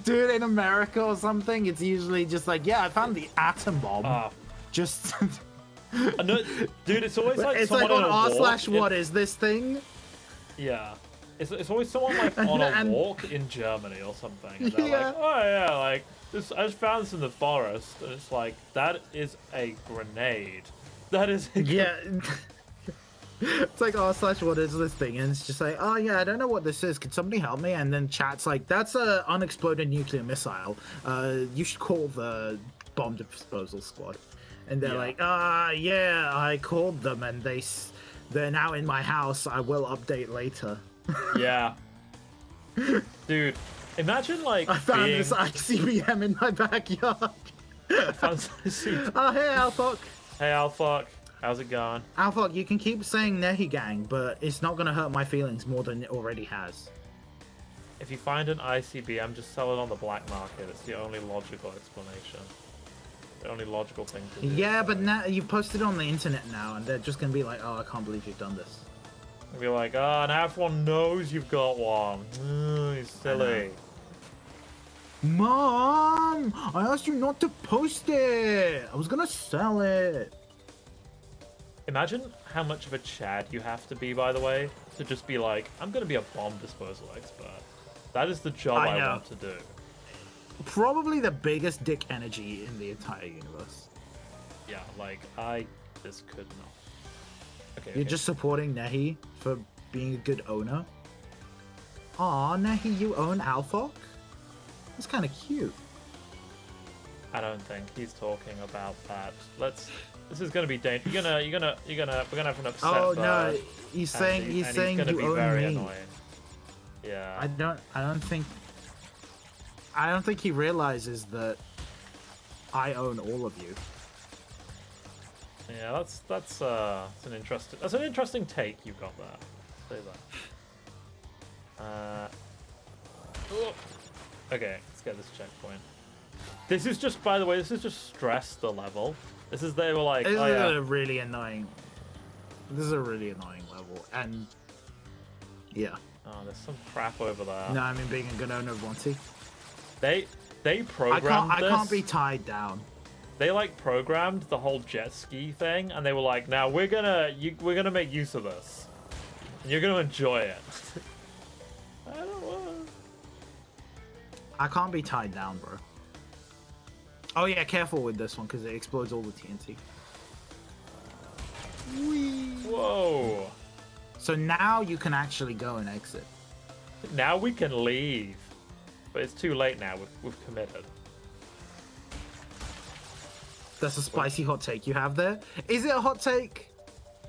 S2: Dude, in America or something, it's usually just like, yeah, I found the atom bomb.
S1: Ah,
S2: Just.
S1: no, dude, it's always like
S2: it's
S1: someone
S2: like on
S1: on a
S2: r
S1: walk
S2: slash
S1: in-
S2: what is this thing?
S1: Yeah. It's always someone like on a
S2: And-
S1: walk in Germany or something. And they're
S2: Yeah.
S1: like, oh yeah, like this, I just found this in the forest. And it's like, that is a grenade. That is a
S2: Yeah. It's like, oh, slash, what is this thing? And it's just like, oh yeah, I don't know what this is. Could somebody help me? And then chat's like, that's a unexploded nuclear missile. You should call the bomb disposal squad. And they're like, yeah, I called them, and they're now in my house. I will update later.
S1: Yeah. Dude, imagine like
S2: I found
S1: being...
S2: this ICBM in my backyard.
S1: I found this-
S2: Oh, hey, Alphok.
S1: Hey, Alphok. How's it going?
S2: Alphok, you can keep saying Nehi Gang, but it's not going to hurt my feelings more than it already has.
S1: If you find an ICBM, just sell it on the black market. It's the only logical explanation. The only logical thing to do.
S2: Yeah, but now you've posted it on the internet now, and they're just going to be like, oh, I can't believe you've done this.
S1: And be like, oh, now everyone knows you've got one. You're silly.
S2: Mom, I asked you not to post it. I was going to sell it.
S1: Imagine how much of a Chad you have to be, by the way, to just be like, I'm going to be a bomb disposal expert. That is the job I want to do.
S2: Probably the biggest dick energy in the entire universe.
S1: Yeah, like, this could not. Okay,
S2: You're just supporting Nehi for being a good owner. Aw, Nehi, you own Alphok? That's kind of cute.
S1: I don't think he's talking about that. This is gonna be dangerous. We're gonna have an upset.
S2: Oh no,
S1: bird,
S2: he's saying
S1: he's
S2: you
S1: gonna be
S2: own
S1: very
S2: me.
S1: annoying. Yeah.
S2: I don't think he realizes that I own all of you.
S1: Yeah, that's an interesting take you got there. Say that. Oh. Okay, let's get this checkpoint. This is just, by the way, stress the level. They were like,
S2: This
S1: oh
S2: is
S1: yeah.
S2: a really annoying. This is a really annoying level, and yeah.
S1: Oh, there's some crap over there.
S2: No, I mean being a good owner of Monty.
S1: They programmed
S2: I
S1: this.
S2: can't be tied down.
S1: They like programmed the whole jet ski thing, and they were like, "Now we're gonna make use of this, and you're gonna enjoy it." I don't want.
S2: I can't be tied down, bro. Oh yeah, careful with this one because it explodes all the TNT.
S1: Whoa!
S2: So now you can actually go and exit.
S1: Now we can leave, but it's too late now. We've committed.
S2: That's a spicy hot take you have there. Is it a hot take?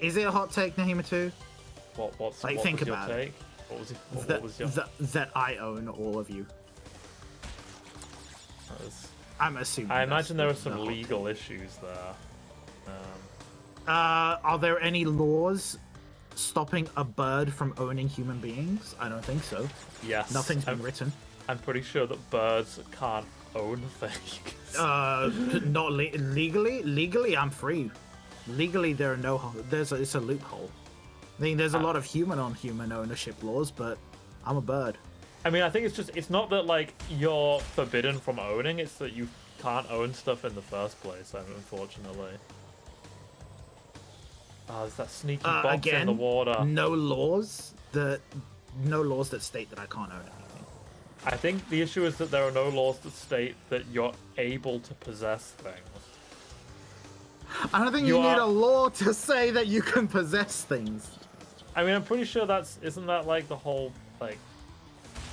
S2: Is it a hot take, Nahima 2?
S1: What
S2: Think
S1: was your
S2: about it.
S1: take? What was your?
S2: That I own all of you.
S1: That was-
S2: I'm assuming.
S1: I
S2: that's
S1: imagine there
S2: the-
S1: are some
S2: the hot
S1: legal issues there.
S2: Are there any laws stopping a bird from owning human beings? I don't think so.
S1: Yes.
S2: Nothing's been written.
S1: I'm pretty sure that birds can't own things.
S2: Not legally. Legally, I'm free. Legally, there are no. It's a loophole. I mean, there's a lot of human on human ownership laws, but I'm a bird.
S1: I mean, I think it's not that like you're forbidden from owning, it's that you can't own stuff in the first place, unfortunately. Oh, there's that sneaky box
S2: Again,
S1: in the water.
S2: no laws that state that I can't own anything.
S1: I think the issue is that there are no laws that state that you're able to possess things.
S2: I don't think you need a law to say that you can possess things.
S1: I mean, I'm pretty sure isn't that like the whole like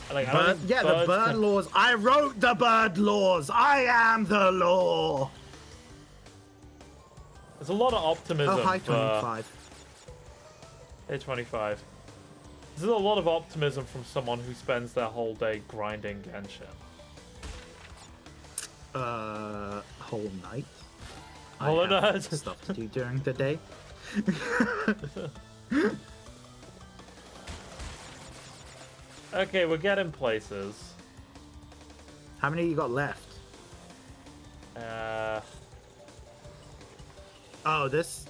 S1: I don't
S2: Bird,
S1: think
S2: yeah, the
S1: birds
S2: bird
S1: can-
S2: laws. I wrote the bird laws. I am the law.
S1: There's a lot of optimism.
S2: Oh, hi,
S1: for...
S2: 25.
S1: Hey, 25. There's a lot of optimism from someone who spends their whole day grinding Genshin.
S2: Whole night.
S1: Whole
S2: I have
S1: night.
S2: stuff to do during the day.
S1: Okay, we're getting places.
S2: How many you got left? Oh, this.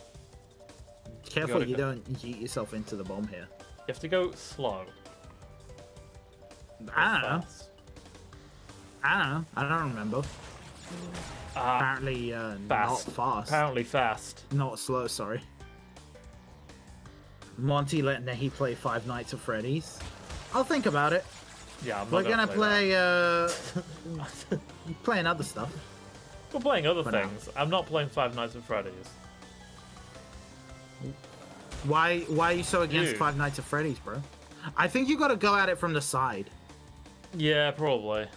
S2: Careful
S1: gotta
S2: you
S1: go-
S2: don't yeet yourself into the bomb here.
S1: You have to go slow.
S2: I don't know.
S1: Fast.
S2: I don't remember. Apparently, not fast.
S1: Apparently fast.
S2: Not slow, sorry. Monty let Nehi play Five Nights at Freddy's. I'll think about it.
S1: Yeah, I'm
S2: We're
S1: not
S2: gonna play,
S1: that.
S2: playing other stuff.
S1: We're playing other
S2: For now.
S1: things. I'm not playing Five Nights at Freddy's.
S2: Why are you so against
S1: You.
S2: Five Nights at Freddy's, bro? I think you gotta go at it from the side.
S1: Yeah, probably.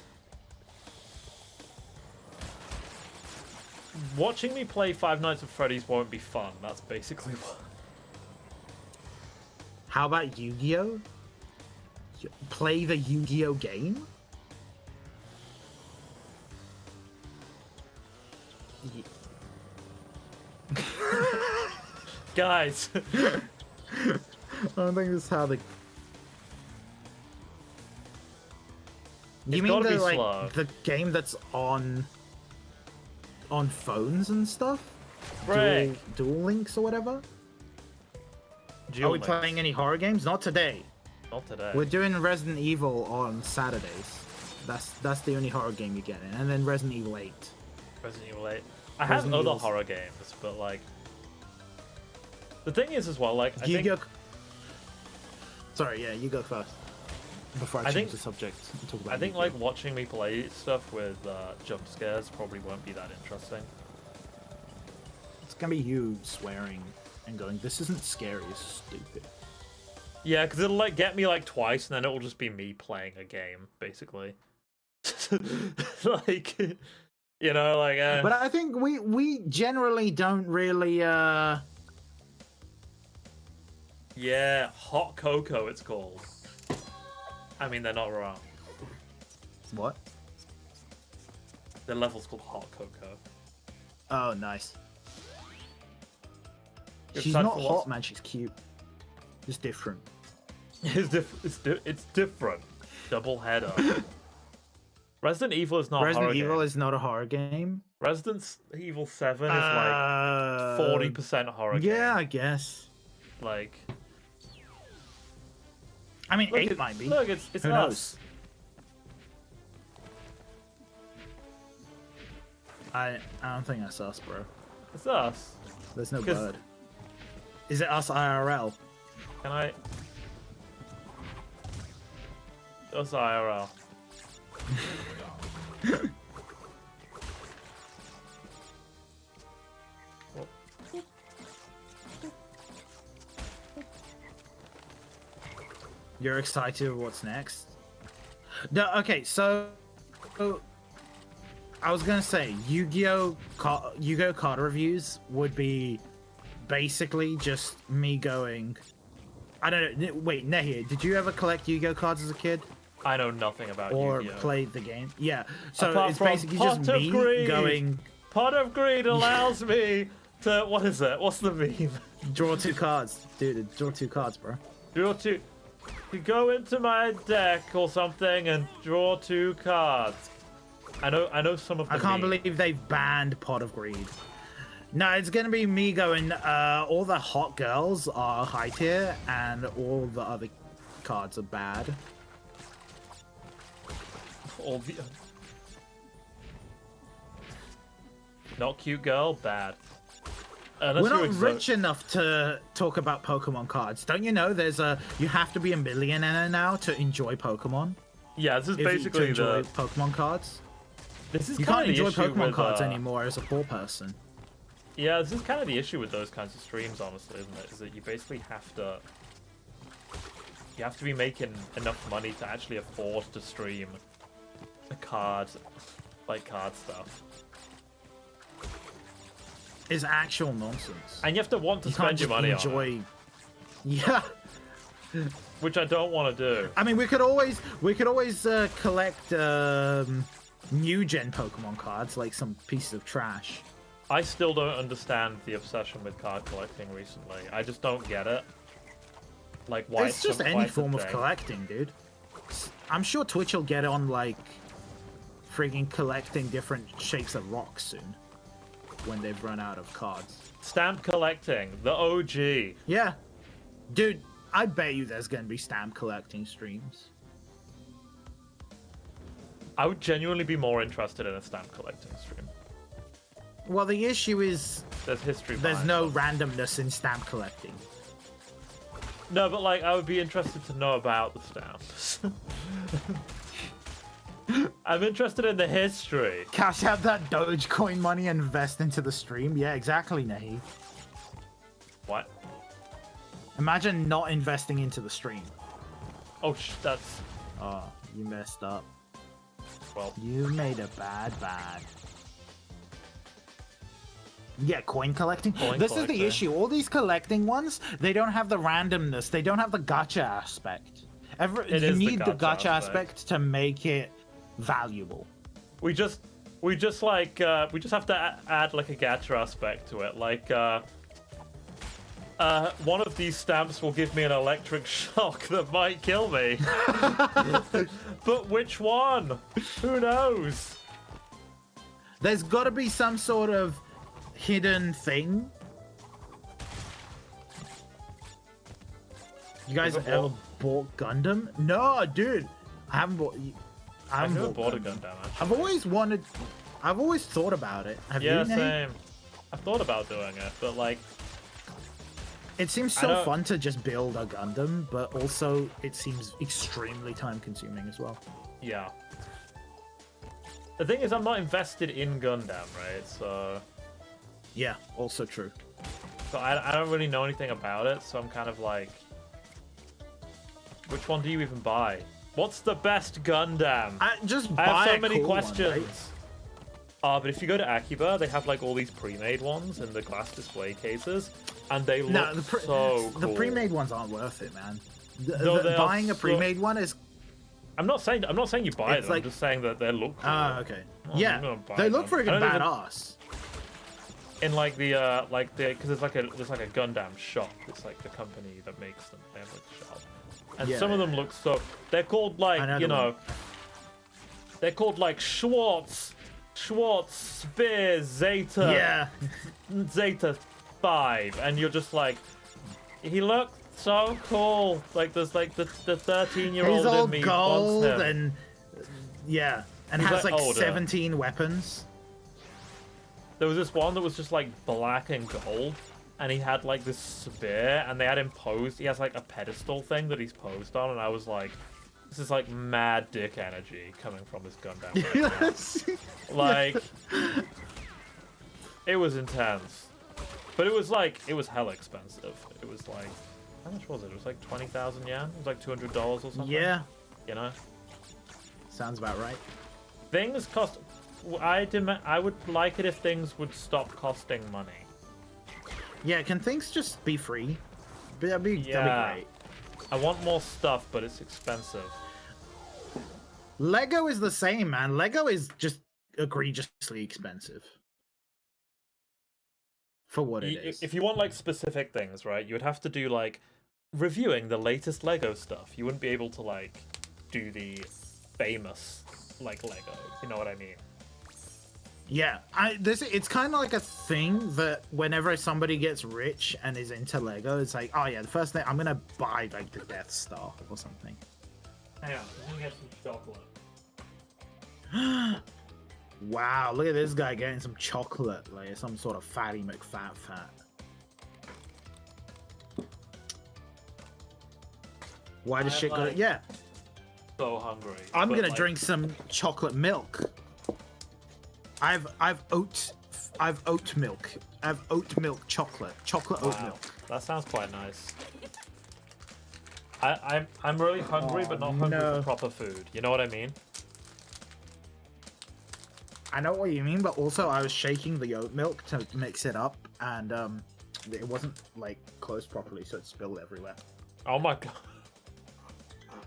S1: Watching me play Five Nights at Freddy's won't be fun. That's basically what.
S2: How about Yu-Gi-Oh? Play the Yu-Gi-Oh game?
S1: Guys.
S2: I don't think this is how the. You
S1: It's
S2: mean
S1: gotta
S2: the
S1: be
S2: like
S1: slow.
S2: the game that's on phones and stuff?
S1: Break.
S2: Dual Links or whatever? Are
S1: Duel
S2: we
S1: Links.
S2: playing any horror games? Not today.
S1: Not today.
S2: We're doing Resident Evil on Saturdays. That's the only horror game you get in, and then Resident Evil 8.
S1: Resident Evil 8. I have
S2: Resident
S1: other
S2: Evil's-
S1: horror games, but like. The thing is, as well, like I think.
S2: Yu-Gi-Oh. Sorry, yeah, you go first. Before I change
S1: think-
S2: the subject and talk about
S1: I think
S2: Yu-Gi-Oh.
S1: like watching me play stuff with jump scares probably won't be that interesting.
S2: It's gonna be you swearing and going, "This isn't scary, it's stupid."
S1: Yeah, because it'll like get me like twice, and then it'll just be me playing a game, basically. Like, you know, like.
S2: But I think we generally don't really
S1: Yeah, hot cocoa. It's called. I mean, they're not wrong.
S2: What?
S1: The level's called hot cocoa.
S2: Oh, nice.
S1: You're
S2: She's
S1: excited
S2: not
S1: for
S2: hot,
S1: what's-
S2: man. She's cute. Just different.
S1: It's different. Double header. Resident Evil is not a
S2: Resident
S1: horror
S2: Evil
S1: game.
S2: is not a horror game.
S1: Resident Evil 7 is like 40% horror game.
S2: Yeah, I guess.
S1: Like,
S2: I mean,
S1: look,
S2: 8 might be.
S1: Look, it's
S2: Who
S1: us.
S2: knows? I don't think that's us, bro.
S1: It's us.
S2: There's no
S1: 'Cause-
S2: bird. Is it us IRL?
S1: Can I? Us IRL.
S2: You're excited of what's next? No, okay, so I was gonna say Yu-Gi-Oh card reviews would be basically just me going. I don't know. Wait, Nehi, did you ever collect Yu-Gi-Oh cards as a kid
S1: I know nothing about
S2: or
S1: Yu-Gi-Oh.
S2: play the game? Yeah. So
S1: Apart
S2: it's
S1: from
S2: basically just
S1: Pot of
S2: me
S1: Greed.
S2: going
S1: Pot of Greed allows me to. What is it? What's the meme?
S2: draw 2 cards, dude. Draw 2 cards, bro.
S1: Draw two. You go into my deck or something and draw 2 cards. I know some of the
S2: I can't
S1: meme.
S2: believe they've banned Pot of Greed. No, it's gonna be me going, all the hot girls are high tier and all the other cards are bad.
S1: All the... Not cute girl, bad. Unless
S2: We're
S1: you're
S2: not rich enough to talk about Pokemon cards. Don't you know you have to be a millionaire now to enjoy Pokemon?
S1: Yeah, this is
S2: To
S1: basically
S2: enjoy
S1: the.
S2: Pokemon cards.
S1: This is
S2: You
S1: kind
S2: can't
S1: of the
S2: enjoy
S1: issue
S2: Pokemon
S1: with,
S2: cards anymore as a poor person.
S1: Yeah, this is kind of the issue with those kinds of streams, honestly, isn't it? Is that you basically have to. You have to be making enough money to actually afford to stream a card, like card stuff.
S2: It's actual nonsense.
S1: And you have to want to
S2: You can't
S1: spend your
S2: just
S1: money on
S2: enjoy. Yeah.
S1: it, which I don't want to do.
S2: I mean, we could always collect new gen Pokemon cards, like some pieces of trash.
S1: I still don't understand the obsession with card collecting recently. I just don't get it. Like, why
S2: It's just
S1: why
S2: any
S1: it's a
S2: form of
S1: thing.
S2: collecting, dude. I'm sure Twitch will get on like frigging collecting different shapes of rocks soon when they've run out of cards.
S1: Stamp collecting, the OG.
S2: Yeah, dude, I bet you there's gonna be stamp collecting streams.
S1: I would genuinely be more interested in a stamp collecting stream.
S2: Well, the issue is
S1: There's history.
S2: there's
S1: behind
S2: no
S1: them.
S2: randomness in stamp collecting.
S1: No, but like, I would be interested to know about the stamps. I'm interested in the history.
S2: Cash out that Dogecoin money and invest into the stream. Yeah, exactly, Nahi.
S1: What?
S2: Imagine not investing into the stream.
S1: Oh, that's
S2: Oh, you messed up.
S1: well.
S2: You made a bad. Yeah, coin collecting. This is the issue. All these collecting ones, they don't have the randomness. They don't have the gacha aspect. You need the gacha aspect to make it valuable.
S1: We just have to add like a gacha aspect to it. Like one of these stamps will give me an electric shock that might kill me. But which one? Who knows?
S2: There's got to be some sort of hidden thing. You guys ever bought Gundam? No, dude. I haven't bought.
S1: I've never bought a Gundam. Actually.
S2: I've always thought about it. Have
S1: yeah,
S2: you, Nate?
S1: same. I've thought about doing it, but like,
S2: it seems so fun to just build a Gundam, but also it seems extremely time-consuming as well.
S1: yeah. The thing is, I'm not invested in Gundam, right? So
S2: Yeah, also true.
S1: I don't really know anything about it, so I'm kind of like, which one do you even buy? What's the best Gundam?
S2: I
S1: have so many
S2: cool
S1: questions.
S2: One, right?
S1: But if you go to Akiba, they have like all these pre-made ones in the glass display cases, and they look so cool.
S2: The pre-made ones aren't worth it, man.
S1: Buying
S2: a pre-made one is.
S1: I'm not saying you buy
S2: It's
S1: them.
S2: like-
S1: I'm just saying that they look cool.
S2: Okay.
S1: I'm
S2: Yeah,
S1: gonna buy
S2: they look
S1: them.
S2: freaking
S1: I don't even-
S2: badass.
S1: In like the because there's like a Gundam shop. It's like the company that makes them. They have like a shop, and
S2: Yeah,
S1: some of them look so. They're called like they're called like Schwartz, Spear, Zeta,
S2: Yeah.
S1: Zeta 5, and you're just like, he looked so cool. Like there's like the 13-year-old
S2: He's all
S1: in me
S2: gold
S1: wants him.
S2: and yeah, and
S1: He's
S2: has
S1: like
S2: like
S1: older.
S2: 17 weapons.
S1: There was this one that was just like black and gold, and he had like this spear, and they had him posed. He has like a pedestal thing that he's posed on, and I was like, this is like mad dick energy coming from this Gundam. Right now. Like, it was intense, but it was hella expensive. It was like, how much was it? It was like 20,000 yen. It was like $200 or something.
S2: Yeah,
S1: You know,
S2: sounds about right.
S1: things cost. I would like it if things would stop costing money.
S2: Yeah, can things just be free? That'd be great.
S1: I want more stuff, but it's expensive.
S2: Lego is the same, man. Lego is just egregiously expensive for what it is.
S1: If you want like specific things, right, you would have to do like reviewing the latest Lego stuff. You wouldn't be able to like do the famous like Lego. You know what I mean?
S2: Yeah, it's kind of like a thing that whenever somebody gets rich and is into Lego, it's like, oh yeah, the first thing I'm gonna buy like the Death Star or something.
S1: Hang on, I'm gonna get some chocolate.
S2: Wow, look at this guy getting some chocolate, like some sort of fatty McFat fat. Why does shit go?
S1: like-
S2: Yeah,
S1: So hungry.
S2: I'm
S1: but,
S2: gonna
S1: like,
S2: drink some chocolate milk. I've oat milk. I've oat milk chocolate oat
S1: Wow,
S2: milk.
S1: that sounds quite nice. I'm really hungry, but not hungry
S2: no.
S1: for proper food. You know what I mean?
S2: I know what you mean, but also I was shaking the oat milk to mix it up, and it wasn't like closed properly, so it spilled everywhere.
S1: Oh my god.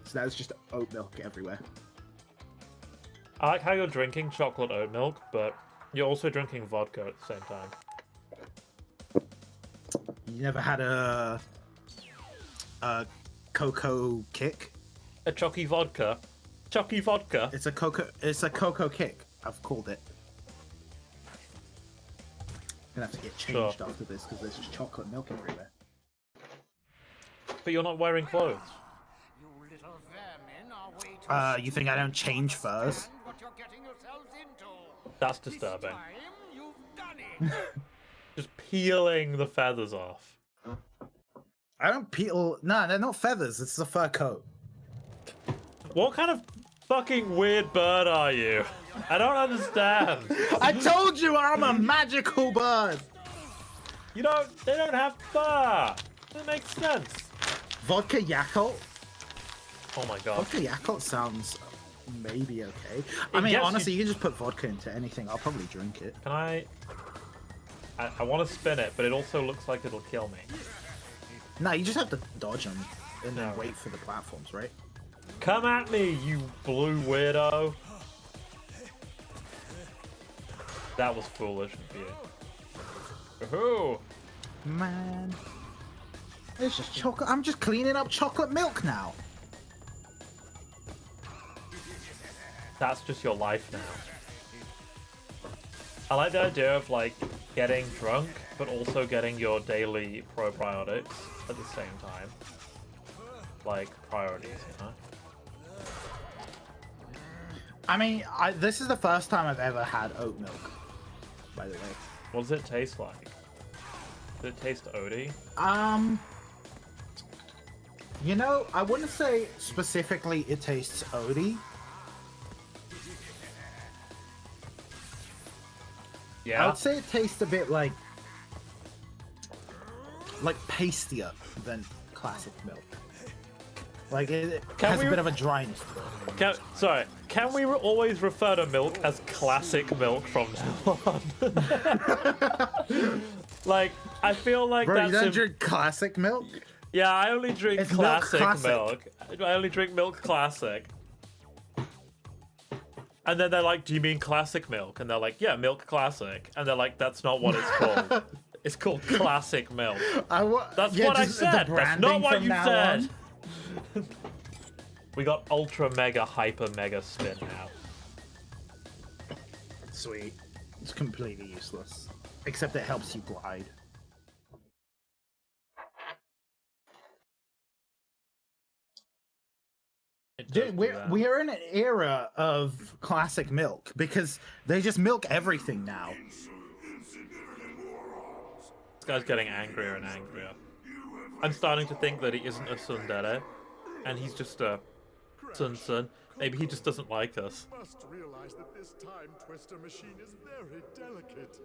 S2: So that was just oat milk everywhere.
S1: I like how you're drinking chocolate oat milk, but you're also drinking vodka at the same time.
S2: You never had a cocoa kick?
S1: A chocky vodka. Chocky vodka.
S2: It's a cocoa kick. I've called it. Gonna have to get changed after this because there's just chocolate milk everywhere.
S1: But you're not wearing clothes.
S4: You little vermin are way too
S2: You think I don't change furs?
S4: what you're getting yourselves into.
S1: That's
S4: This
S1: disturbing.
S4: time you've done it.
S1: Just peeling the feathers off.
S2: I don't peel. No, they're not feathers. It's a fur coat.
S1: What kind of fucking weird bird are you? I don't understand.
S2: I told you I'm a magical bird.
S1: They don't have fur. It makes sense.
S2: Vodka Yakult.
S1: Oh my god.
S2: Vodka Yakult sounds maybe okay. I
S1: It
S2: mean,
S1: gets
S2: honestly, you can just put vodka into anything. I'll probably drink it.
S1: Can I want to spin it, but it also looks like it'll kill me.
S2: No, you just have to dodge them and then
S1: No.
S2: wait for the platforms, right?
S1: Come at me, you blue weirdo. That was foolish of you. Woohoo!
S2: Man. It's just chocolate. I'm just cleaning up chocolate milk now.
S1: That's just your life now. I like the idea of like getting drunk, but also getting your daily probiotics at the same time. Like priorities, you know?
S2: I mean, this is the first time I've ever had oat milk, by the way.
S1: What does it taste like? Does it taste oaty?
S2: You know, I wouldn't say specifically it tastes oaty. I
S1: Yeah.
S2: would say it tastes a bit like pastier than classic milk. Like it has a bit of a dryness to it.
S1: Can we always refer to milk as classic milk from now on? Like, I feel like
S2: Bro,
S1: that's...
S2: you don't drink classic milk?
S1: Yeah, I only drink
S2: It's milk
S1: classic
S2: classic.
S1: milk. I only drink milk classic. And then they're like, do you mean classic milk? And they're like, yeah, milk classic. And they're like, that's not what it's called. It's called classic milk. That's what I said. That's not what you said. We got ultra mega hyper mega spin now.
S2: Sweet. It's completely useless. Except it helps you glide.
S1: It does
S2: Dude,
S1: do that.
S2: we're in an era of classic milk because they just milk everything now.
S1: This guy's getting angrier and angrier. I'm starting to think that he isn't a tsundere, and he's just a sun. Maybe he just doesn't like us.
S3: Must realize that this time twister machine is very delicate.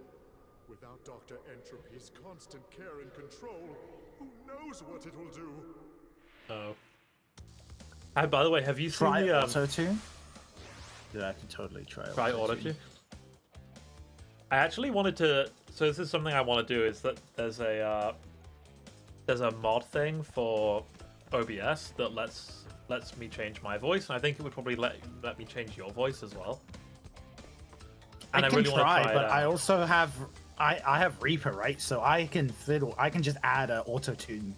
S3: Without Dr. Entropy's constant care and control, who knows what it will do?
S1: Oh. By the way, have you seen
S2: Try
S1: the
S2: auto tune? Yeah, I can totally try
S1: try auto tune? I actually wanted to. So this is something I want to do. Is that there's a mod thing for OBS that lets me change my voice, and I think it would probably let me change your voice as well. And I
S2: can
S1: really want to try it
S2: but
S1: out.
S2: I also have I have Reaper, right? So I can just add an auto tune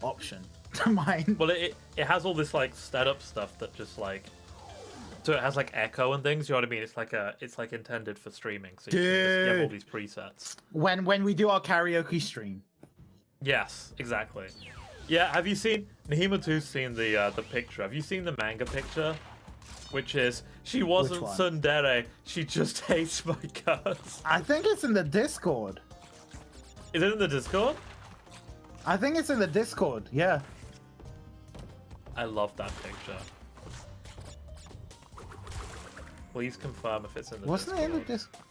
S2: option to mine.
S1: Well, it has all this like setup stuff that just like, so it has like echo and things. You know what I mean? It's like intended for streaming. So you have all these presets.
S2: When we do our karaoke stream.
S1: Yes, exactly. Yeah, have you seen Nahima2's seen the picture? Have you seen the manga picture? Which is she wasn't
S2: one?
S1: tsundere, she just hates my guts.
S2: I think it's in the Discord.
S1: Is it in the Discord?
S2: I think it's in the Discord. Yeah.
S1: I love that picture. Please confirm if it's in the
S2: Wasn't
S1: Discord.
S2: it in the Discord?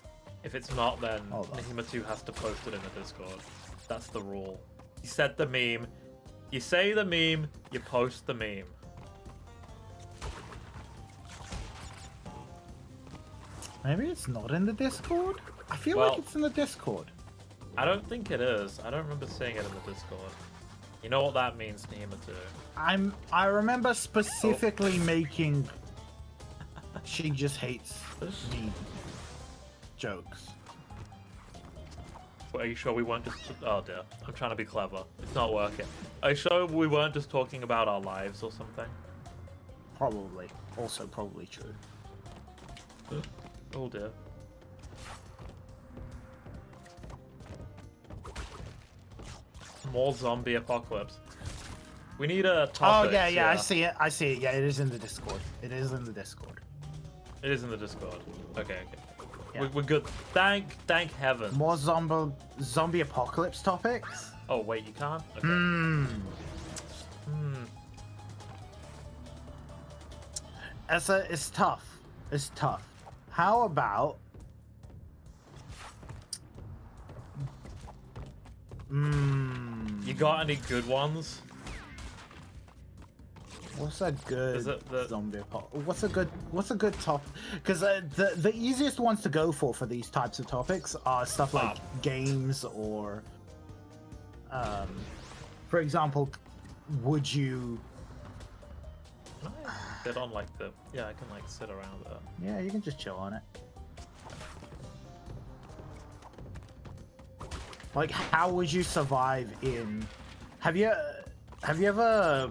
S1: If it's not, then
S2: Hold on.
S1: Nahima2 has to post it in the Discord. That's the rule. You said the meme. You say the meme, you post the meme.
S2: Maybe it's not in the Discord? I feel
S1: Well-
S2: like it's in the Discord.
S1: I don't think it is. I don't remember seeing it in the Discord. You know what that means, Nahima2.
S2: I remember specifically making she just hates me jokes.
S1: Are you sure we weren't just... Oh dear, I'm trying to be clever. It's not working. Are you sure we weren't just talking about our lives or something?
S2: Probably. Also probably true.
S1: Oh dear. More zombie apocalypse. We need a topic.
S2: Oh yeah, I see it. I see it. Yeah, it is in the Discord. It is in the Discord.
S1: It is in the Discord. Okay.
S2: Yeah.
S1: We're good. Thank heaven.
S2: More zombie apocalypse topics?
S1: Oh wait, you can't? Okay.
S2: It's tough. It's tough. How about
S1: You You got any good ones?
S2: What's a good
S1: Is it the-
S2: zombie What's a good top? Because the easiest ones to go for these types of topics are stuff like games or, for example, would you?
S1: Can I sit on like the? Yeah, I can like sit around there.
S2: Yeah, you can just chill on it. Like, how would you survive in? Have you ever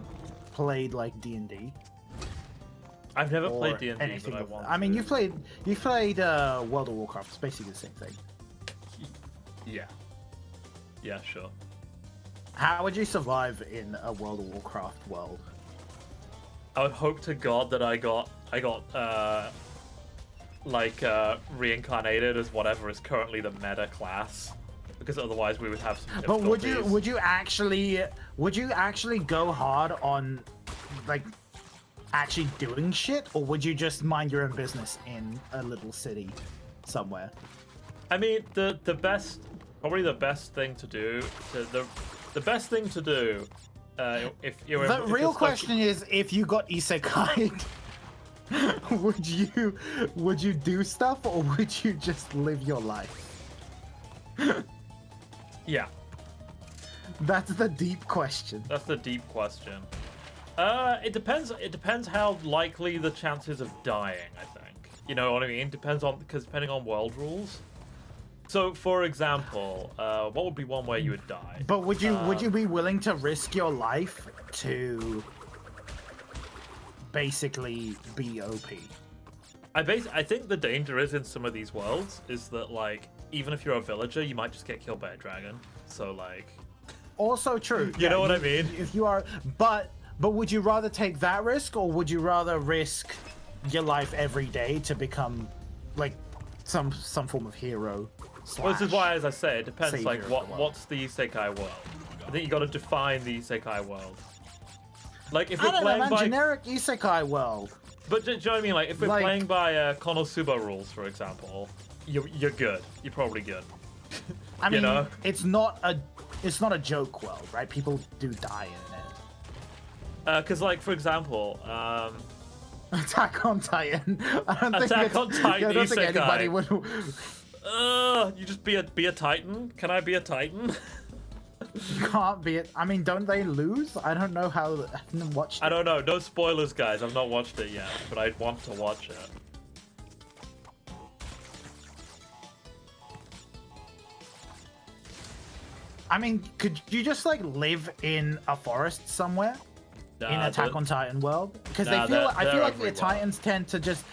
S2: played like D&D?
S1: I've never
S2: Or
S1: played D&D,
S2: anything
S1: but I
S2: of-
S1: want.
S2: I mean,
S1: to.
S2: you've played World of Warcraft. It's basically the same thing.
S1: Yeah. Yeah, sure.
S2: How would you survive in a World of Warcraft world?
S1: I would hope to God that I got reincarnated as whatever is currently the meta class, because otherwise we would have some
S2: But
S1: difficulties.
S2: would you actually go hard on like actually doing shit, or would you just mind your own business in a little city somewhere?
S1: I mean, the best thing to do the best thing to do if you're
S2: The
S1: if
S2: real
S1: it's like-
S2: question is, if you got isekai'd, would you do stuff, or would you just live your life?
S1: Yeah,
S2: That's the deep question.
S1: that's the deep question. It depends how likely the chances of dying, I think. You know what I mean? Depending on world rules. So, for example, what would be one way you would die?
S2: But would you be willing to risk your life to basically be OP?
S1: I think the danger is in some of these worlds is that, like, even if you're a villager, you might just get killed by a dragon. So, like,
S2: Also true.
S1: You know what I mean?
S2: If you are, but would you rather take that risk, or would you rather risk your life every day to become like some form of hero?
S1: well, this is why, as I say, it depends.
S2: Savior
S1: Like,
S2: of the world.
S1: what's the isekai world? I think you got to define the isekai world. Like, if
S2: I
S1: we're
S2: don't know,
S1: playing
S2: man.
S1: by,
S2: Generic isekai world.
S1: but do you know what I mean? Like, if we're
S2: Like-
S1: playing by Konosuba rules, for example, you're good. You're probably good.
S2: I mean,
S1: know?
S2: it's not a joke world, right? People do die in it.
S1: Because, like, for example,
S2: Attack on Titan. I don't think
S1: Attack
S2: it's-
S1: on Titan
S2: I don't think
S1: isekai.
S2: anybody would.
S1: you just be a titan. Can I be a titan?
S2: Can't be it. I mean, don't they lose? I don't know how. I haven't watched
S1: I
S2: it.
S1: don't know. No spoilers, guys. I've not watched it yet, but I'd want to watch it.
S2: I mean, could you just like live in a forest somewhere in
S1: Nah,
S2: Attack on Titan world? Because
S1: Nah,
S2: I feel like
S1: they're
S2: the
S1: everywhere.
S2: Titans tend to just.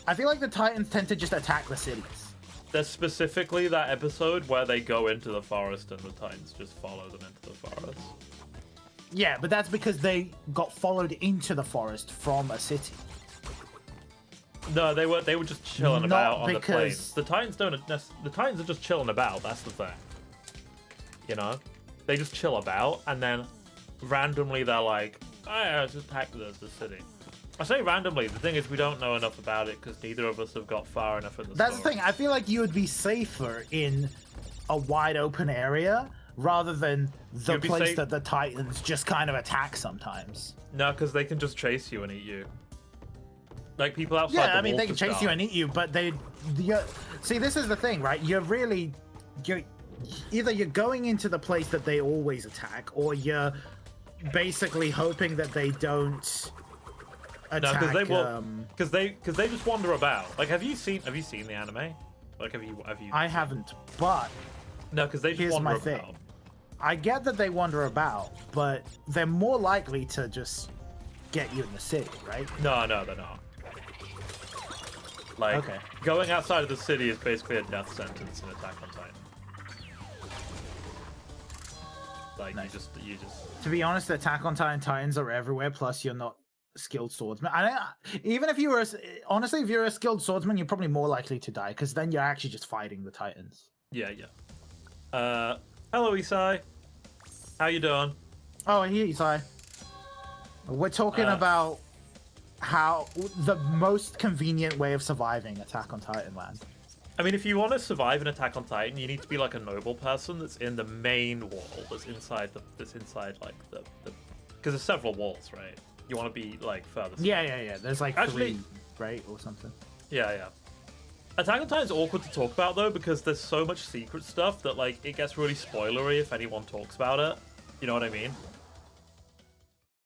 S2: I feel like the Titans tend to just attack the cities.
S1: There's specifically that episode where they go into the forest and the Titans just follow them into the forest.
S2: Yeah, but that's because they got followed into the forest from a city.
S1: No, they were just chilling
S2: Not
S1: about on the
S2: because-
S1: plains. The Titans don't. The Titans are just chilling about. That's the thing. You know, they just chill about, and then randomly they're like, "Oh, yeah, just attack the city." I say randomly. The thing is, we don't know enough about it because neither of us have got far enough in the
S2: That's the
S1: story.
S2: thing. I feel like you would be safer in a wide open area rather than the
S1: You'd be
S2: place
S1: safe-
S2: that the Titans just kind of attack sometimes.
S1: No, because they can just chase you and eat you. Like people outside.
S2: Yeah,
S1: the
S2: I mean, they
S1: walls
S2: can
S1: just
S2: chase you
S1: die.
S2: and eat you, but see, this is the thing, right? You're either you're going into the place that they always attack, or you're basically hoping that they don't
S1: No,
S2: attack.
S1: because they will. Because they just wander about. Like, have you seen the anime? Like, have you?
S2: I haven't, but
S1: No, because they just
S2: here's
S1: wander
S2: my
S1: about.
S2: thing. I get that they wander about, but they're more likely to just get you in the city, right?
S1: No, they're not. Like,
S2: Okay.
S1: going outside of the city is basically a death sentence in Attack on Titan. Like,
S2: Nice.
S1: you just.
S2: To be honest, Attack on Titan Titans are everywhere. Plus, you're not a skilled swordsman. Even if you were, honestly, if you're a skilled swordsman, you're probably more likely to die because then you're actually just fighting the Titans.
S1: Yeah. Hello, Isai. How you doing?
S2: Oh, here, Isai. We're talking about how the most convenient way of surviving Attack on Titan land.
S1: I mean, if you want to survive an Attack on Titan, you need to be like a noble person that's in the main wall, that's inside like the because there's several walls, right? You want to be like further.
S2: Yeah. There's like
S1: Actually-
S2: 3, right, or something.
S1: Yeah. Attack on Titan's awkward to talk about though because there's so much secret stuff that like it gets really spoilery if anyone talks about it. You know what I mean?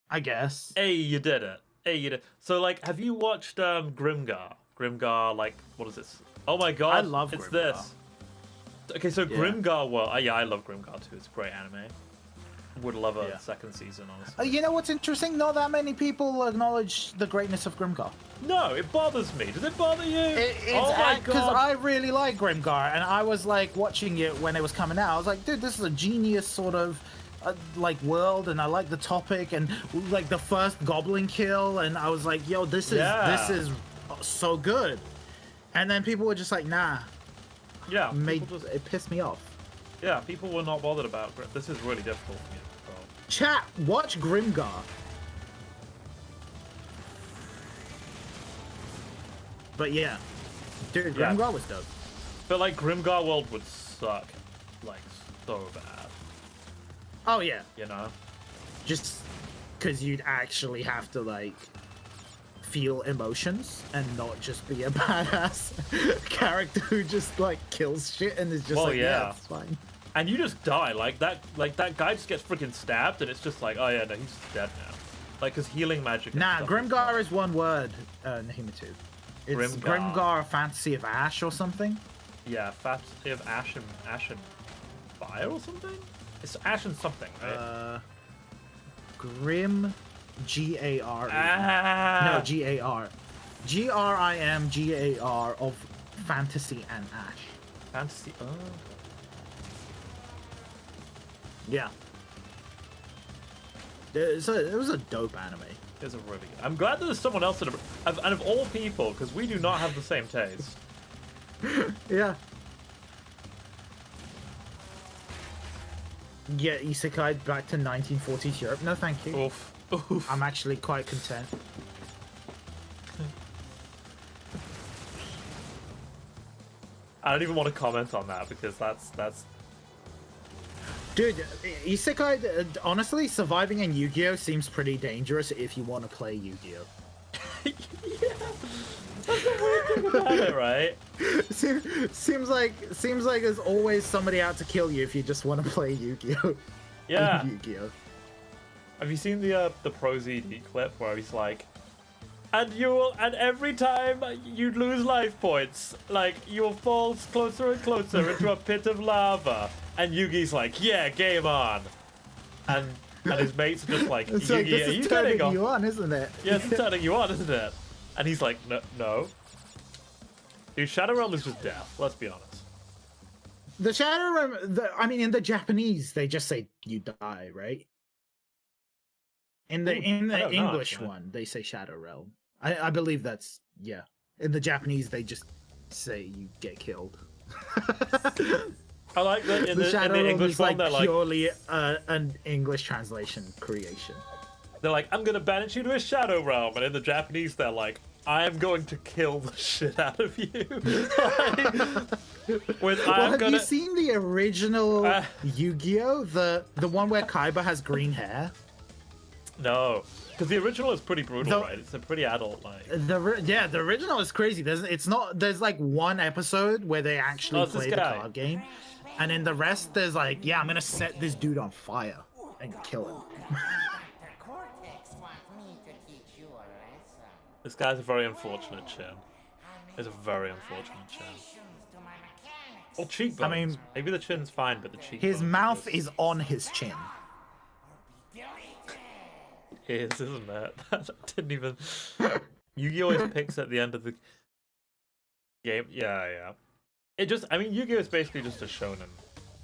S2: I guess.
S1: Hey, you did it. So like, have you watched Grimgar? Grimgar, like, what is this? Oh my god,
S2: I love
S1: it's
S2: Grimgar.
S1: this. Okay, so
S2: Yeah.
S1: Grimgar, well, yeah, I love Grimgar too. It's a great anime. Would love a
S2: Yeah.
S1: second season, honestly.
S2: You know what's interesting? Not that many people acknowledge the greatness of Grimgar.
S1: No, it bothers me. Does it bother you? Oh my
S2: Because
S1: god.
S2: I really like Grimgar, and I was like watching it when it was coming out. I was like, dude, this is a genius sort of like world, and I like the topic, and like the first goblin kill, and I was like, yo, this is so good. And then people were just like, nah,
S1: Yeah,
S2: it pissed me off.
S1: people were not bothered about Grim. This is really difficult for me. So.
S2: Chat, watch Grimgar. But yeah, dude,
S1: Yeah.
S2: Grimgar was dope.
S1: But like, Grimgar World would suck, like, so bad.
S2: Oh yeah,
S1: You know?
S2: just because you'd actually have to like feel emotions and not just be a badass character who just like kills shit and is just
S1: Well,
S2: like,
S1: yeah.
S2: it's fine.
S1: And you just die, like that guy just gets freaking stabbed, and it's just like, oh yeah, no, he's dead now. Like, cause healing magic. and
S2: Nah,
S1: stuff
S2: Grimgar is one word, Nahimatu. It's
S1: Grimgar.
S2: Grimgar Fantasy of Ash or something.
S1: Yeah, Fantasy of Ash and Fire or something. It's Ash and something, right?
S2: Grim, G-A-R-E.
S1: Ah!
S2: No, G-A-R. Grimgar of Fantasy and Ash.
S1: Fantasy. Oh.
S2: Yeah. It was a dope anime.
S1: It's a really good. I'm glad that there's someone else and of all people, because we do not have the same taste.
S2: Yeah. Yeah, Isekai back to 1940s Europe. No, thank you.
S1: Oof. Oof.
S2: I'm actually quite content.
S1: I don't even want to comment on that because that's.
S2: Dude, Isekai, honestly, surviving in Yu-Gi-Oh! Seems pretty dangerous if you want to play Yu-Gi-Oh!
S1: That's the weird thing about it, right?
S2: Seems like there's always somebody out to kill you if you just want to play Yu-Gi-Oh!
S1: Yeah.
S2: Yu-Gi-Oh!
S1: Have you seen the ProZD clip where he's like, and every time you lose life points, like you'll fall closer and closer into a pit of lava, and Yugi's like, yeah, game on, and his mates are just like,
S2: It's
S1: Yugi,
S2: like, this
S1: are
S2: is
S1: you
S2: turning
S1: getting off?
S2: you on, isn't it?
S1: Yeah, it's turning you on, isn't it? And he's like, no. Dude, Shadow Realm is just death. Let's be honest.
S2: The Shadow Realm, I mean, in the Japanese, they just say you die, right? In the
S1: I don't know,
S2: English
S1: actually.
S2: one, they say Shadow Realm. I believe that's, yeah. In the Japanese, they just say you get killed.
S1: I like that in
S2: The
S1: the
S2: Shadow Realm
S1: English
S2: is
S1: one,
S2: like
S1: they're like,
S2: purely an English translation creation.
S1: I'm gonna banish you to a Shadow Realm, and in the Japanese, they're like, I am going to kill the shit out of you.
S2: Have you seen the original Yu-Gi-Oh? The one where Kaiba has green hair?
S1: No, because the original is pretty brutal,
S2: The-
S1: right? It's a pretty adult, like.
S2: The original is crazy. There's like one episode where they actually
S1: it's this
S2: play the
S1: guy.
S2: card game, and in the rest there's like, yeah, I'm gonna set this dude on fire and kill him.
S4: Dr. Cortex wants me to teach you a lesson.
S1: This guy's a very unfortunate chin. It's a very unfortunate chin.
S4: To my mechanics.
S1: Or cheekbones.
S2: I mean,
S1: maybe the chin's fine, but the cheekbones.
S2: His mouth
S1: just-
S2: is on his chin.
S1: is, isn't it? That didn't even. Yu-Gi-Oh always picks at the end of the game. Yeah. It just. I mean, Yu-Gi-Oh is basically just a shonen,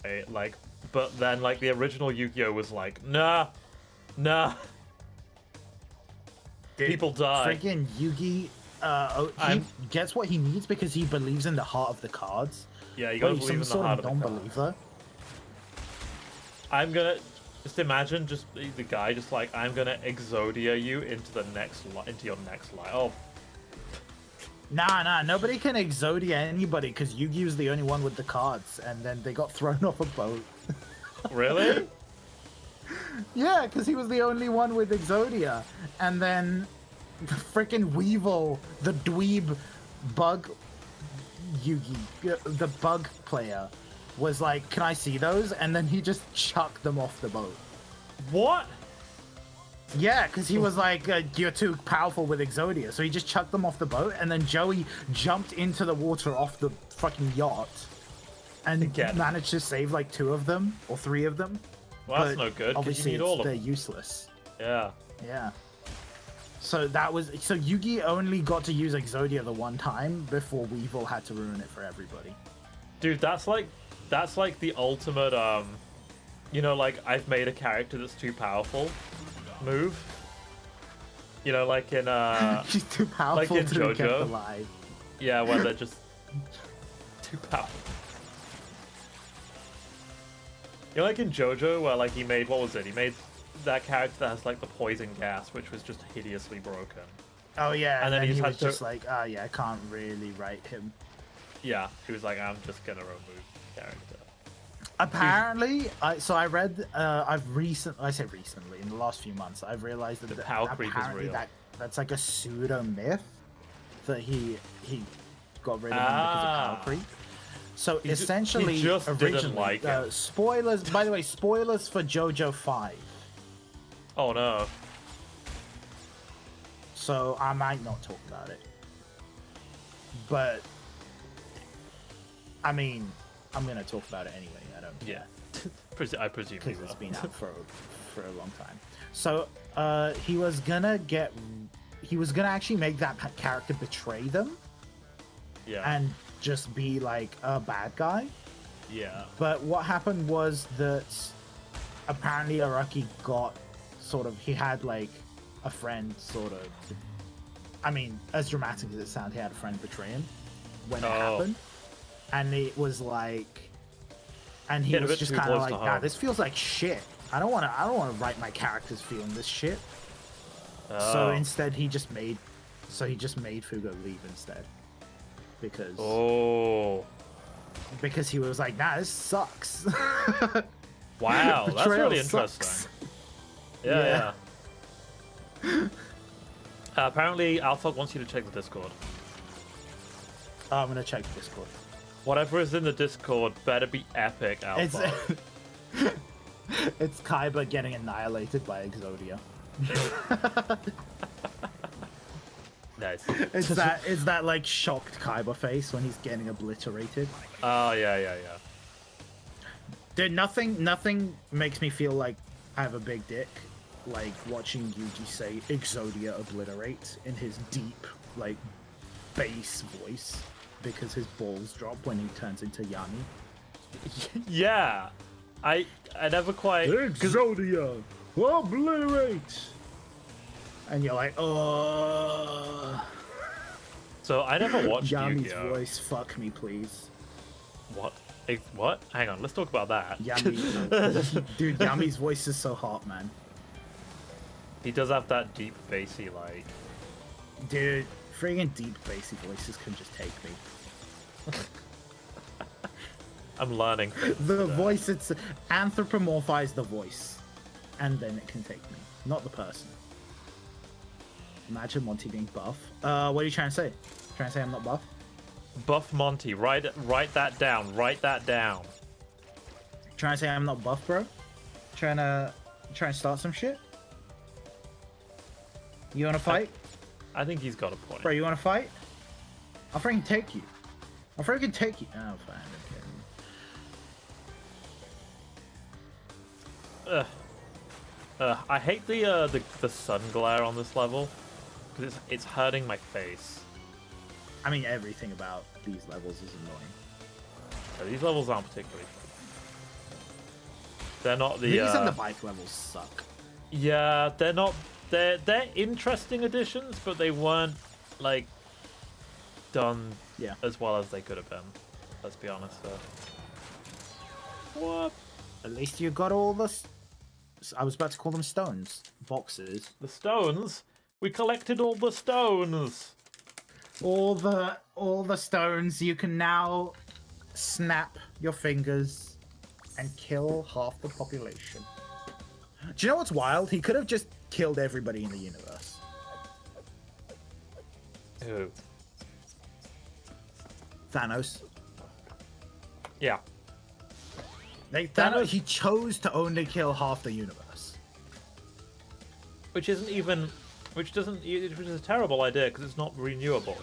S1: right? Like, but then like the original Yu-Gi-Oh was like, nah. People die.
S2: Freaking Yugi, he gets what he needs because he believes in the heart of the cards.
S1: Yeah, you
S2: But
S1: gotta
S2: he's
S1: believe
S2: some
S1: in the heart
S2: sort
S1: of
S2: of
S1: the cards.
S2: non-believer.
S1: I'm gonna just imagine the guy just like, I'm gonna Exodia you into the into your next life. Oh,
S2: Nah, nobody can Exodia anybody because Yugi was the only one with the cards, and then they got thrown off a boat.
S1: Really?
S2: Yeah, because he was the only one with Exodia, and then the freaking Weevil, the dweeb bug Yugi, the bug player, was like, "Can I see those?" And then he just chucked them off the boat.
S1: What?
S2: Yeah, because he was like, "You're too powerful with Exodia," so he just chucked them off the boat, and then Joey jumped into the water off the fucking yacht, and
S1: Again.
S2: managed to save like 2 of them or 3 of them.
S1: Well, that's
S2: But
S1: no good, 'cause you
S2: Obviously,
S1: need all of
S2: they're
S1: them.
S2: useless.
S1: Yeah.
S2: Yeah. So Yugi only got to use Exodia the one time before Weevil had to ruin it for everybody.
S1: Dude, that's like the ultimate, you know, like, I've made a character that's too powerful move. You know, like in,
S2: She's too powerful
S1: in
S2: to be kept
S1: JoJo.
S2: alive.
S1: yeah, where they're just too powerful. You know, like in JoJo, where, like, he made, what was it? He made that character that has, like, the poison gas, which was just hideously broken.
S2: Oh yeah,
S1: And then he
S2: he
S1: just
S2: was
S1: had to-
S2: just like, "Oh yeah, I can't really write him."
S1: Yeah, he was like, I'm just gonna remove the character.
S2: Apparently, I read, I say recently, in the last few months, I've realized that
S1: The power creep is
S2: apparently
S1: real.
S2: that's like a pseudo myth that he got rid of him because of power creep. So
S1: He
S2: essentially,
S1: just didn't
S2: originally,
S1: like it.
S2: spoilers. By the way, spoilers for JoJo 5.
S1: Oh no.
S2: So I might not talk about it, but I mean, I'm gonna talk about it anyway. I don't care.
S1: Yeah. I presume you
S2: Because
S1: will.
S2: it's been out for a long time. So he was gonna actually make that character betray them
S1: Yeah.
S2: and just be like a bad guy.
S1: yeah.
S2: But what happened was that apparently Araki he had like a friend sort of. I mean, as dramatic as it sounds, he had a friend betray him when it
S1: Oh.
S2: happened, and it was like, and he
S1: Hit a
S2: was
S1: bit
S2: just
S1: too
S2: kind of
S1: close
S2: like,
S1: to
S2: "Nah,
S1: home."
S2: this feels like shit. I don't want to write my characters feeling this shit." So
S1: Oh.
S2: instead, he just made Fugo leave instead, because
S1: Oh.
S2: he was like, "Nah, this sucks."
S1: Wow, that's
S2: Betrayal
S1: really
S2: sucks.
S1: interesting. Yeah. Apparently, Alphog wants you to check the Discord.
S2: Oh, I'm gonna check Discord.
S1: Whatever is in the Discord better be epic,
S2: It's
S1: Alphog.
S2: it's Kaiba getting annihilated by Exodia.
S1: Nice.
S2: It's that like shocked Kaiba face when he's getting obliterated.
S1: Oh, yeah.
S2: Dude, nothing makes me feel like I have a big dick like watching Yuji say Exodia obliterate in his deep, like, bass voice because his balls drop when he turns into Yami.
S1: Yeah. I never quite...
S2: Exodia obliterate! And you're like, oh.
S1: So, I never watched
S2: Yami's
S1: Yu-Gi-Oh!
S2: voice, fuck me, please.
S1: What? What? Hang on, let's talk about that.
S2: Yami, dude, Yami's voice is so hot, man.
S1: He does have that deep, bassy, like...
S2: Dude, friggin' deep bassy voices can just take me.
S1: I'm learning things.
S2: The voice, it's anthropomorphize the voice, and then it can take me, not the person. Imagine Monty being buff. What are you trying to say? Trying to say I'm not buff?
S1: Buff Monty, write that down. Write that down.
S2: Trying to say I'm not buff, bro? Trying to start some shit? You wanna fight?
S1: I think he's got a point.
S2: Bro, you wanna fight? I'll freaking take you. I'll freaking take you. Oh, fine.
S1: I hate the sun glare on this level because it's hurting my face.
S2: I mean, everything about these levels is annoying.
S1: So these levels aren't particularly fun. They're not the.
S2: These and the bike levels suck.
S1: Yeah, they're not. They're interesting additions, but they weren't like done
S2: Yeah.
S1: as well as they could have been. Let's be honest. What?
S2: At least you got all the. I was about to call them stones. Boxes.
S1: The stones? We collected all the stones.
S2: All the stones. You can now snap your fingers and kill half the population. Do you know what's wild? He could have just killed everybody in the universe.
S1: Who?
S2: Thanos.
S1: Yeah.
S2: Thanos, he chose to only kill half the universe.
S1: Which isn't even, which is a terrible idea because it's not renewable.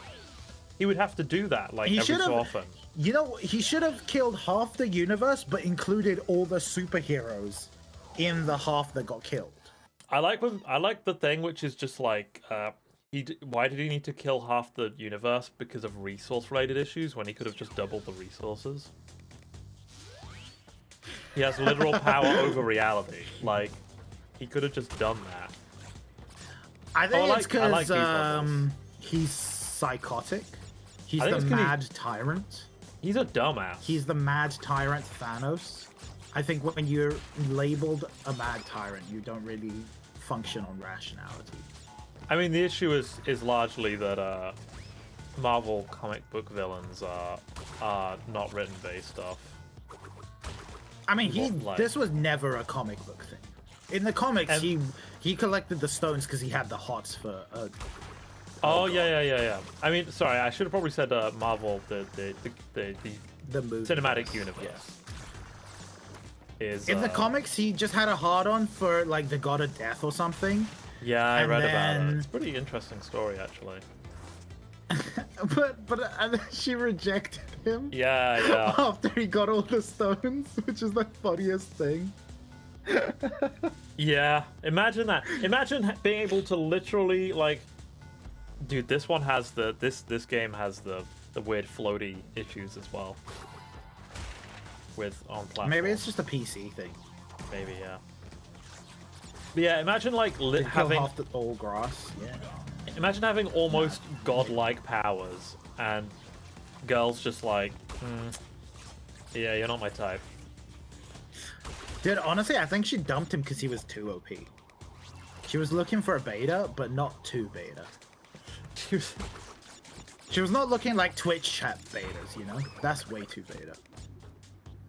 S1: He would have to do that like every so often.
S2: You know, he should have killed half the universe, but included all the superheroes in the half that got killed.
S1: I like the thing which is just like, why did he need to kill half the universe because of resource-related issues when he could have just doubled the resources? He has literal power over reality. Like, he could have just done that.
S2: I think it's
S1: I like
S2: because
S1: these
S2: he's psychotic. He's
S1: I think
S2: the
S1: it's 'cause
S2: mad tyrant.
S1: He's a dumbass.
S2: He's the mad tyrant Thanos. I think when you're labeled a mad tyrant, you don't really function on rationality.
S1: I mean, the issue is largely that Marvel comic book villains are not written based off.
S2: I mean,
S1: Like-
S2: this was never a comic book thing. In the comics, he collected the stones because he had the hots for.
S1: Oh yeah. I mean, sorry, I should have probably said Marvel the
S2: movie
S1: cinematic universe. Is
S2: in the comics, he just had a hard-on for like the god of death or something.
S1: Yeah, I
S2: and
S1: read about
S2: then-
S1: it. It's a pretty interesting story, actually.
S2: But she rejected him.
S1: Yeah.
S2: After he got all the stones, which is the funniest thing.
S1: Yeah, imagine that. Imagine being able to literally like, dude, this one has this game has the weird floaty issues as well. With on platform.
S2: Maybe it's just a PC thing.
S1: Maybe, yeah. But yeah, imagine like having
S2: half the all grass. Yeah.
S1: imagine having almost godlike powers and girls just like, yeah, you're not my type.
S2: Dude, honestly, I think she dumped him because he was too OP. She was looking for a beta, but not too beta. She was not looking like Twitch chat betas, you know? That's way too beta.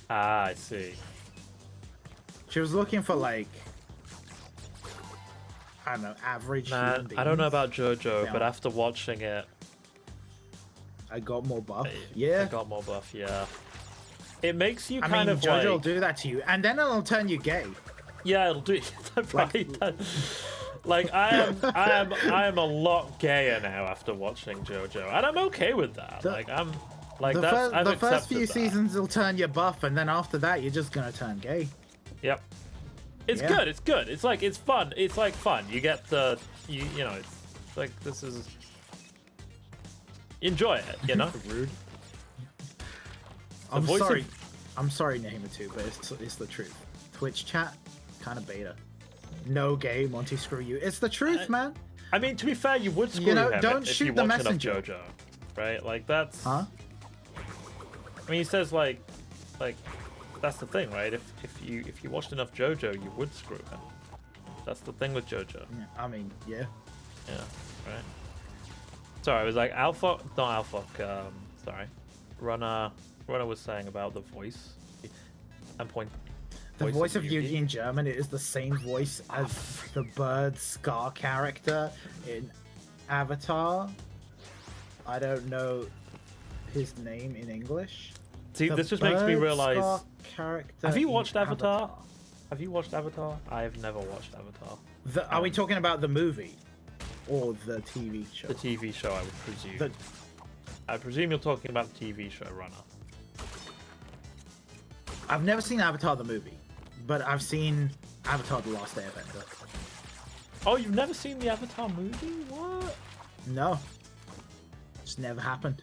S1: Ah, I see.
S2: She was looking for like, I don't know, average human
S1: Man,
S2: beings.
S1: I don't know about JoJo,
S2: Yeah.
S1: but after watching it,
S2: I got more buff.
S1: I
S2: Yeah.
S1: got more buff. Yeah, it makes you
S2: I
S1: kind
S2: mean,
S1: of
S2: JoJo will
S1: like,
S2: do that to you, and then it'll turn you gay.
S1: yeah, it'll do right. Like I am a lot gayer now after watching JoJo, and I'm okay with that.
S2: The first few
S1: that.
S2: seasons will turn you buff, and then after that, you're just gonna turn gay.
S1: Yep. It's
S2: Yeah.
S1: good. It's good. It's like it's fun. It's like fun. You get the you know. It's like this is enjoy it. You know.
S2: Rude.
S1: The
S2: I'm
S1: voice
S2: sorry.
S1: of-
S2: I'm sorry, Nehemitu, but it's the truth. Twitch chat, kind of beta. No gay, Monty, screw you. It's the truth, man.
S1: I mean, to be fair, you would screw
S2: You know,
S1: him
S2: don't
S1: if
S2: shoot
S1: you
S2: the
S1: watch enough
S2: messenger.
S1: JoJo, right? Like that's.
S2: Huh?
S1: I mean, he says like, that's the thing, right? If you watched enough JoJo, you would screw him. That's the thing with JoJo.
S2: Yeah, I mean, yeah.
S1: Yeah, right. Sorry, I was like Alpha, not Alpha. Sorry, Runner was saying about the voice. And point.
S2: The voice of Yugi in German is the same voice as the bird Scar character in Avatar. I don't know his name in English.
S1: See,
S2: The
S1: this just makes me
S2: bird
S1: realize.
S2: Scar character
S1: Have you
S2: in
S1: watched Avatar? Have you watched Avatar? I have never watched Avatar.
S2: Are we talking about the movie or the TV show?
S1: The TV show, I would presume.
S2: The-
S1: I presume you're talking about the TV show Runner.
S2: I've never seen Avatar the movie, but I've seen Avatar: The Last Airbender.
S1: Oh, you've never seen the Avatar movie? What?
S2: No, it's never happened.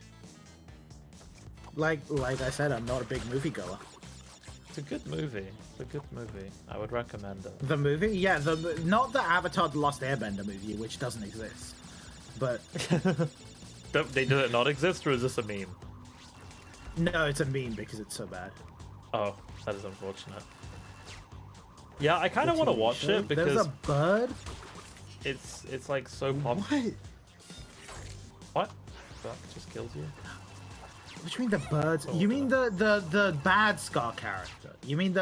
S2: Like I said, I'm not a big movie goer.
S1: It's a good movie. It's a good movie. I would recommend it.
S2: The movie, yeah, not the Avatar: The Last Airbender movie, which doesn't exist, but
S1: Did it not exist, or is this a meme?
S2: no, it's a meme because it's so bad.
S1: Oh, that is unfortunate. Yeah, I kind of want to watch it because
S2: There's a bird.
S1: it's like so popular.
S2: What?
S1: What? That just kills you.
S2: What do you mean the birds? You mean the bad Scar character? You mean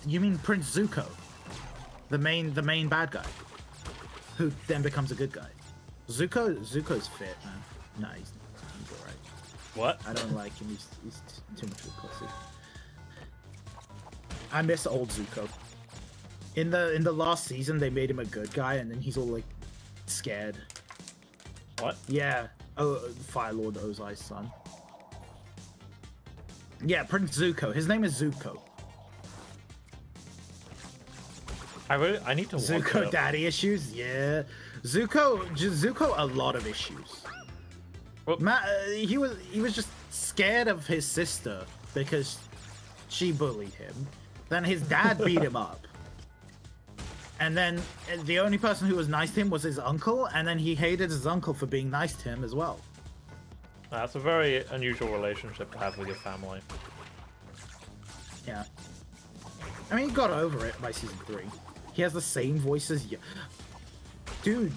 S2: you mean Prince Zuko, the main bad guy, who then becomes a good guy. Zuko's fit, man. Nah, he's alright.
S1: What?
S2: I don't like him. He's too much of a pussy. I miss old Zuko. In the last season, they made him a good guy, and then he's all like scared.
S1: What?
S2: Yeah. Oh, Fire Lord Ozai's son. Yeah, Prince Zuko. His name is Zuko.
S1: I need to watch
S2: Zuko
S1: it.
S2: daddy issues. Yeah. Zuko a lot of issues.
S1: Well,
S2: He was just scared of his sister because she bullied him. Then his dad beat him up. And then the only person who was nice to him was his uncle, and then he hated his uncle for being nice to him as well.
S1: that's a very unusual relationship to have with your family.
S2: Yeah. I mean, he got over it by season 3. He has the same voice as you. Dude,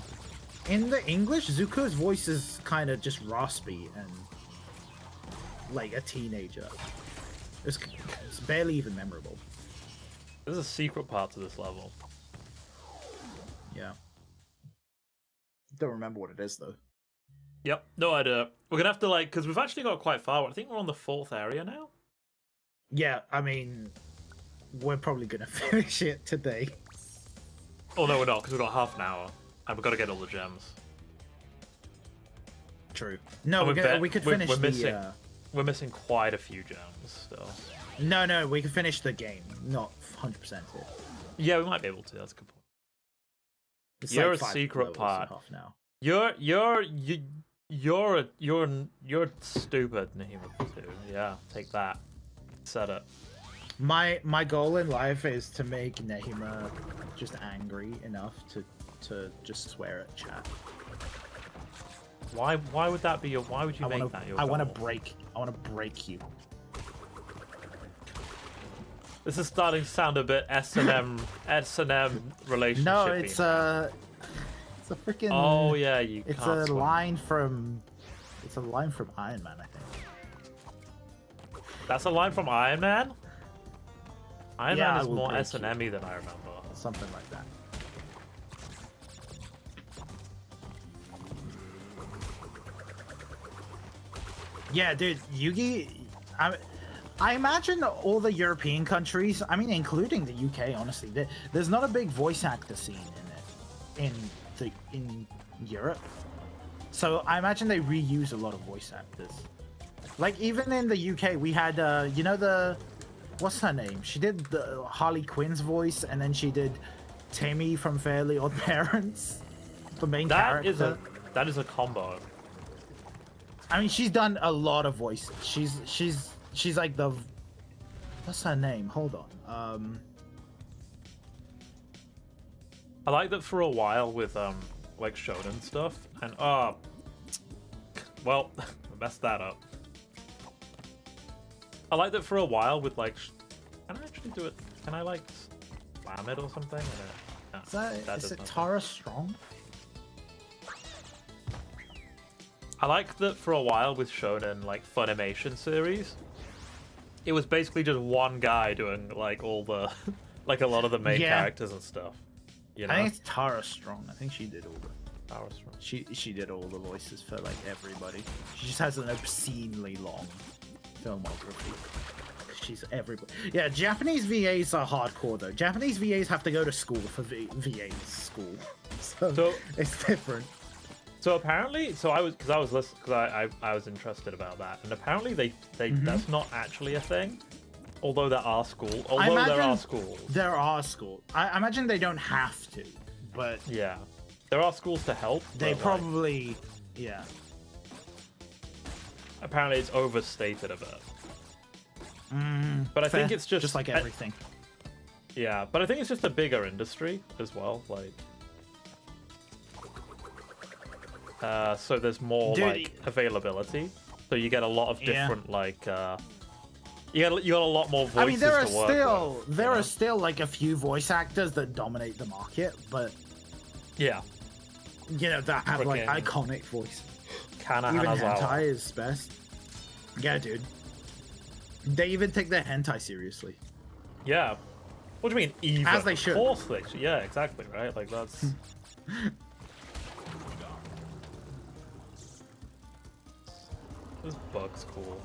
S2: in the English, Zuko's voice is kind of just raspy and like a teenager. It's barely even memorable.
S1: There's a secret part to this level.
S2: Yeah. Don't remember what it is though.
S1: Yep, no idea. We're gonna have to because we've actually got quite far. I think we're on the 4th area now.
S2: Yeah, I mean, we're probably gonna finish it today.
S1: Oh no, we're not, because we've got half an hour, and we've got to get all the gems.
S2: True. No,
S1: And
S2: we could finish
S1: we're missing quite a few gems still.
S2: No, we could finish the game, not 100% it.
S1: Yeah, we might be able to. That's a good point.
S2: It's
S1: You're
S2: like
S1: a
S2: 5
S1: secret
S2: levels
S1: part.
S2: and a half now.
S1: You're stupid, Nahima too. Yeah, take that. Said it.
S2: My goal in life is to make Nehima just angry enough to just swear at chat.
S1: Why would that be your? Why would you make that your?
S2: I want
S1: goal?
S2: to break you.
S1: This is starting to sound a bit S&M relationship.
S2: No, it's a freaking.
S1: Oh yeah, you.
S2: It's
S1: can't
S2: a
S1: swim.
S2: line from. It's a line from Iron Man, I think.
S1: That's a line from Iron Man. Iron
S2: Yeah,
S1: Man
S2: I
S1: is
S2: will
S1: more
S2: break
S1: S&M-y than I remember.
S2: Something like that. Yeah, dude, Yugi. I imagine all the European countries, I mean, including the UK, honestly, there's not a big voice actor scene in Europe. So I imagine they reuse a lot of voice actors. Like even in the UK, we had you know what's her name? She did the Harley Quinn's voice, and then she did Timmy from Fairly Odd Parents, the main character.
S1: That is a combo.
S2: I mean, she's done a lot of voices. She's like the, what's her name? Hold on.
S1: I like that for a while with like shonen stuff, and well, I messed that up. I like that for a while with like, can I actually do it? Can I like slam it or something? No,
S2: Is it Tara Strong?
S1: I like that for a while with shonen like Funimation series. It was basically just one guy doing like all the, like a lot of the main characters and stuff. You know?
S2: I think it's Tara Strong. I think she did all the.
S1: Tara Strong.
S2: She did all the voices for like everybody. She just has an obscenely long filmography. She's everybody. Yeah, Japanese VAs are hardcore though. Japanese VAs have to go to school for VAs school, so it's different.
S1: So apparently, I was interested about that, and apparently that's not actually a thing. Although there are schools.
S2: There are schools. I imagine they don't have to, but
S1: yeah, there are schools to help.
S2: They probably, yeah.
S1: Apparently, it's overstated a bit. But I
S2: Fair.
S1: think it's just
S2: like everything.
S1: Yeah, but I think it's just a bigger industry as well. Like, so there's more like availability. So you get a lot of different like. You got a lot more voices.
S2: I mean, there
S1: are
S2: are still like a few voice actors that dominate the market, but
S1: yeah,
S2: you know that have like iconic voices.
S1: Kana
S2: Even
S1: Hanazawa.
S2: hentai is best. Yeah, dude. They even take their hentai seriously.
S1: Yeah. What do you mean, even?
S2: As they should.
S1: Of course they should. Yeah, exactly, right? Like, that's... This bug's cool.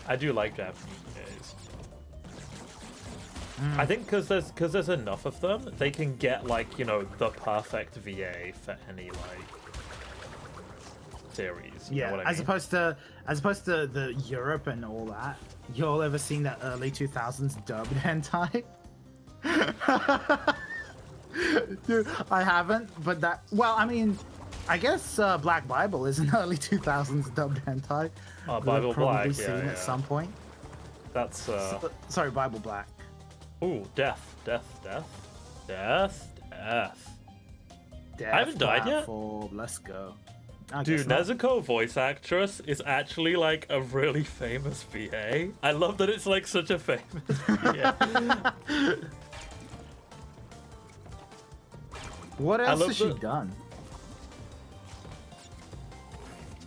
S1: I do like Japanese VAs. I think because there's enough of them, they can get, like, you know, the perfect VA for any, like, series. You know what I mean?
S2: Opposed to the Europe and all that. Y'all ever seen that early 2000s dubbed hentai? Dude, I haven't, but that, well, I mean, I guess Black Bible is an early 2000s dubbed hentai.
S1: Oh,
S2: that
S1: Bible
S2: I've probably
S1: Black,
S2: seen
S1: yeah.
S2: at some point.
S1: That's,
S2: Sorry, Bible Black.
S1: Ooh, death.
S2: Death
S1: haven't died yet?
S2: platform, let's go. I
S1: Dude,
S2: guess not.
S1: Nezuko voice actress is actually like a really famous VA. I love that it's like such a famous VA.
S2: What else
S1: love
S2: has she
S1: that-
S2: done?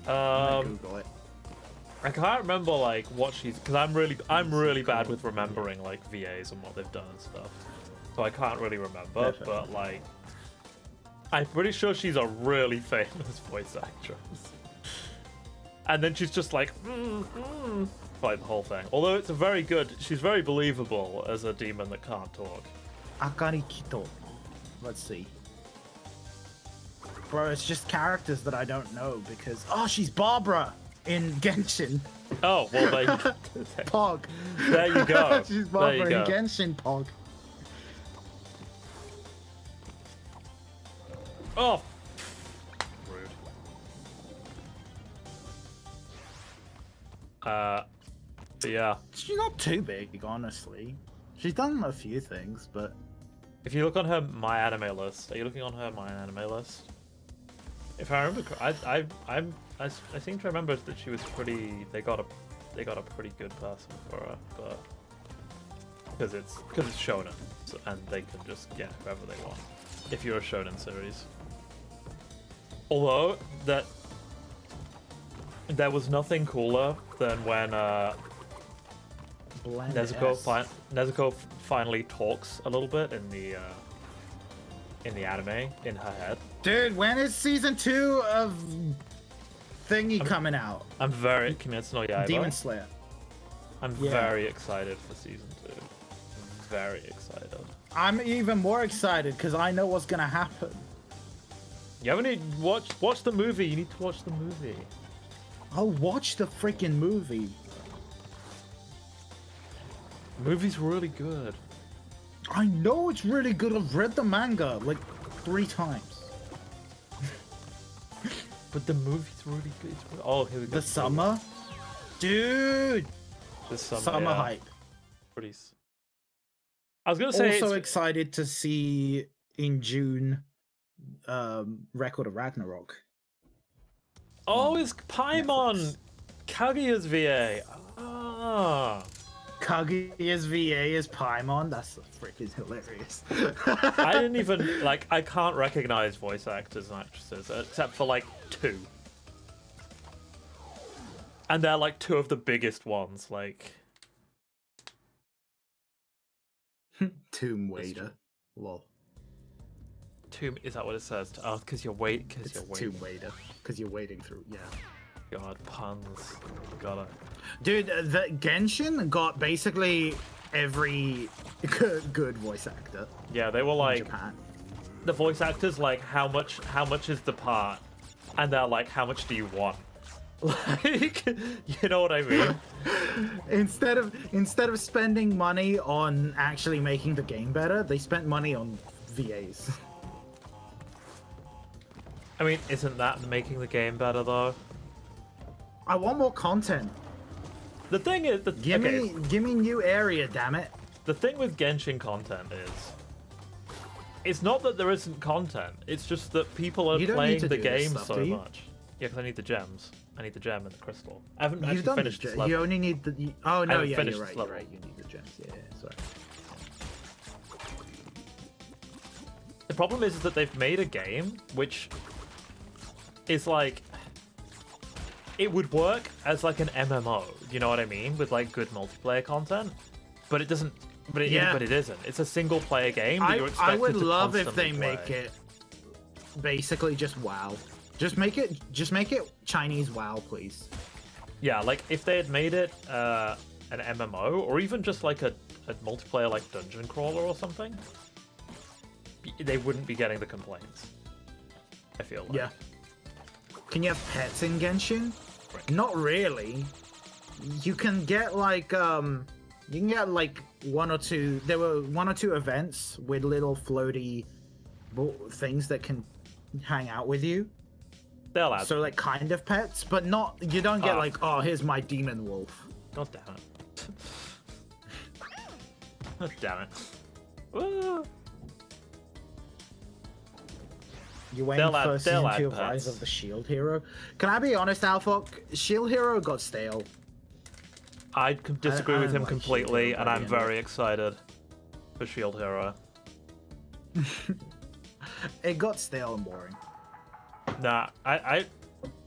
S2: Google it.
S1: I can't remember like what she's because I'm really bad with remembering like VAs and what they've done and stuff. So I can't really remember,
S2: Fair.
S1: but like I'm pretty sure she's a really famous voice actress. And then she's just like like the whole thing. Although it's a very good, she's very believable as a demon that can't talk.
S2: Akari Kito. Let's see. Bro, it's just characters that I don't know because... Oh, she's Barbara in Genshin.
S1: Oh, well,
S2: Pog.
S1: there you go.
S2: She's
S1: There you
S2: Barbara in
S1: go.
S2: Genshin, Pog.
S1: Oh, rude. But yeah,
S2: She's not too big, honestly. She's done a few things, but...
S1: if you look on her My Anime list, are you looking on her My Anime list? If I remember, I seem to remember that she was pretty. They got a pretty good person for her, but because it's shonen, so, and they can just get whoever they want. If you're a shonen series, although that there was nothing cooler than when
S2: Blend
S1: Nezuko
S2: S.
S1: Nezuko finally talks a little bit in the anime in her head.
S2: Dude, when is season 2 of Thingy coming out?
S1: I'm very Kimetsu no Yaiba.
S2: Demon Slayer.
S1: I'm
S2: Yeah.
S1: very excited for season 2. Very excited.
S2: I'm even more excited because I know what's gonna happen.
S1: You haven't even watch the movie. You need to watch the movie.
S2: I'll watch the freaking movie.
S1: The movie's really good.
S2: I know it's really good. I've read the manga like 3 times.
S1: But the movie's really good. Oh, here we go.
S2: The summer? Dude!
S1: The
S2: Summer
S1: yeah.
S2: hype.
S1: Pretty. I was gonna say
S2: Also
S1: it's,
S2: excited to see in June Record of Ragnarok.
S1: oh, it's Paimon, Kaguya's VA. Ah,
S2: Kaguya's VA is Paimon. That's freaking hilarious.
S1: I didn't even like. I can't recognize voice actors and actresses except for like 2, and they're like 2 of the biggest ones. Like,
S2: Tomb Raider. Lol.
S1: Tomb, is that what it says? Oh, because you're waiting. Because
S2: It's
S1: you're waiting.
S2: Tomb Raider. Because you're waiting through. Yeah.
S1: God, puns. Gotta.
S2: Dude, the Genshin got basically every good voice actor
S1: Yeah, they were
S2: in
S1: like
S2: Japan.
S1: the voice actors. Like, how much is the part? And they're like, how much do you want? Like, you know what I mean?
S2: Instead of spending money on actually making the game better, they spent money on VAs.
S1: I mean, isn't that making the game better though?
S2: I want more content.
S1: The thing is,
S2: Give me new area, damn it.
S1: the thing with Genshin content is, it's not that there isn't content. It's just that people are
S2: You don't need
S1: playing
S2: to
S1: the
S2: do this
S1: game
S2: stuff,
S1: so
S2: do you?
S1: much. Yeah, because I need the gems. I need the gem and the crystal. I haven't
S2: You've
S1: actually
S2: done
S1: finished
S2: the
S1: this
S2: ge-
S1: level.
S2: You only need the. Oh no,
S1: haven't
S2: yeah,
S1: finished
S2: you're
S1: this
S2: right. You're
S1: level.
S2: right. You need the gems. Yeah, sorry.
S1: The problem is that they've made a game which is like, it would work as like an MMO, you know what I mean, with like good multiplayer content, but it doesn't. But it isn't. It's a single player game that you're expected
S2: I would
S1: to
S2: love if
S1: constantly
S2: they
S1: play.
S2: make it basically just WoW. Just make it Chinese WoW, please.
S1: Yeah, like if they had made it an MMO or even just like a multiplayer like dungeon crawler or something, they wouldn't be getting the complaints. I feel like.
S2: Yeah. Can you have pets in Genshin? Not really. You can get like one or two. There were one or two events with little floaty things that can hang out with you.
S1: They'll add.
S2: So like kind of pets, but not. You don't get
S1: Oh.
S2: like, oh, here's my demon wolf.
S1: God damn it. God damn it. Woo.
S2: You waiting
S1: They'll add-
S2: for
S1: they'll
S2: season
S1: add
S2: 2 of
S1: pets.
S2: Rise of the Shield Hero? Can I be honest, Alphok? Shield Hero got stale.
S1: I disagree
S2: I
S1: with him
S2: like
S1: completely,
S2: Shield
S1: and I'm
S2: Hero.
S1: very excited for Shield Hero.
S2: It got stale and boring.
S1: Nah, I'm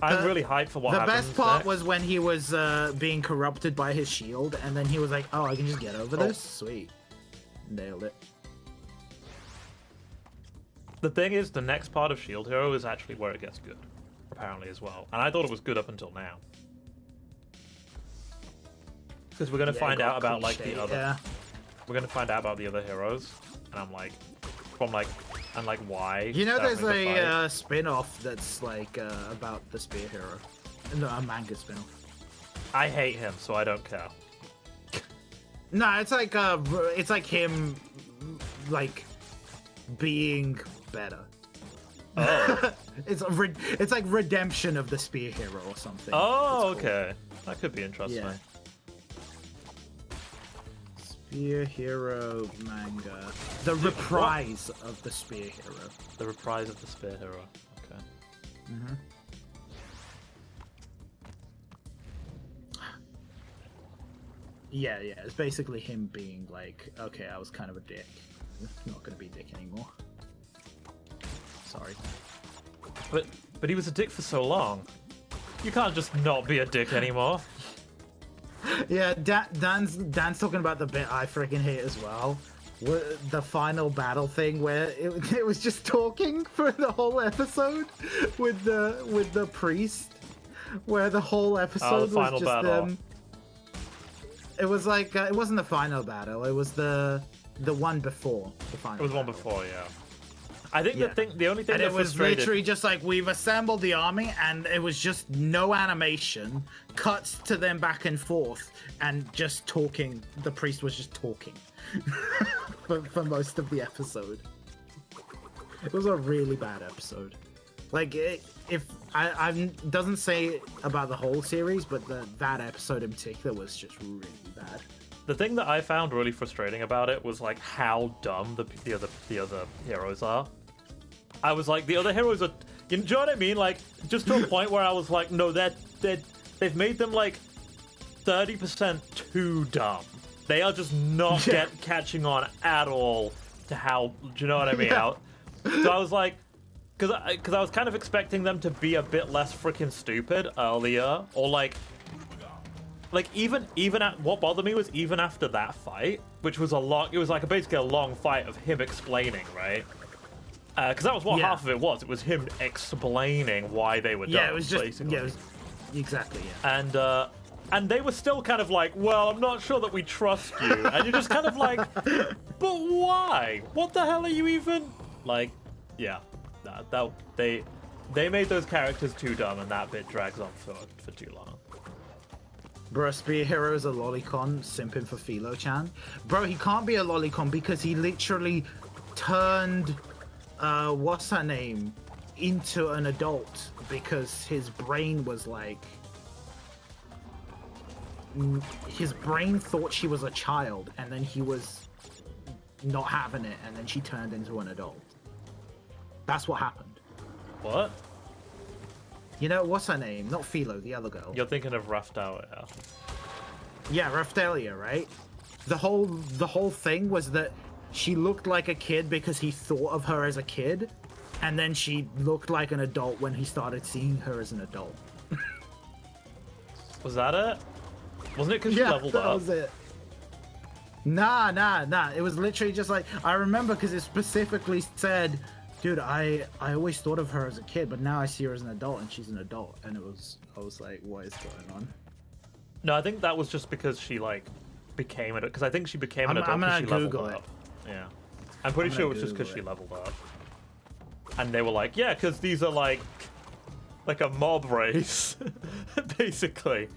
S1: really hyped for what
S2: The
S1: happens
S2: best part
S1: next.
S2: was when he was being corrupted by his shield, and then he was like, "Oh, I can just get over this. Sweet, nailed it."
S1: The thing is, the next part of Shield Hero is actually where it gets good, apparently as well. And I thought it was good up until now. Because we're gonna
S2: Yeah, it
S1: find
S2: got
S1: out about like
S2: cliche,
S1: the other.
S2: Yeah.
S1: We're gonna find out about the other heroes, and I'm like, why?
S2: You know,
S1: they're
S2: there's
S1: having to fight.
S2: a spin-off that's like about the Spear Hero. No, a manga spin-off.
S1: I hate him, so I don't care.
S2: No, it's like him, like being better.
S1: Oh.
S2: It's like redemption of the Spear Hero or something.
S1: Oh,
S2: It's cool.
S1: okay. That could be interesting.
S2: Yeah. Spear Hero manga. The reprise of the Spear Hero.
S1: The reprise of the Spear Hero. Okay.
S2: Yeah, it's basically him being like, okay, I was kind of a dick. I'm not gonna be a dick anymore. Sorry.
S1: But he was a dick for so long. You can't just not be a dick anymore.
S2: Yeah, Dan's talking about the bit I freaking hate as well. The final battle thing where it was just talking for the whole episode with the priest, where the whole episode
S1: final
S2: was just
S1: battle.
S2: It was like it wasn't the final battle. It was the one before the final.
S1: It was one
S2: battle.
S1: before, yeah. I think
S2: Yeah.
S1: the only thing
S2: And
S1: that
S2: it was
S1: frustrated...
S2: literally just like, we've assembled the army, and it was just no animation, cuts to them back and forth, and just talking. The priest was just talking for most of the episode. It was a really bad episode. Like, if I doesn't say about the whole series, but that episode in particular was just really bad.
S1: The thing that I found really frustrating about it was like how dumb the other heroes are. I was like, the other heroes are, you know what I mean? Like, just to a point where I was like, no, they've made them like 30% too dumb. They are just not catching on at all to how. Do you know what I mean?
S2: Yeah.
S1: So I was like, because I was kind of expecting them to be a bit less freaking stupid earlier, or like even at, what bothered me was even after that fight, which was it was like basically a long fight of him explaining, right? Because that was what half of it was. It was him explaining why they were dumb.
S2: Yeah, it was just
S1: basically.
S2: exactly. Yeah.
S1: And they were still kind of like, well, I'm not sure that we trust you. And you're just kind of like, but why? What the hell are you even like? Yeah, they made those characters too dumb, and that bit drags on for too long.
S2: Bro, Spear Hero is a lolicon simping for Philo-chan. Bro, he can't be a lolicon because he literally turned, what's her name, into an adult because his brain was like... His brain thought she was a child, and then he was not having it, and then she turned into an adult. That's what happened.
S1: What?
S2: You know, what's her name? Not Philo, the other girl.
S1: You're thinking of Raftalia.
S2: Yeah, Raphtalia, right? The whole thing was that she looked like a kid because he thought of her as a kid, and then she looked like an adult when he started seeing her as an adult.
S1: Was that it? Wasn't it because she leveled
S2: that
S1: up?
S2: was it. Nah. It was literally just like, I remember because it specifically said, dude, I always thought of her as a kid, but now I see her as an adult, and she's an adult, and I was like, what is going on?
S1: No, I think that was just because she like became it, because I think she became an adult
S2: I'm
S1: because
S2: gonna
S1: she leveled
S2: Google
S1: up. Yeah, I'm pretty
S2: I'm
S1: sure it
S2: gonna
S1: was just because she
S2: Google it.
S1: leveled up. And they were like, yeah, because these are like a mob race, basically.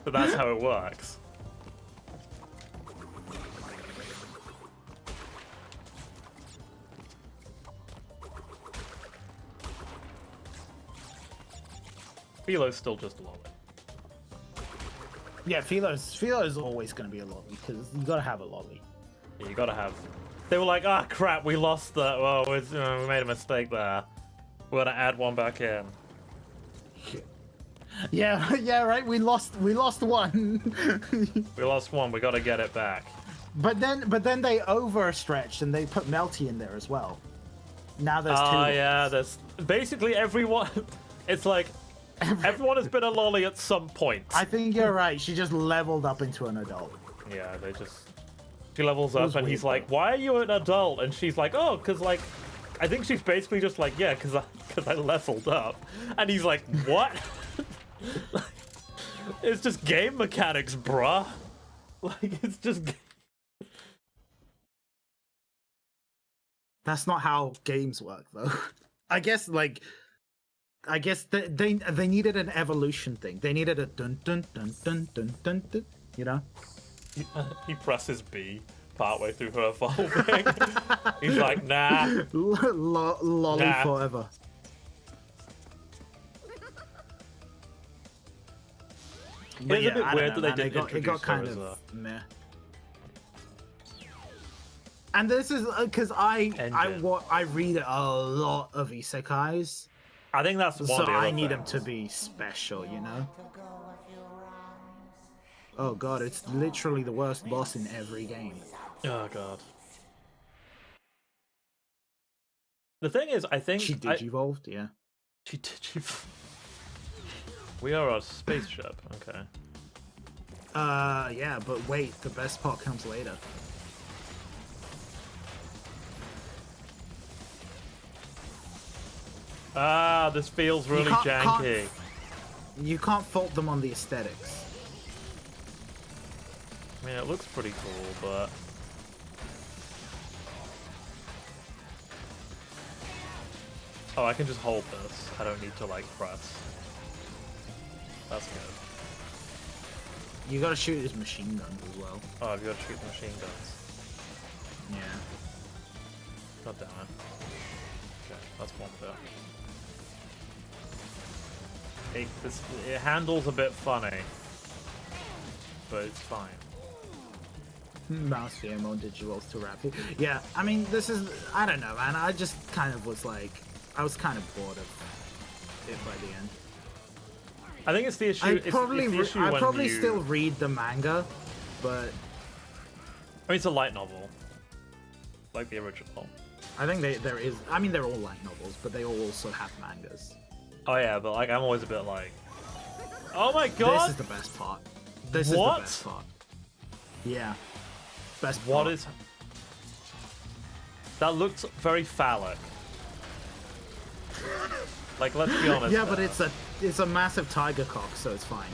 S1: But that's how it works. Philo's still just a lolly.
S2: Yeah, Philo's always gonna be a lolly because you gotta have a lolly.
S1: Yeah, you gotta have. They were like, ah, crap, we lost that. Well, we made a mistake there. We're gonna add one back in.
S2: Yeah, right. We lost one.
S1: We lost one. We gotta get it back.
S2: But then they overstretched and they put Melty in there as well. Now there's two.
S1: Oh yeah, there's basically everyone. It's like everyone has been a lolly at some point.
S2: I think you're right. She just leveled up into an adult.
S1: Yeah, she levels up
S2: was
S1: and he's
S2: weird,
S1: like, "Why are you an adult?" And she's like, "Oh, cause like." I think she's basically just like, yeah, cause I leveled up, and he's like, what? It's just game mechanics, bruh. Like it's just.
S2: That's not how games work, though. I guess they needed an evolution thing. They needed a dun dun dun dun dun dun dun. You know.
S1: He presses B partway through her evolving. He's like, nah.
S2: Lolly
S1: Nah.
S2: forever. But
S1: It's a bit
S2: I don't
S1: weird
S2: know,
S1: that they
S2: man.
S1: didn't
S2: it got
S1: introduce her
S2: kind
S1: as
S2: of meh. And this is because I read a lot of isekais,
S1: I think that's one
S2: so
S1: of the other
S2: I need them
S1: things.
S2: to be special, you know. Oh god, it's literally the worst boss in every game.
S1: Oh god. The thing is, I think
S2: She digivolved, yeah.
S1: She did. We are a spaceship. Okay.
S2: Yeah, but wait, the best part comes later.
S1: Ah, this feels really janky.
S2: You can't fault them on the aesthetics.
S1: I mean, it looks pretty cool, but oh, I can just hold this. I don't need to like press. That's good.
S2: You gotta shoot his machine guns as well.
S1: Oh, I've got to shoot the machine guns.
S2: Yeah.
S1: God damn it. Okay, that's one bit. It handles a bit funny, but it's fine.
S2: Mouse VMO digitals to rapid. Yeah, I mean, this is, I don't know, man. I just kind of was like, I was kind of bored of it by the end.
S1: I think it's the issue.
S2: I'd probably
S1: you...
S2: still read the manga, but
S1: I mean, it's a light novel, like the original.
S2: I think there is. I mean, they're all light novels, but they all also have mangas.
S1: Oh yeah, but like I'm always a bit like, oh my god,
S2: This is the best part. This
S1: What?
S2: is the best part. Yeah, best part.
S1: what is? That looked very phallic. Like, let's be honest.
S2: Yeah, but it's a massive tiger cock, so it's fine.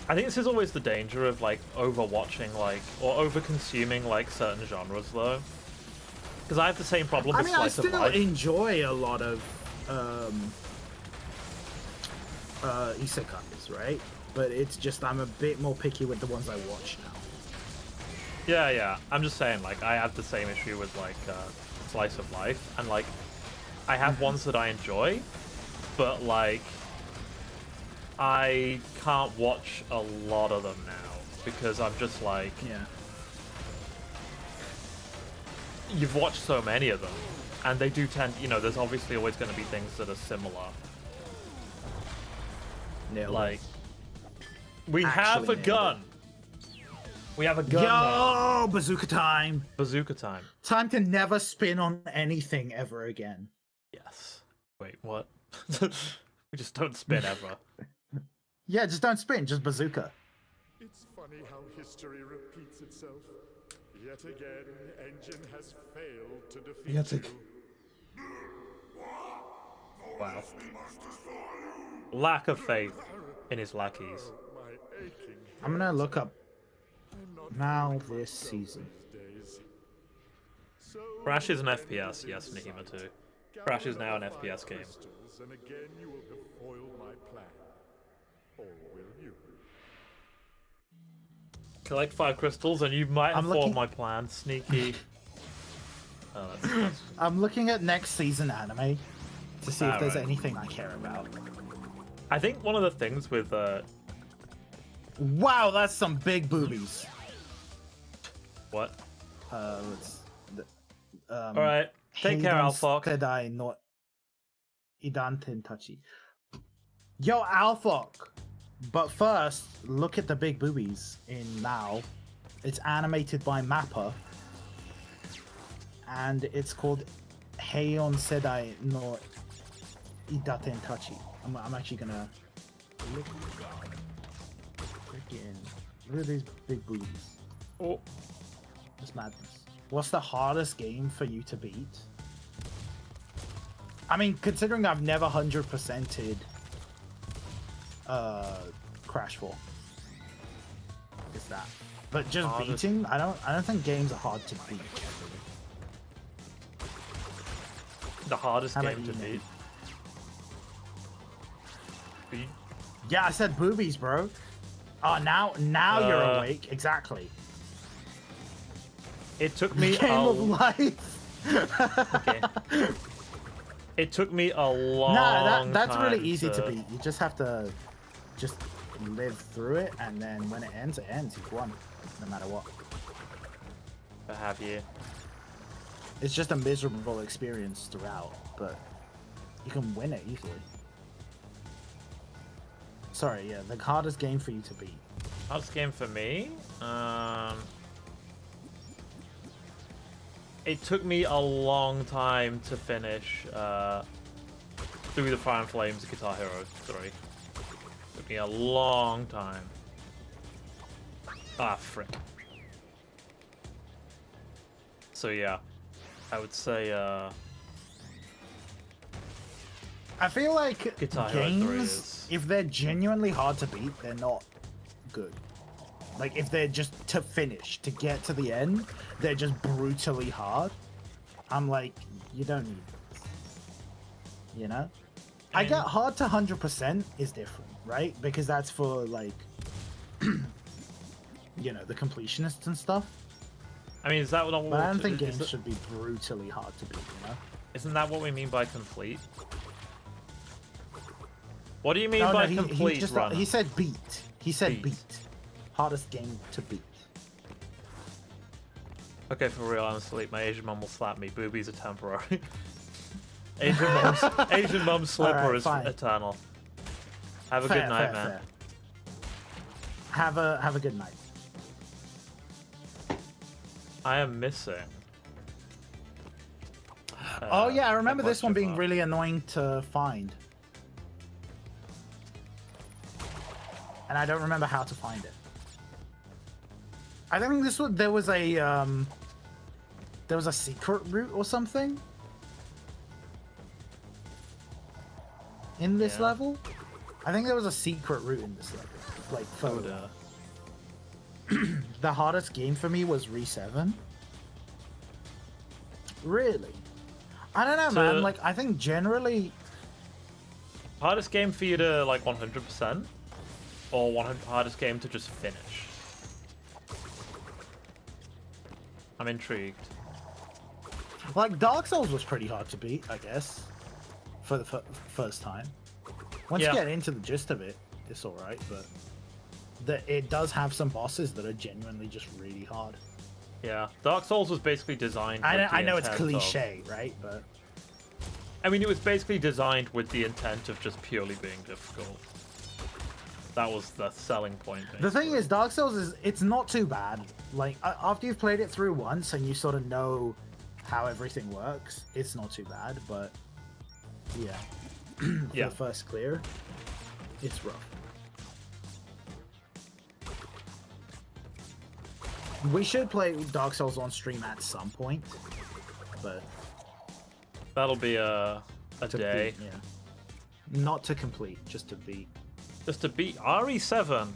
S1: I think this is always the danger of like overwatching or over-consuming like certain genres though. Because I have the same problem
S2: I
S1: with
S2: mean, I
S1: slice of
S2: still
S1: life.
S2: enjoy a lot of isekais, right? But it's just I'm a bit more picky with the ones I watch now.
S1: Yeah. I'm just saying, like, I have the same issue with like slice of life, and like, I have ones that I enjoy, but like, I can't watch a lot of them now because I'm just like,
S2: Yeah.
S1: you've watched so many of them. And they do tend, you know, there's obviously always going to be things that are similar.
S2: Nailed it.
S1: Like, we have
S2: Actually
S1: a
S2: nailed
S1: gun. We have a gun. now.
S2: Yo, bazooka time.
S1: Bazooka time.
S2: Time to never spin on anything ever again.
S1: Yes. Wait, what? We just don't spin ever.
S2: Yeah, just don't spin, just bazooka.
S3: It's funny how history repeats itself. Yet again, Engine has failed to defeat
S2: Yet
S3: you.
S2: ag-
S1: Wow. Lack of faith in his lackeys.
S3: My aching
S2: I'm gonna look up
S3: I'm not
S2: now
S3: feeling
S2: this
S3: myself
S2: season.
S3: these days. So
S1: Crash is an
S3: when
S1: FPS,
S3: you
S1: yes,
S3: decide,
S1: Nihima too.
S3: gather
S1: Crash is now an
S3: another 5
S1: FPS game.
S3: crystals, and again you will have foiled my plan. Or will you?
S1: Collect 5 crystals and you might
S2: I'm
S1: have foiled
S2: looking-
S1: my plan. Sneaky. Oh, that's...
S2: I'm looking at next season anime to see if there's
S1: Alright.
S2: anything I care about.
S1: I think one of the things with
S2: Wow, that's some big boobies.
S1: what?
S2: Let's.
S1: All right, take care, Alphok.
S2: Tedai no Idanten Tachi. Yo, Alphok. But first, look at the big boobies in Now. It's animated by Mappa. And it's called Heion Sedai no Idaten Tachi. I'm actually gonna look. Freaking look at these big boobies.
S1: Oh,
S2: It's madness. What's the hardest game for you to beat? I mean, considering I've never 100%ed Crash 4. Is that? But just
S1: Hardest-
S2: beating, I don't think games are hard to beat.
S1: the hardest
S2: How about
S1: game to
S2: you,
S1: beat.
S2: Nate?
S1: Beat?
S2: Yeah, I said boobies, bro. Oh, now you're
S1: Uh,
S2: awake. Exactly.
S1: It took me
S2: Game
S1: a
S2: of life.
S1: okay. It took me a long
S2: Nah, that's
S1: time
S2: really easy to beat. You just have to just live through it, and then when it ends, it ends. You've won, no matter what.
S1: to have you.
S2: It's just a miserable experience throughout, but you can win it easily. Sorry, yeah, the hardest game for you to beat.
S1: Hardest game for me? It took me a long time to finish Through the Fire and Flames Guitar Hero 3. Took me a long time. Ah, frick. So yeah, I would say
S2: I feel like
S1: Guitar Hero 3
S2: games,
S1: is-
S2: if they're genuinely hard to beat, they're not good. Like, if they're just to finish, to get to the end, they're just brutally hard. I'm like, you don't need this. You know? I
S1: And-
S2: get hard to 100% is different, right? Because that's for, like, you know, the completionists and stuff.
S1: I mean, is that what
S2: But I don't think
S1: is
S2: games
S1: it-
S2: should be brutally hard to beat, you know?
S1: Isn't that what we mean by complete? What do you mean
S2: No,
S1: by
S2: he
S1: complete,
S2: just
S1: runner?
S2: he said beat. He said
S1: Beat.
S2: beat. Hardest game to beat.
S1: Okay, for real, I'm asleep. My Asian mum will slap me. Boobies are temporary. Asian mum's slipper
S2: Alright,
S1: is
S2: fine.
S1: eternal. Have a
S2: Fair,
S1: good night,
S2: fair,
S1: man.
S2: fair. Have a good night.
S1: I am missing.
S2: Oh yeah, I remember
S1: a
S2: this one
S1: bunch of,
S2: being really annoying to find. And I don't remember how to find it. I think this was there was a secret route or something in this
S1: Yeah.
S2: level. I think there was a secret route in this level, like
S1: Oh,
S2: further. The hardest game for me was Re 7. Really? I don't know,
S1: So-
S2: man. Like, I think generally,
S1: Hardest game for you to like 100%, or hardest game to just finish? I'm intrigued.
S2: like, Dark Souls was pretty hard to beat, I guess, for the first time. Once
S1: Yeah.
S2: you get into the gist of it, it's alright, but it does have some bosses that are genuinely just really hard.
S1: Yeah, Dark Souls was basically designed. With
S2: I
S1: the
S2: know it's
S1: intent of-
S2: cliche, right? But
S1: I mean, it was basically designed with the intent of just purely being difficult. That was the selling point.
S2: the thing
S1: basically.
S2: is, Dark Souls it's not too bad. Like after you've played it through once and you sort of know how everything works, it's not too bad. But yeah, for
S1: Yeah.
S2: the first clear, it's rough. We should play Dark Souls on stream at some point, but
S1: That'll be a
S2: to
S1: day.
S2: beat, yeah, not to complete, just to beat.
S1: Just to beat RE7.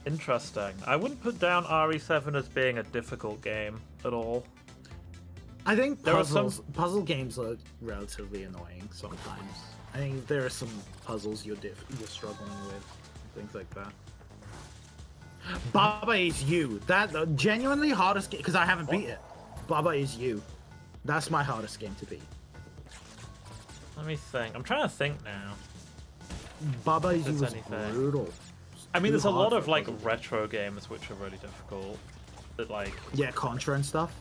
S1: Interesting. I wouldn't put down RE7 as being a difficult game at all.
S2: I think
S1: There are some-
S2: puzzle games are relatively annoying sometimes. I think there are some puzzles you're struggling with, things like that. Baba is you. That genuinely hardest game because I haven't beat it. Baba is you. That's my hardest game to beat.
S1: Let me think. I'm trying to think now.
S2: Baba is you
S1: If
S2: was
S1: there's anything.
S2: brutal.
S1: I mean,
S2: Too
S1: there's a lot
S2: hard
S1: of
S2: for
S1: like
S2: puzzles.
S1: retro games which are really difficult. That like,
S2: Yeah, Contra and stuff.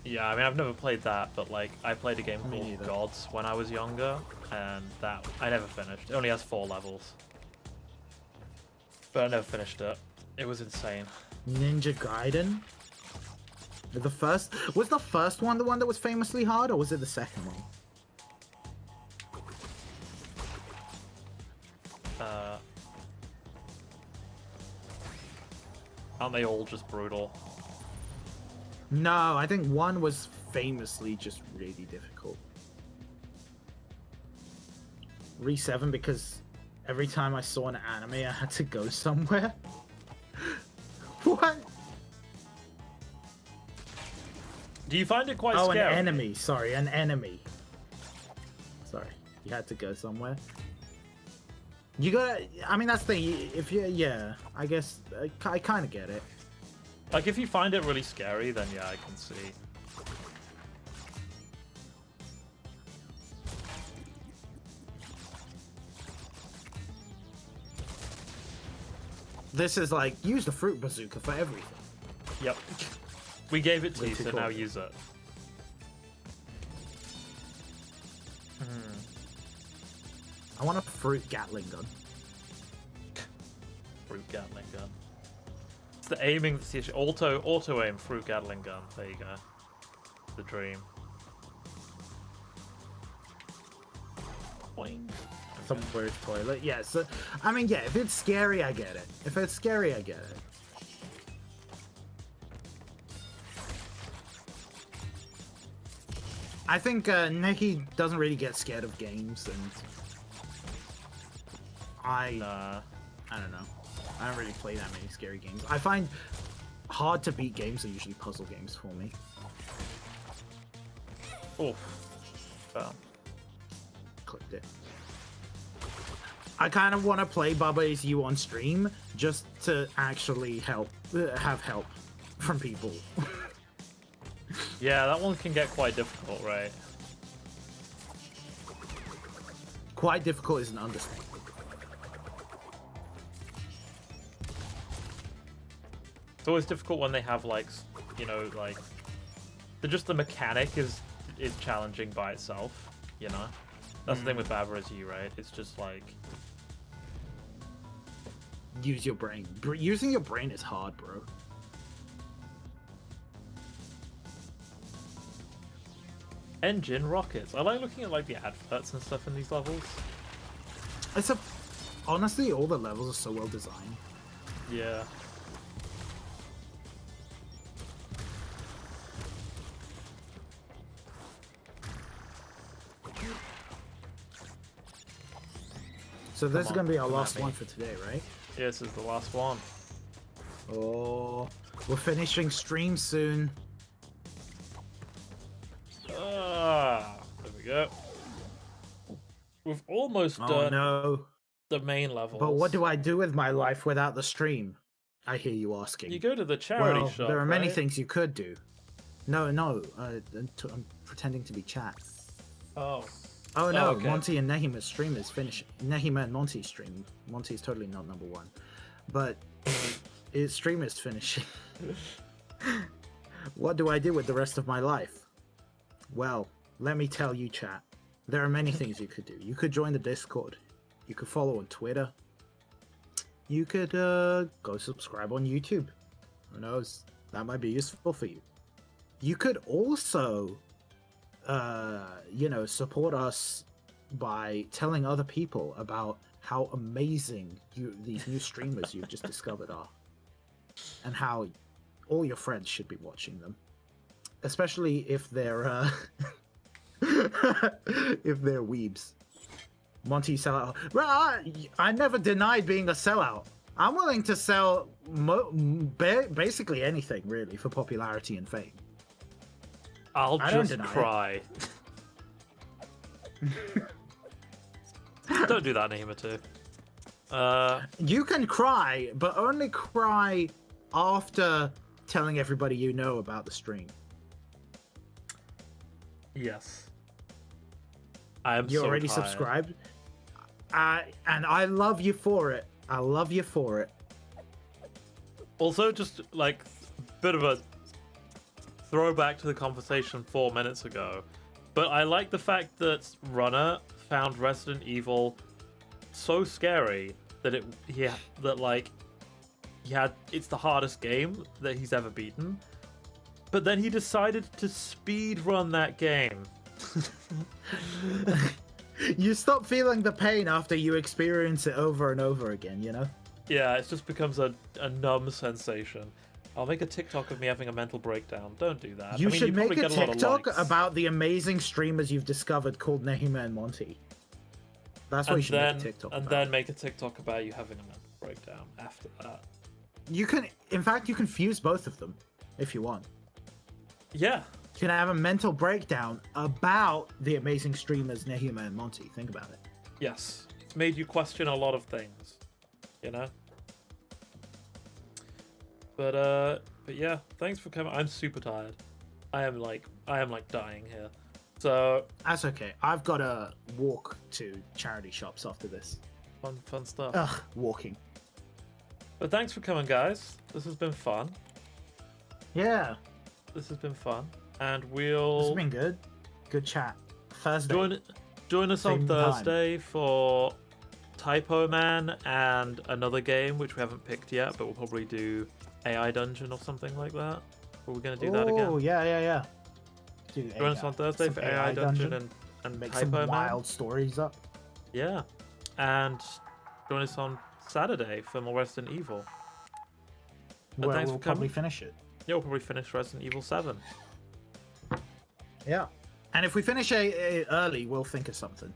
S1: yeah. I mean, I've never played that, but like, I played a game
S2: Me
S1: called
S2: neither.
S1: Gods when I was younger, and that I never finished. It only has 4 levels, but I never finished it. It was insane.
S2: Ninja Gaiden. The first was the first one the one that was famously hard, or was it the second one?
S1: Aren't they all just brutal?
S2: No, I think one was famously just really difficult. Re7 because every time I saw an anime, I had to go somewhere. What?
S1: Do you find it quite
S2: Oh,
S1: scary?
S2: an enemy. Sorry, an enemy. Sorry, you had to go somewhere. You gotta. I mean, that's the thing. If you, yeah, I guess I kind of get it.
S1: Like, if you find it really scary, then yeah, I can see.
S2: This is like use the fruit bazooka for everything.
S1: Yep. We gave it to
S2: Way
S1: you,
S2: too
S1: so
S2: cool.
S1: now use it.
S2: I want a fruit Gatling gun.
S1: Fruit Gatling gun. It's the aiming that's the issue. Auto aim fruit Gatling gun. There you go. The dream. Boing.
S2: Some weird toilet. Yeah, so I mean, yeah, if it's scary, I get it. If it's scary, I get it. I think Neki doesn't really get scared of games, and
S1: Nah.
S2: I don't know. I don't really play that many scary games. I find hard to beat games are usually puzzle games for me.
S1: Oof. Oh.
S2: Clicked it. I kind of want to play Baba Is You on stream just to actually have help from people.
S1: Yeah, that one can get quite difficult, right?
S2: Quite difficult is an understatement.
S1: It's always difficult when they have like, you know, like the mechanic is challenging by itself, you know. That's the thing with Baba Is You, right? It's just like
S2: Use your brain. Using your brain is hard, bro.
S1: engine rockets. I like looking at like the adverts and stuff in these levels.
S2: It's a honestly, all the levels are so well designed.
S1: Yeah.
S2: So this is
S1: on,
S2: gonna be our
S1: come at
S2: last
S1: me.
S2: one for today, right?
S1: Yeah, this is the last one.
S2: Oh, we're finishing stream soon.
S1: Ah, there we go. We've almost
S2: Oh
S1: done
S2: no!
S1: the main levels.
S2: But what do I do with my life without the stream? I hear you asking.
S1: You go to the charity
S2: well,
S1: shop.
S2: there are many
S1: right?
S2: things you could do. No, I'm pretending to be chat.
S1: Oh.
S2: Oh no,
S1: okay.
S2: Monty and Nehima's stream is finished. Nehima and Monty's stream. Monty is totally not number one, but his stream is finishing. What do I do with the rest of my life? Well, let me tell you, chat. There are many things you could do. You could join the Discord. You could follow on Twitter. You could go subscribe on YouTube. Who knows? That might be useful for you. You could also, support us by telling other people about how amazing these new streamers you've just discovered are, and how all your friends should be watching them, especially if they're if they're weebs. Monty sellout. Well, I never denied being a sellout. I'm willing to sell basically anything, really, for popularity and fame.
S1: I'll
S2: I don't
S1: just
S2: deny
S1: cry. Don't do that, Nehima, too.
S2: You can cry, but only cry after telling everybody you know about the stream.
S1: Yes. I am
S2: You're
S1: so
S2: already
S1: tired.
S2: subscribed. And I love you for it. I love you for it.
S1: Also, just like a bit of a throwback to the conversation 4 minutes ago, but I like the fact that Runner found Resident Evil so scary that it's the hardest game that he's ever beaten. But then he decided to speed run that game.
S2: You stop feeling the pain after you experience it over and over again, you know?
S1: Yeah, it just becomes a numb sensation. I'll make a TikTok of me having a mental breakdown. Don't do that.
S2: You
S1: I mean,
S2: should
S1: you'd
S2: make
S1: probably
S2: a
S1: get lot of
S2: TikTok
S1: likes.
S2: about the amazing streamers you've discovered called Nehima and Monty. That's what you should make a TikTok
S1: and
S2: about.
S1: then make a TikTok about you having a mental breakdown after that.
S2: You can, in fact, you can fuse both of them if you want.
S1: Yeah.
S2: You can have a mental breakdown about the amazing streamers Nehima and Monty. Think about it.
S1: Yes. It's made you question a lot of things. You know? But yeah, thanks for coming. I'm super tired. I am like dying here. So
S2: That's okay. I've got to walk to charity shops after this.
S1: fun stuff.
S2: Ugh, walking.
S1: But thanks for coming, guys. This has been fun.
S2: Yeah,
S1: This has been fun. And
S2: it's
S1: we'll
S2: been good. Good chat. Thursday.
S1: join us on
S2: Same time.
S1: Thursday for Typo Man and another game which we haven't picked yet, but we'll probably do AI Dungeon or something like that. Are we gonna do that again?
S2: Oh, yeah. Dude,
S1: Join us on Thursday for AI Dungeon and
S2: make
S1: Typo
S2: some
S1: Man.
S2: wild stories up.
S1: Yeah. And join us on Saturday for more Resident Evil. And
S2: Where
S1: thanks
S2: we'll
S1: for
S2: probably
S1: coming.
S2: finish it.
S1: Yeah, we'll probably finish Resident Evil 7.
S2: Yeah. And if we finish it early, we'll think of something.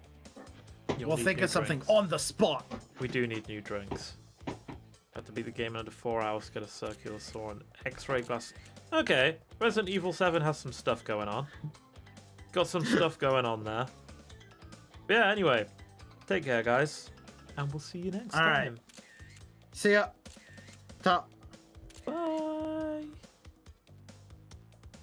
S1: You'll
S2: We'll
S1: need
S2: think
S1: new
S2: of something
S1: drinks.
S2: on the spot.
S1: We do need new drinks. Have to beat the game in under 4 hours, get a circular saw and X-ray glass. Okay, Resident Evil 7 has some stuff going on. Got some stuff going on there. But yeah, anyway, take care, guys. And we'll see you next
S2: All right.
S1: time.
S2: See ya. Ta.